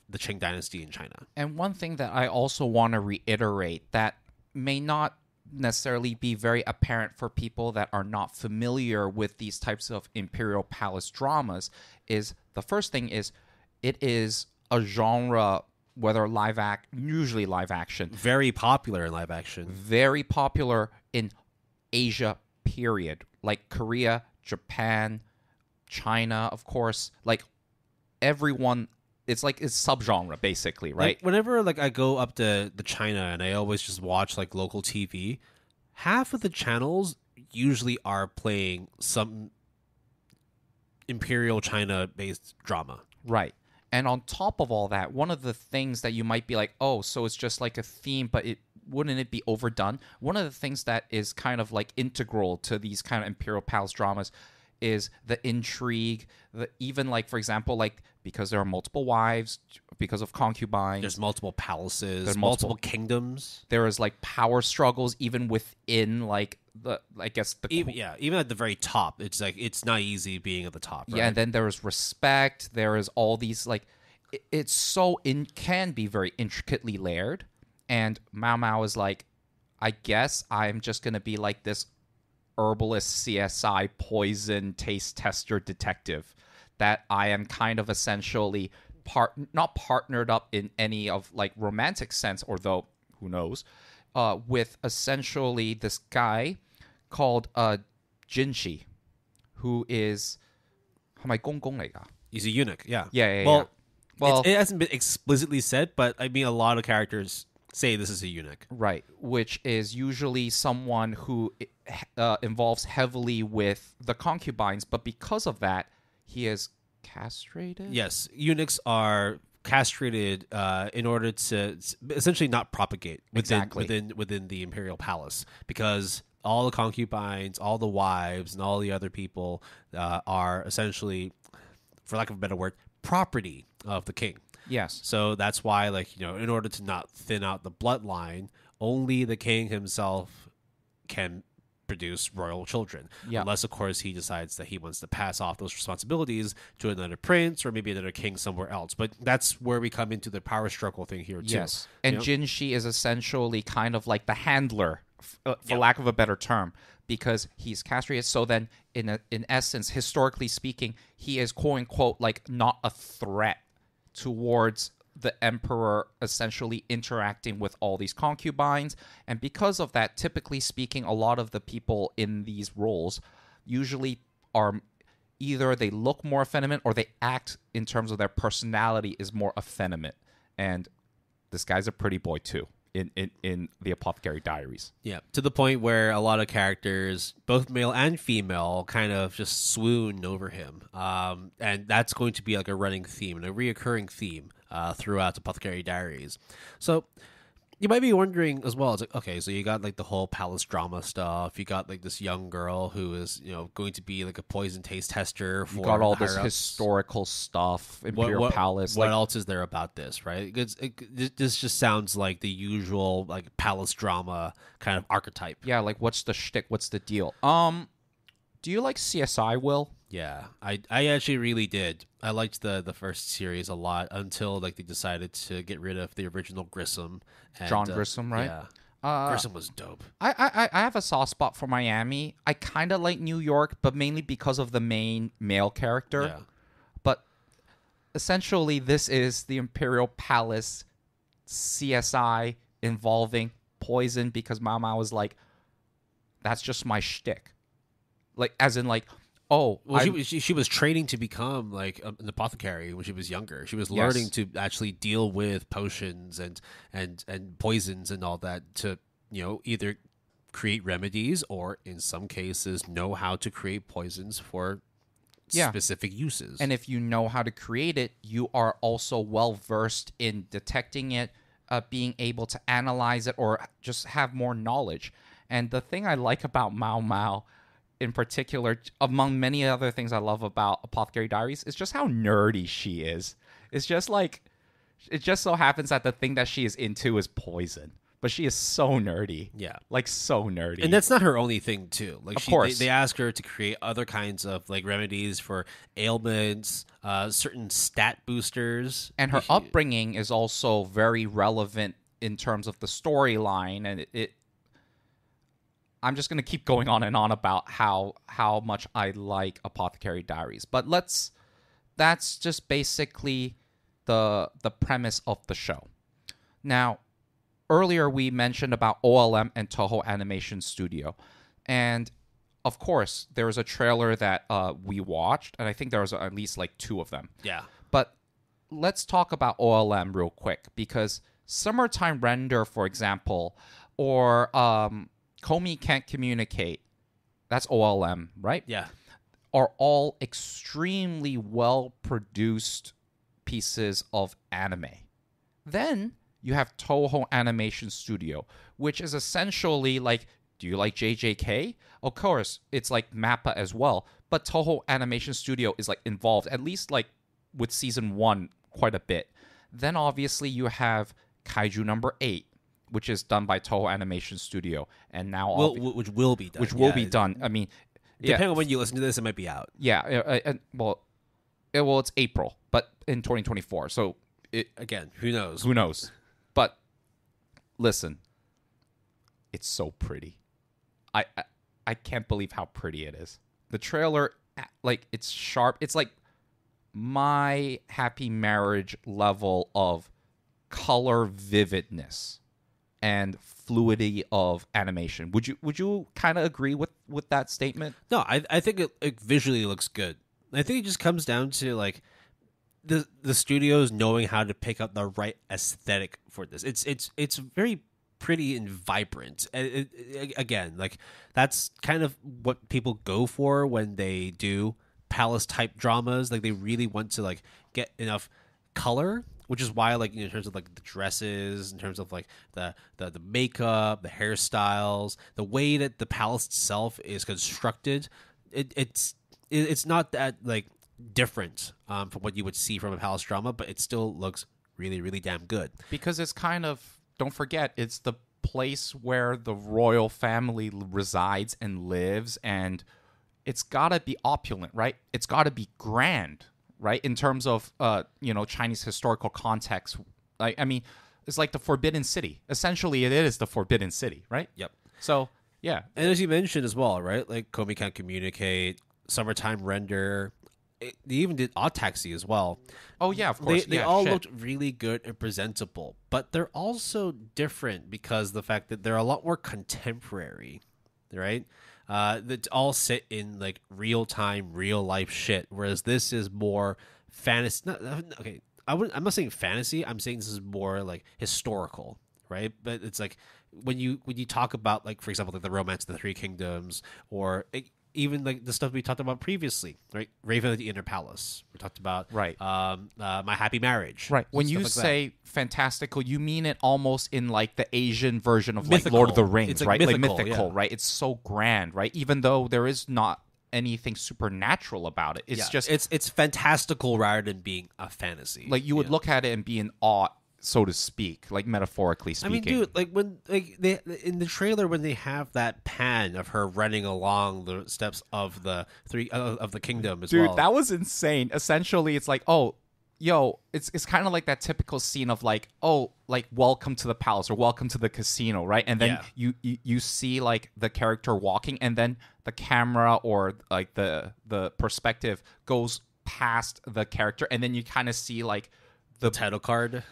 the Qing dynasty in China. And one thing that I also want to reiterate that may not necessarily be very apparent for people that are not familiar with these types of imperial palace dramas is the first thing is it is a genre, whether usually live action. Very popular in live action. Very popular in Asia, period. Like Korea, Japan, China, of course. Like everyone, it's subgenre basically, right? Like, whenever like I go up to China and I always just watch like local TV, half of the channels usually are playing some imperial China based drama. Right. And on top of all that, one of the things that you might be like, oh, so it's just like a theme, but wouldn't it be overdone? One of the things that is kind of like integral to these kind of imperial palace dramas is the intrigue, even like, for example, like because there are multiple wives, because of concubines. There's multiple palaces. There's multiple kingdoms. There is like power struggles even within like even at the very top. It's like it's not easy being at the top. Right? Yeah, and then there is respect. There is all these like can be very intricately layered. And Mao Mao is like, I guess I'm just gonna be like this herbalist CSI poison taste tester detective that I am kind of essentially not partnered up in any of like romantic sense, or though who knows, with essentially this guy called Jinshi, who is He's a eunuch. Yeah. Yeah. Well, it hasn't been explicitly said, but I mean a lot of characters say this is a eunuch. Right, which is usually someone who involves heavily with the concubines, but because of that, he is castrated? Yes, eunuchs are castrated in order to essentially not propagate within the imperial palace, because all the concubines, all the wives, and all the other people are essentially, for lack of a better word, property of the king. Yes. So that's why, like, in order to not thin out the bloodline, only the king himself can produce royal children. Yeah. Unless, of course, he decides that he wants to pass off those responsibilities to another prince or maybe another king somewhere else. But that's where we come into the power struggle thing here, too. Yes. And Jinshi is essentially kind of like the handler, for lack of a better term, because he's castrated. So then, in essence, historically speaking, he is, quote-unquote, like, not a threat towards the emperor essentially interacting with all these concubines. And because of that, typically speaking, a lot of the people in these roles usually are either they look more effeminate or they act in terms of their personality is more effeminate. And this guy's a pretty boy too in the Apothecary Diaries. Yeah, to the point where a lot of characters, both male and female, kind of just swoon over him. And that's going to be like a running theme and a reoccurring theme throughout Apothecary Diaries. So you might be wondering as well, it's like, okay, so you got like the whole palace drama stuff. You got like this young girl who is, going to be like a poison taste tester for You got all the this higher-ups. historical stuff, Imperial Palace. What like, else is there about this, right? This just sounds like the usual like palace drama kind of archetype. yeah, like what's the shtick? What's the deal? Do you like CSI, Will? Yeah, I actually really did. I liked the first series a lot until like they decided to get rid of the original Grissom. And, John Grissom, right? Yeah, Grissom was dope. I have a soft spot for Miami. I kind of like New York, but mainly because of the main male character. Yeah. But essentially, this is the Imperial Palace CSI involving poison because Mama was like, that's just my shtick. Like, as in, like, oh, Well, she was training to become like an apothecary when she was younger. She was learning to actually deal with potions and poisons and all that to either create remedies or in some cases know how to create poisons for specific uses. And if you know how to create it, you are also well versed in detecting it, being able to analyze it, or just have more knowledge. And the thing I like about Mao Mao in particular, among many other things I love about Apothecary Diaries, is just how nerdy she is. It's just like, it just so happens that the thing that she is into is poison. But she is so nerdy. Yeah. Like, so nerdy. And that's not her only thing, too. Like, of course. They ask her to create other kinds of, like, remedies for ailments, certain stat boosters. And her upbringing is also very relevant in terms of the storyline. And I'm just going to keep going on and on about how much I like Apothecary Diaries. But that's just basically the premise of the show. Now, earlier we mentioned about OLM and Toho Animation Studio. And of course, there was a trailer that we watched, and I think there was at least like 2 of them. Yeah. But let's talk about OLM real quick, because Summertime Render, for example, or Comey Can't Communicate, that's OLM, right? Yeah. Are all extremely well-produced pieces of anime. Then you have Toho Animation Studio, which is essentially like, do you like JJK? Of course, it's like MAPPA as well, but Toho Animation Studio is like involved, at least like with season 1 quite a bit. Then obviously you have Kaiju number 8, which is done by Toho Animation Studio, and now which will be done. Which will be done. I mean, depending on when you listen to this, it might be out. Yeah, well, it's April, but in 2024. So again, who knows? Who knows? But listen, it's so pretty. I can't believe how pretty it is. The trailer, like, it's sharp. It's like my Happy Marriage level of color vividness and fluidity of animation. Would you kind of agree with that statement? No, I think it visually looks good. I think it just comes down to like the studios knowing how to pick up the right aesthetic for this. It's very pretty and vibrant. Again, like that's kind of what people go for when they do palace type dramas. Like they really want to like get enough color, which is why, like, in terms of like the dresses, in terms of like the makeup, the hairstyles, the way that the palace itself is constructed, it's not that like different from what you would see from a palace drama, but it still looks really, really damn good. Because it's kind of, don't forget, it's the place where the royal family resides and lives, and it's gotta be opulent, right? It's gotta be grand, right? In terms of, Chinese historical context. I mean, it's like the Forbidden City. Essentially, it is the Forbidden City, right? Yep. So, yeah. And as you mentioned as well, right? Like, Comey Can't Communicate, Summertime Render. They even did Odd Taxi as well. Oh, yeah, of course. They all looked really good and presentable. But they're also different because the fact that they're a lot more contemporary, right? that all sit in like real time, real life shit. Whereas this is more fantasy. Okay, I'm not saying fantasy. I'm saying this is more like historical, right? But it's like when you talk about like, for example, like the Romance of the Three Kingdoms, or even like the stuff we talked about previously, right? Raven of the Inner Palace. We talked about Right. My Happy Marriage. Right. When stuff you like say fantastical, you mean it almost in like the Asian version of like Mythical. Lord of the Rings, It's like right? mythical, Like mythical, yeah. right? It's so grand, right? Even though there is not anything supernatural about it. It's just it's fantastical rather than being a fantasy. like you would look at it and be in awe, so to speak, like metaphorically I speaking. mean, dude, like when like they in the trailer when they have that pan of her running along the steps of the of the kingdom as Dude, well. that was insane. Essentially, it's like, oh, yo, it's kind of like that typical scene of like, oh, like welcome to the palace or welcome to the casino, right? And then you see like the character walking, and then the camera or like the perspective goes past the character, and then you kind of see like the title card.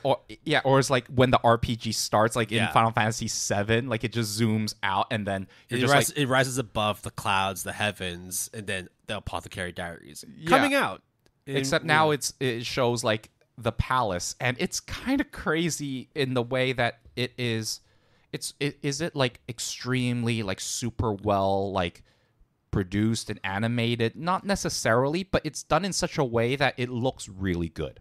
or it's like when the RPG starts, like in Yeah. Final Fantasy VII, like it just zooms out, and then you're just like, It rises above the clouds, the heavens, and then the Apothecary Diaries Yeah. coming out. except now it shows like the palace, and it's kind of crazy in the way that it is. Is it like extremely like super well like produced and animated? Not necessarily, but it's done in such a way that it looks really good.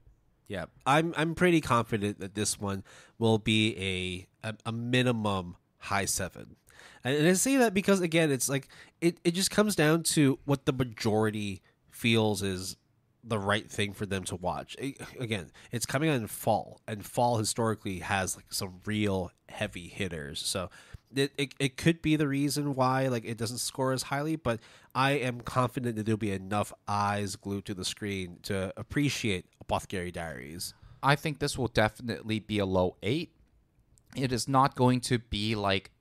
Yeah, I'm pretty confident that this one will be a minimum high 7, and I say that because again, it's like it just comes down to what the majority feels is the right thing for them to watch. Again, it's coming out in fall, and fall historically has like some real heavy hitters, so it could be the reason why like it doesn't score as highly, but I am confident that there'll be enough eyes glued to the screen to appreciate Apothecary Diaries. I think this will definitely be a low 8. It is not going to be like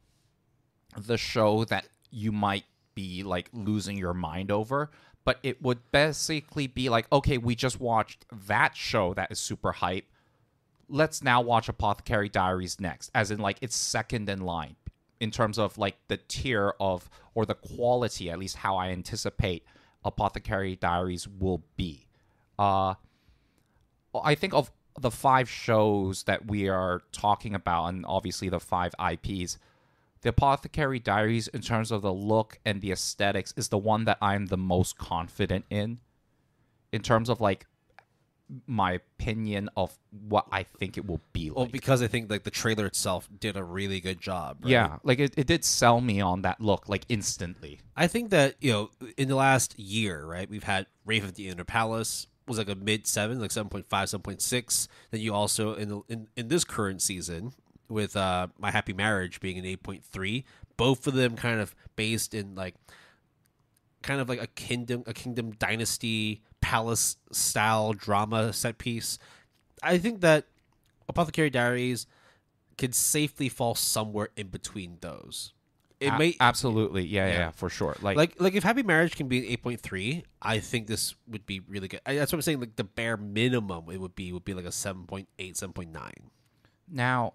the show that you might be like losing your mind over, but it would basically be like, okay, we just watched that show that is super hype. Let's now watch Apothecary Diaries next, as in like it's second in line in terms of like the tier of, or the quality, at least how I anticipate Apothecary Diaries will be. I think of the 5 shows that we are talking about, and obviously the 5 IPs, the Apothecary Diaries, in terms of the look and the aesthetics, is the one that I'm the most confident in terms of like my opinion of what I think it will be like. Well, because I think like the trailer itself did a really good job. Right? Yeah, like it did sell me on that look like instantly. I think that, in the last year, right, we've had Raven of the Inner Palace was like a mid 7, like 7.5, 7.6. Then you also in this current season with My Happy Marriage being an 8.3, both of them kind of based in like kind of like a kingdom dynasty palace style drama set piece. I think that Apothecary Diaries could safely fall somewhere in between those. It may Absolutely, yeah, for sure. like if Happy Marriage can be an 8.3, I think this would be really good. That's what I'm saying. Like the bare minimum, it would be like a 7.8, 7.9. Now,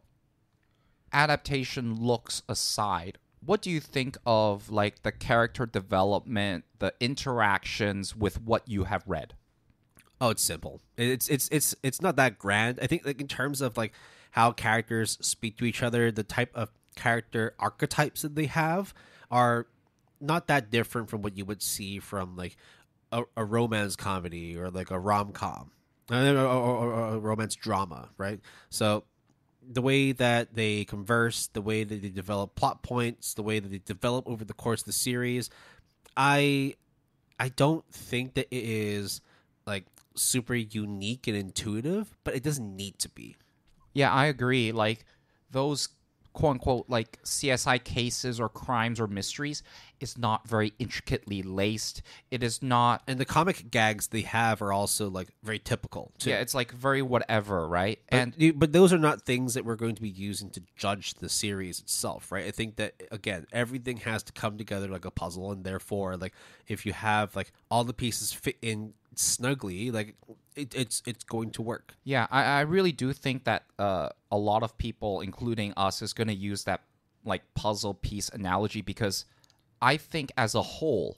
adaptation looks aside, what do you think of like the character development, the interactions with what you have read? Oh, it's simple. It's not that grand. I think like in terms of like how characters speak to each other, the type of character archetypes that they have are not that different from what you would see from like a romance comedy or like a rom-com or a romance drama, right? So the way that they converse, the way that they develop plot points, the way that they develop over the course of the series, I don't think that it is like super unique and intuitive, but it doesn't need to be. Yeah, I agree. Like those quote unquote like CSI cases or crimes or mysteries is not very intricately laced. It is not, and the comic gags they have are also like very typical too. Yeah, it's like very whatever, right? But those are not things that we're going to be using to judge the series itself, right? I think that again, everything has to come together like a puzzle, and therefore, like if you have like all the pieces fit in snugly, like it's going to work. Yeah, I really do think that a lot of people, including us, is going to use that like puzzle piece analogy, because I think as a whole,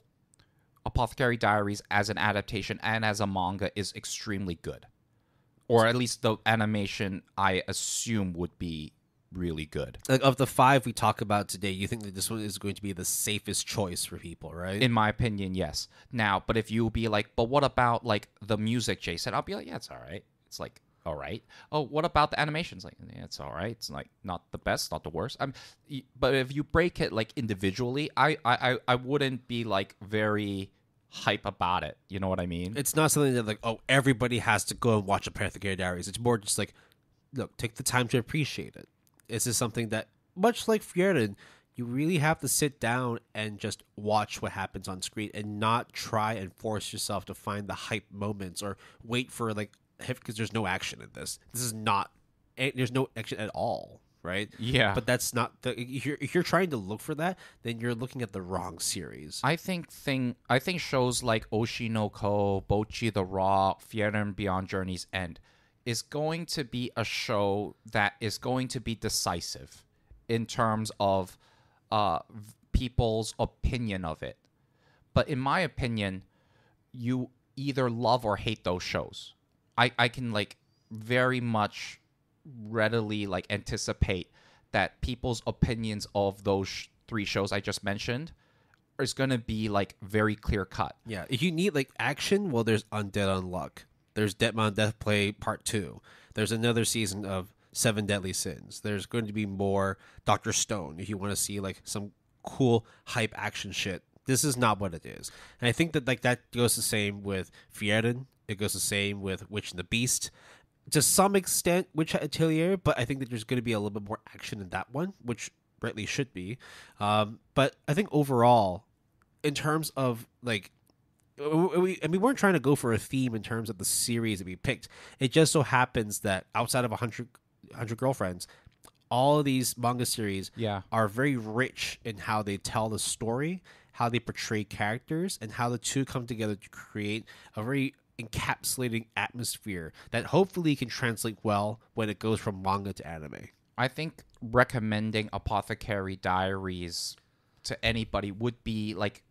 Apothecary Diaries as an adaptation and as a manga is extremely good. Or at least the animation, I assume, would be really good. Like, of the 5 we talk about today, you think that this one is going to be the safest choice for people, right? In my opinion, yes. Now, but if you be like, but what about like the music, Jason? I'll be like, yeah, it's all right. It's like, all right. Oh, what about the animations? Like, yeah, it's all right. It's like not the best, not the worst. But if you break it like individually, I wouldn't be like very hype about it. You know what I mean? It's not something that like, oh, everybody has to go and watch Apothecary Diaries. It's more just like, look, take the time to appreciate it. This is something that, much like Frieren, you really have to sit down and just watch what happens on screen and not try and force yourself to find the hype moments or wait for like, because there's no action in this. This is not, there's no action at all, right? Yeah. But that's not the, if you're trying to look for that, then you're looking at the wrong series. I think shows like Oshinoko, Bochi the Raw, Frieren Beyond Journey's End is going to be a show that is going to be decisive in terms of people's opinion of it. But in my opinion, you either love or hate those shows. I can like very much readily like anticipate that people's opinions of those 3 shows I just mentioned is going to be like very clear cut. Yeah, if you need like action, well, there's Undead Unluck. There's Deadman Death Play Part 2. There's another season of 7 Deadly Sins. There's going to be more Dr. Stone if you want to see like some cool hype action shit. This is not what it is. And I think that like that goes the same with Frieren. It goes the same with Witch and the Beast. To some extent, Witch Hat Atelier, but I think that there's going to be a little bit more action in that one, which rightly should be. But I think overall, in terms of like, we weren't trying to go for a theme in terms of the series that we picked. It just so happens that outside of 100 Girlfriends, all of these manga series are very rich in how they tell the story, how they portray characters, and how the two come together to create a very encapsulating atmosphere that hopefully can translate well when it goes from manga to anime. I think recommending Apothecary Diaries to anybody would be like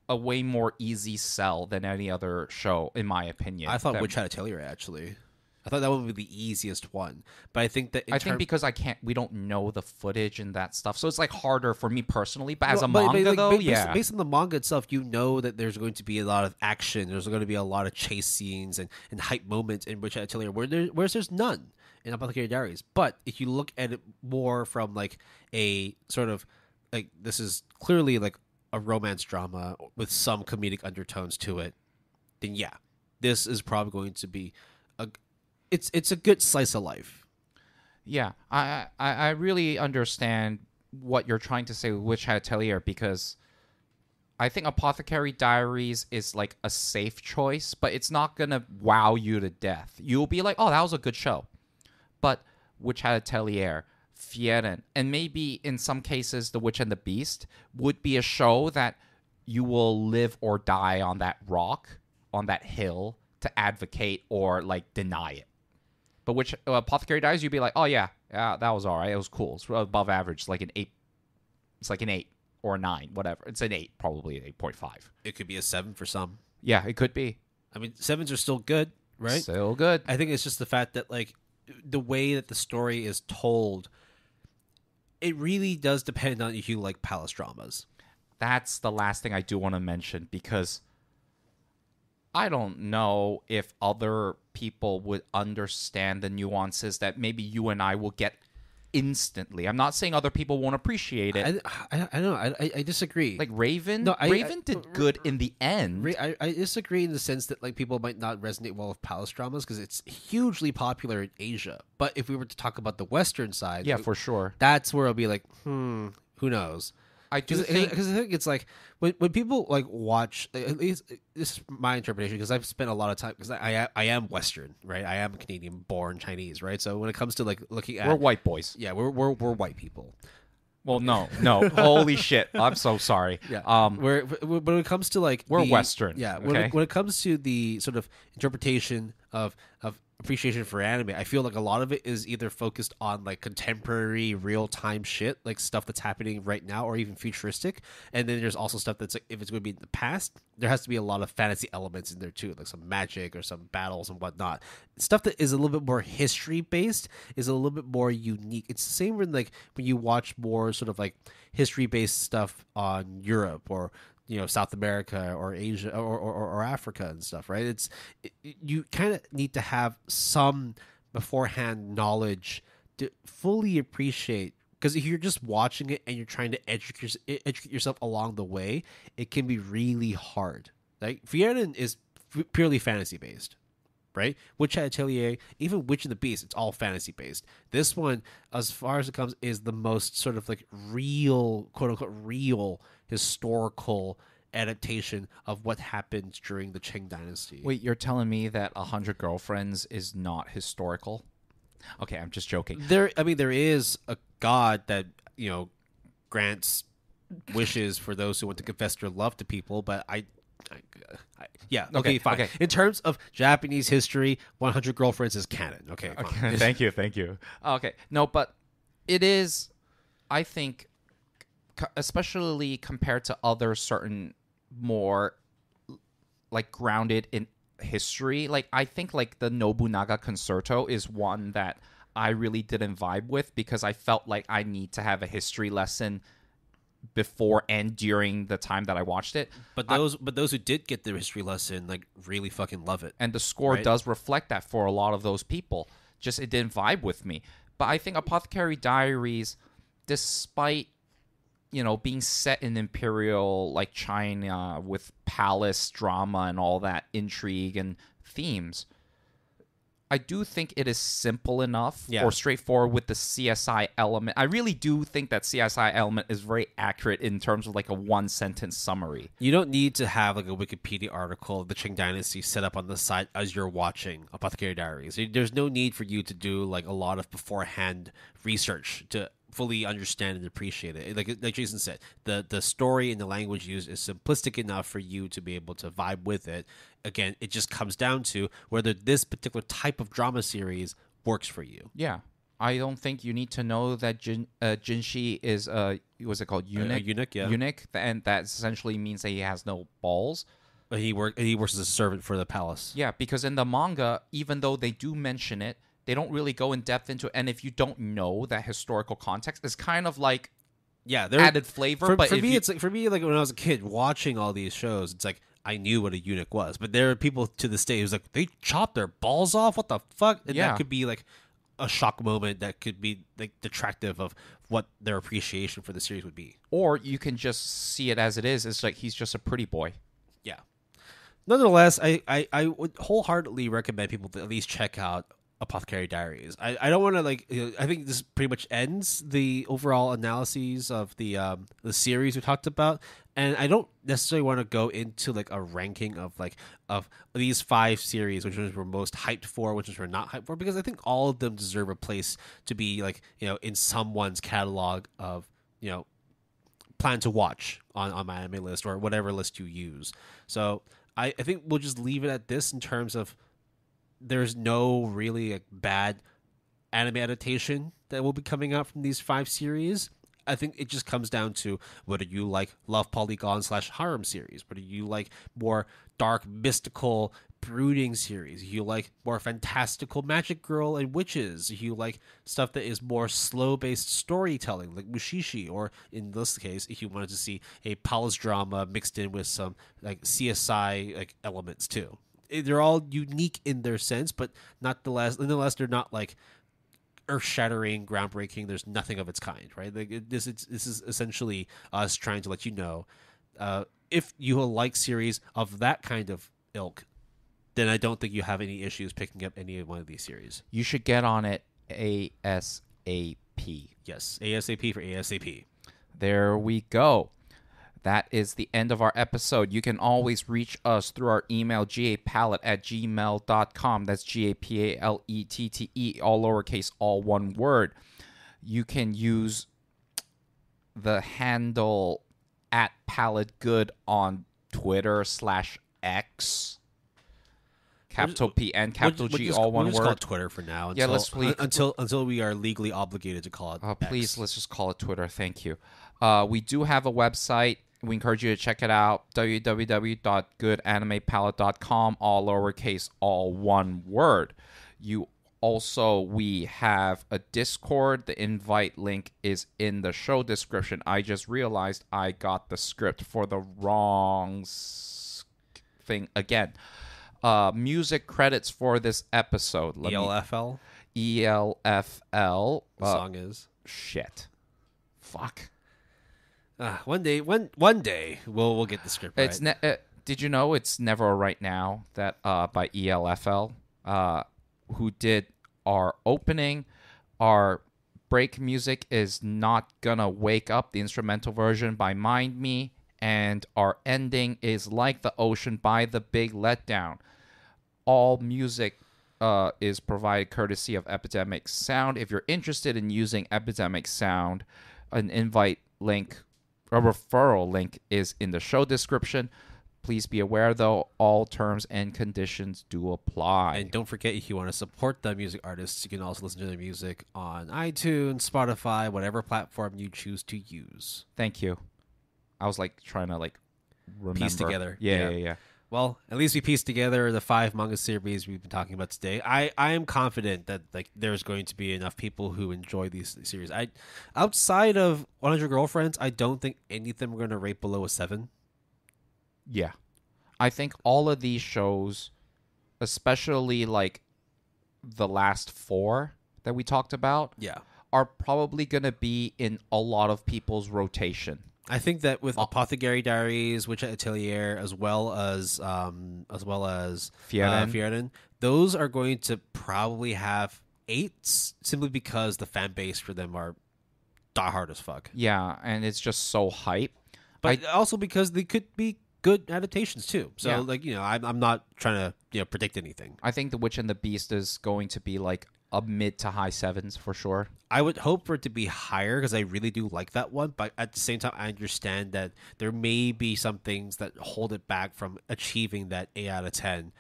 a way more easy sell than any other show, in my opinion. I thought Witch Hat Atelier, actually. I thought that one would be the easiest one. But I think that because we don't know the footage and that stuff. So it's like harder for me personally. But as a manga though, based on the manga itself, you know that there's going to be a lot of action. There's going to be a lot of chase scenes and hype moments in Witch Hat Atelier whereas there's none in Apothecary Diaries. But if you look at it more from like a sort of like, this is clearly like a romance drama with some comedic undertones to it, then yeah, this is probably going to be it's a good slice of life. Yeah, I really understand what you're trying to say with Witch Hat Atelier, because I think Apothecary Diaries is like a safe choice, but it's not gonna wow you to death. You'll be like, oh, that was a good show. But Witch Hat Atelier, Frieren, and maybe in some cases The Witch and the Beast would be a show that you will live or die on that rock, on that hill, to advocate or like deny it. But which Apothecary Diaries, you'd be like, oh yeah, that was all right. It was cool. It's above average. It's like an 8. It's like an 8 or a 9, whatever. It's an 8, probably an 8.5. It could be a 7 for some. Yeah, it could be. I mean, 7s are still good, right? Still good. I think it's just the fact that like the way that the story is told, it really does depend on if you like palace dramas. That's the last thing I do want to mention, because I don't know if other people would understand the nuances that maybe you and I will get instantly. I'm not saying other people won't appreciate it. I don't know. I disagree. Like Raven? No, Raven did good in the end. I disagree in the sense that like people might not resonate well with palace dramas because it's hugely popular in Asia. But if we were to talk about the Western side, yeah, for sure, that's where I'll be like, who knows? I do think, because I think it's like when people like watch, at least this is my interpretation, because I've spent a lot of time, because I am Western, right? I am Canadian born Chinese, right? So when it comes to like looking at, we're white boys. Yeah, we're white people. Well, no, holy shit! I'm so sorry. Yeah, when it comes to like we're Western. Yeah, okay? when it comes to the sort of interpretation of appreciation for anime, I feel like a lot of it is either focused on like contemporary real time shit, like stuff that's happening right now, or even futuristic. And then there's also stuff that's like, if it's going to be in the past, there has to be a lot of fantasy elements in there too, like some magic or some battles and whatnot. Stuff that is a little bit more history based is a little bit more unique. It's the same when when you watch more sort of like history based stuff on Europe or South America or Asia or Africa and stuff, right? You kind of need to have some beforehand knowledge to fully appreciate, because if you're just watching it and you're trying to educate yourself along the way, it can be really hard. Like Frieren is purely fantasy based, right? Witch Hat Atelier, even Witch and the Beast, it's all fantasy based. This one, as far as it comes, is the most sort of like real, quote unquote, real historical adaptation of what happened during the Qing Dynasty. Wait, you're telling me that 100 Girlfriends is not historical? Okay, I'm just joking. There is a god that grants wishes for those who want to confess their love to people, but yeah, okay, fine. Okay. In terms of Japanese history, 100 Girlfriends is canon. Okay, fine. Thank you. Okay, no, but it is, I think, especially compared to other certain more like grounded in history, like I think like the Nobunaga Concerto is one that I really didn't vibe with, because I felt like I need to have a history lesson before and during the time that I watched it. But those who did get the history lesson like really fucking love it. And the score does reflect that for a lot of those people. Just it didn't vibe with me. But I think Apothecary Diaries, despite being set in imperial like China with palace drama and all that intrigue and themes, I do think it is simple enough or straightforward with the CSI element. I really do think that CSI element is very accurate in terms of like a one sentence summary. You don't need to have like a Wikipedia article of the Qing Dynasty set up on the side as you're watching Apothecary Diaries. There's no need for you to do like a lot of beforehand research to fully understand and appreciate it. Like Jason said, the story and the language used is simplistic enough for you to be able to vibe with it. Again, it just comes down to whether this particular type of drama series works for you. Yeah. I don't think you need to know that Jinshi is what's it called? Eunuch? Eunuch, yeah. Eunuch, and that essentially means that he has no balls. But he works as a servant for the palace. Yeah, because in the manga, even though they do mention it, they don't really go in depth into it. And if you don't know that historical context, it's kind of like added flavor. For me, like when I was a kid watching all these shows, it's like I knew what a eunuch was. But there are people to this day who's like, they chop their balls off? What the fuck? And that could be like a shock moment that could be like detractive of what their appreciation for the series would be. Or you can just see it as it is. It's like he's just a pretty boy. Yeah. Nonetheless, I would wholeheartedly recommend people to at least check out Apothecary Diaries. I don't want to I think this pretty much ends the overall analyses of the series we talked about, and I don't necessarily want to go into like a ranking of these 5 series, which ones we're most hyped for, which ones we're not hyped for, because I think all of them deserve a place to be in someone's catalog of plan to watch on my anime list or whatever list you use. So I think we'll just leave it at this in terms of there's no really bad anime adaptation that will be coming out from these 5 series. I think it just comes down to whether you like love polygon / harem series, whether you like more dark, mystical, brooding series, you like more fantastical magic girl and witches, you like stuff that is more slow-based storytelling like Mushishi, or in this case, if you wanted to see a palace drama mixed in with some like CSI elements too. They're all unique in their sense, but nonetheless, they're not like earth-shattering, groundbreaking. There's nothing of its kind, right? This is essentially us trying to let you know, if you like series of that kind of ilk, then I don't think you have any issues picking up any one of these series. You should get on it ASAP. Yes, ASAP for ASAP. There we go. That is the end of our episode. You can always reach us through our email, gapalette@gmail.com. That's GAPALETTE, all lowercase, all one word. You can use the handle @PaletteGood on Twitter /X. capital P and capital G, just, all one we'll just word. call it Twitter for now. Until, Yeah, let's please. until we are legally obligated to call it. Please, X. let's just call it Twitter. Thank you. We do have a website. We encourage you to check it out. www.goodanimepalette.com. All lowercase, all one word. We have a Discord. The invite link is in the show description. I just realized I got the script for the wrong thing again. Music credits for this episode. ELFL. ELFL. The song is shit. Fuck. One day we'll get the script right. It's did you know it's Never Right Now that by ELFL, who did our opening. Our break music is Not Gonna Wake Up, the instrumental version by Mindme, and our ending is Like the Ocean by The Big Letdown. All music is provided courtesy of Epidemic Sound. If you're interested in using Epidemic Sound, an invite link, a referral link is in the show description. Please be aware, though, all terms and conditions do apply. And don't forget, if you want to support the music artists, you can also listen to their music on iTunes, Spotify, whatever platform you choose to use. Thank you. I was trying to remember. Piece together. Yeah. Well, at least we pieced together the 5 manga series we've been talking about today. I am confident that there's going to be enough people who enjoy these series. Outside of 100 Girlfriends, I don't think any of them are going to rate below a 7. Yeah. I think all of these shows, especially the last 4 that we talked about, are probably going to be in a lot of people's rotation. I think that with Apothecary Diaries, Hat Atelier, as well as Frieren, those are going to probably have 8s simply because the fan base for them are diehard as fuck. Yeah, and it's just so hype. But also because they could be good adaptations too. So I'm not trying to predict anything. I think The Witch and the Beast is going to be a mid to high 7s for sure. I would hope for it to be higher because I really do like that one. But at the same time, I understand that there may be some things that hold it back from achieving that 8 out of 10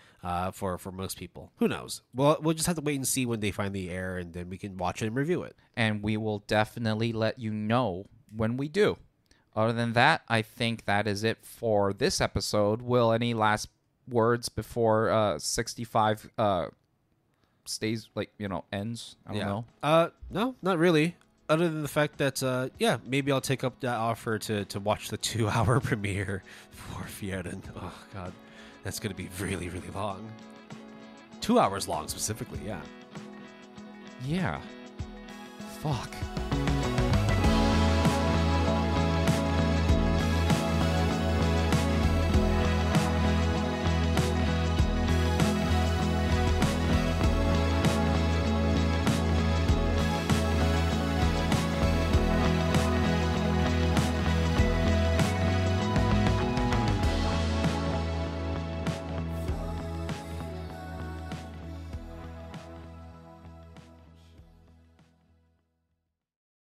for most people. Who knows? Well, we'll just have to wait and see when they finally air, and then we can watch it and review it. And we will definitely let you know when we do. Other than that, I think that is it for this episode. Will, any last words before 65 stays ends? I don't know. No, not really. Other than the fact that maybe I'll take up that offer to watch the 2-hour premiere for Frieren. Oh god, that's gonna be really, really long. 2 hours long specifically. Yeah. Fuck.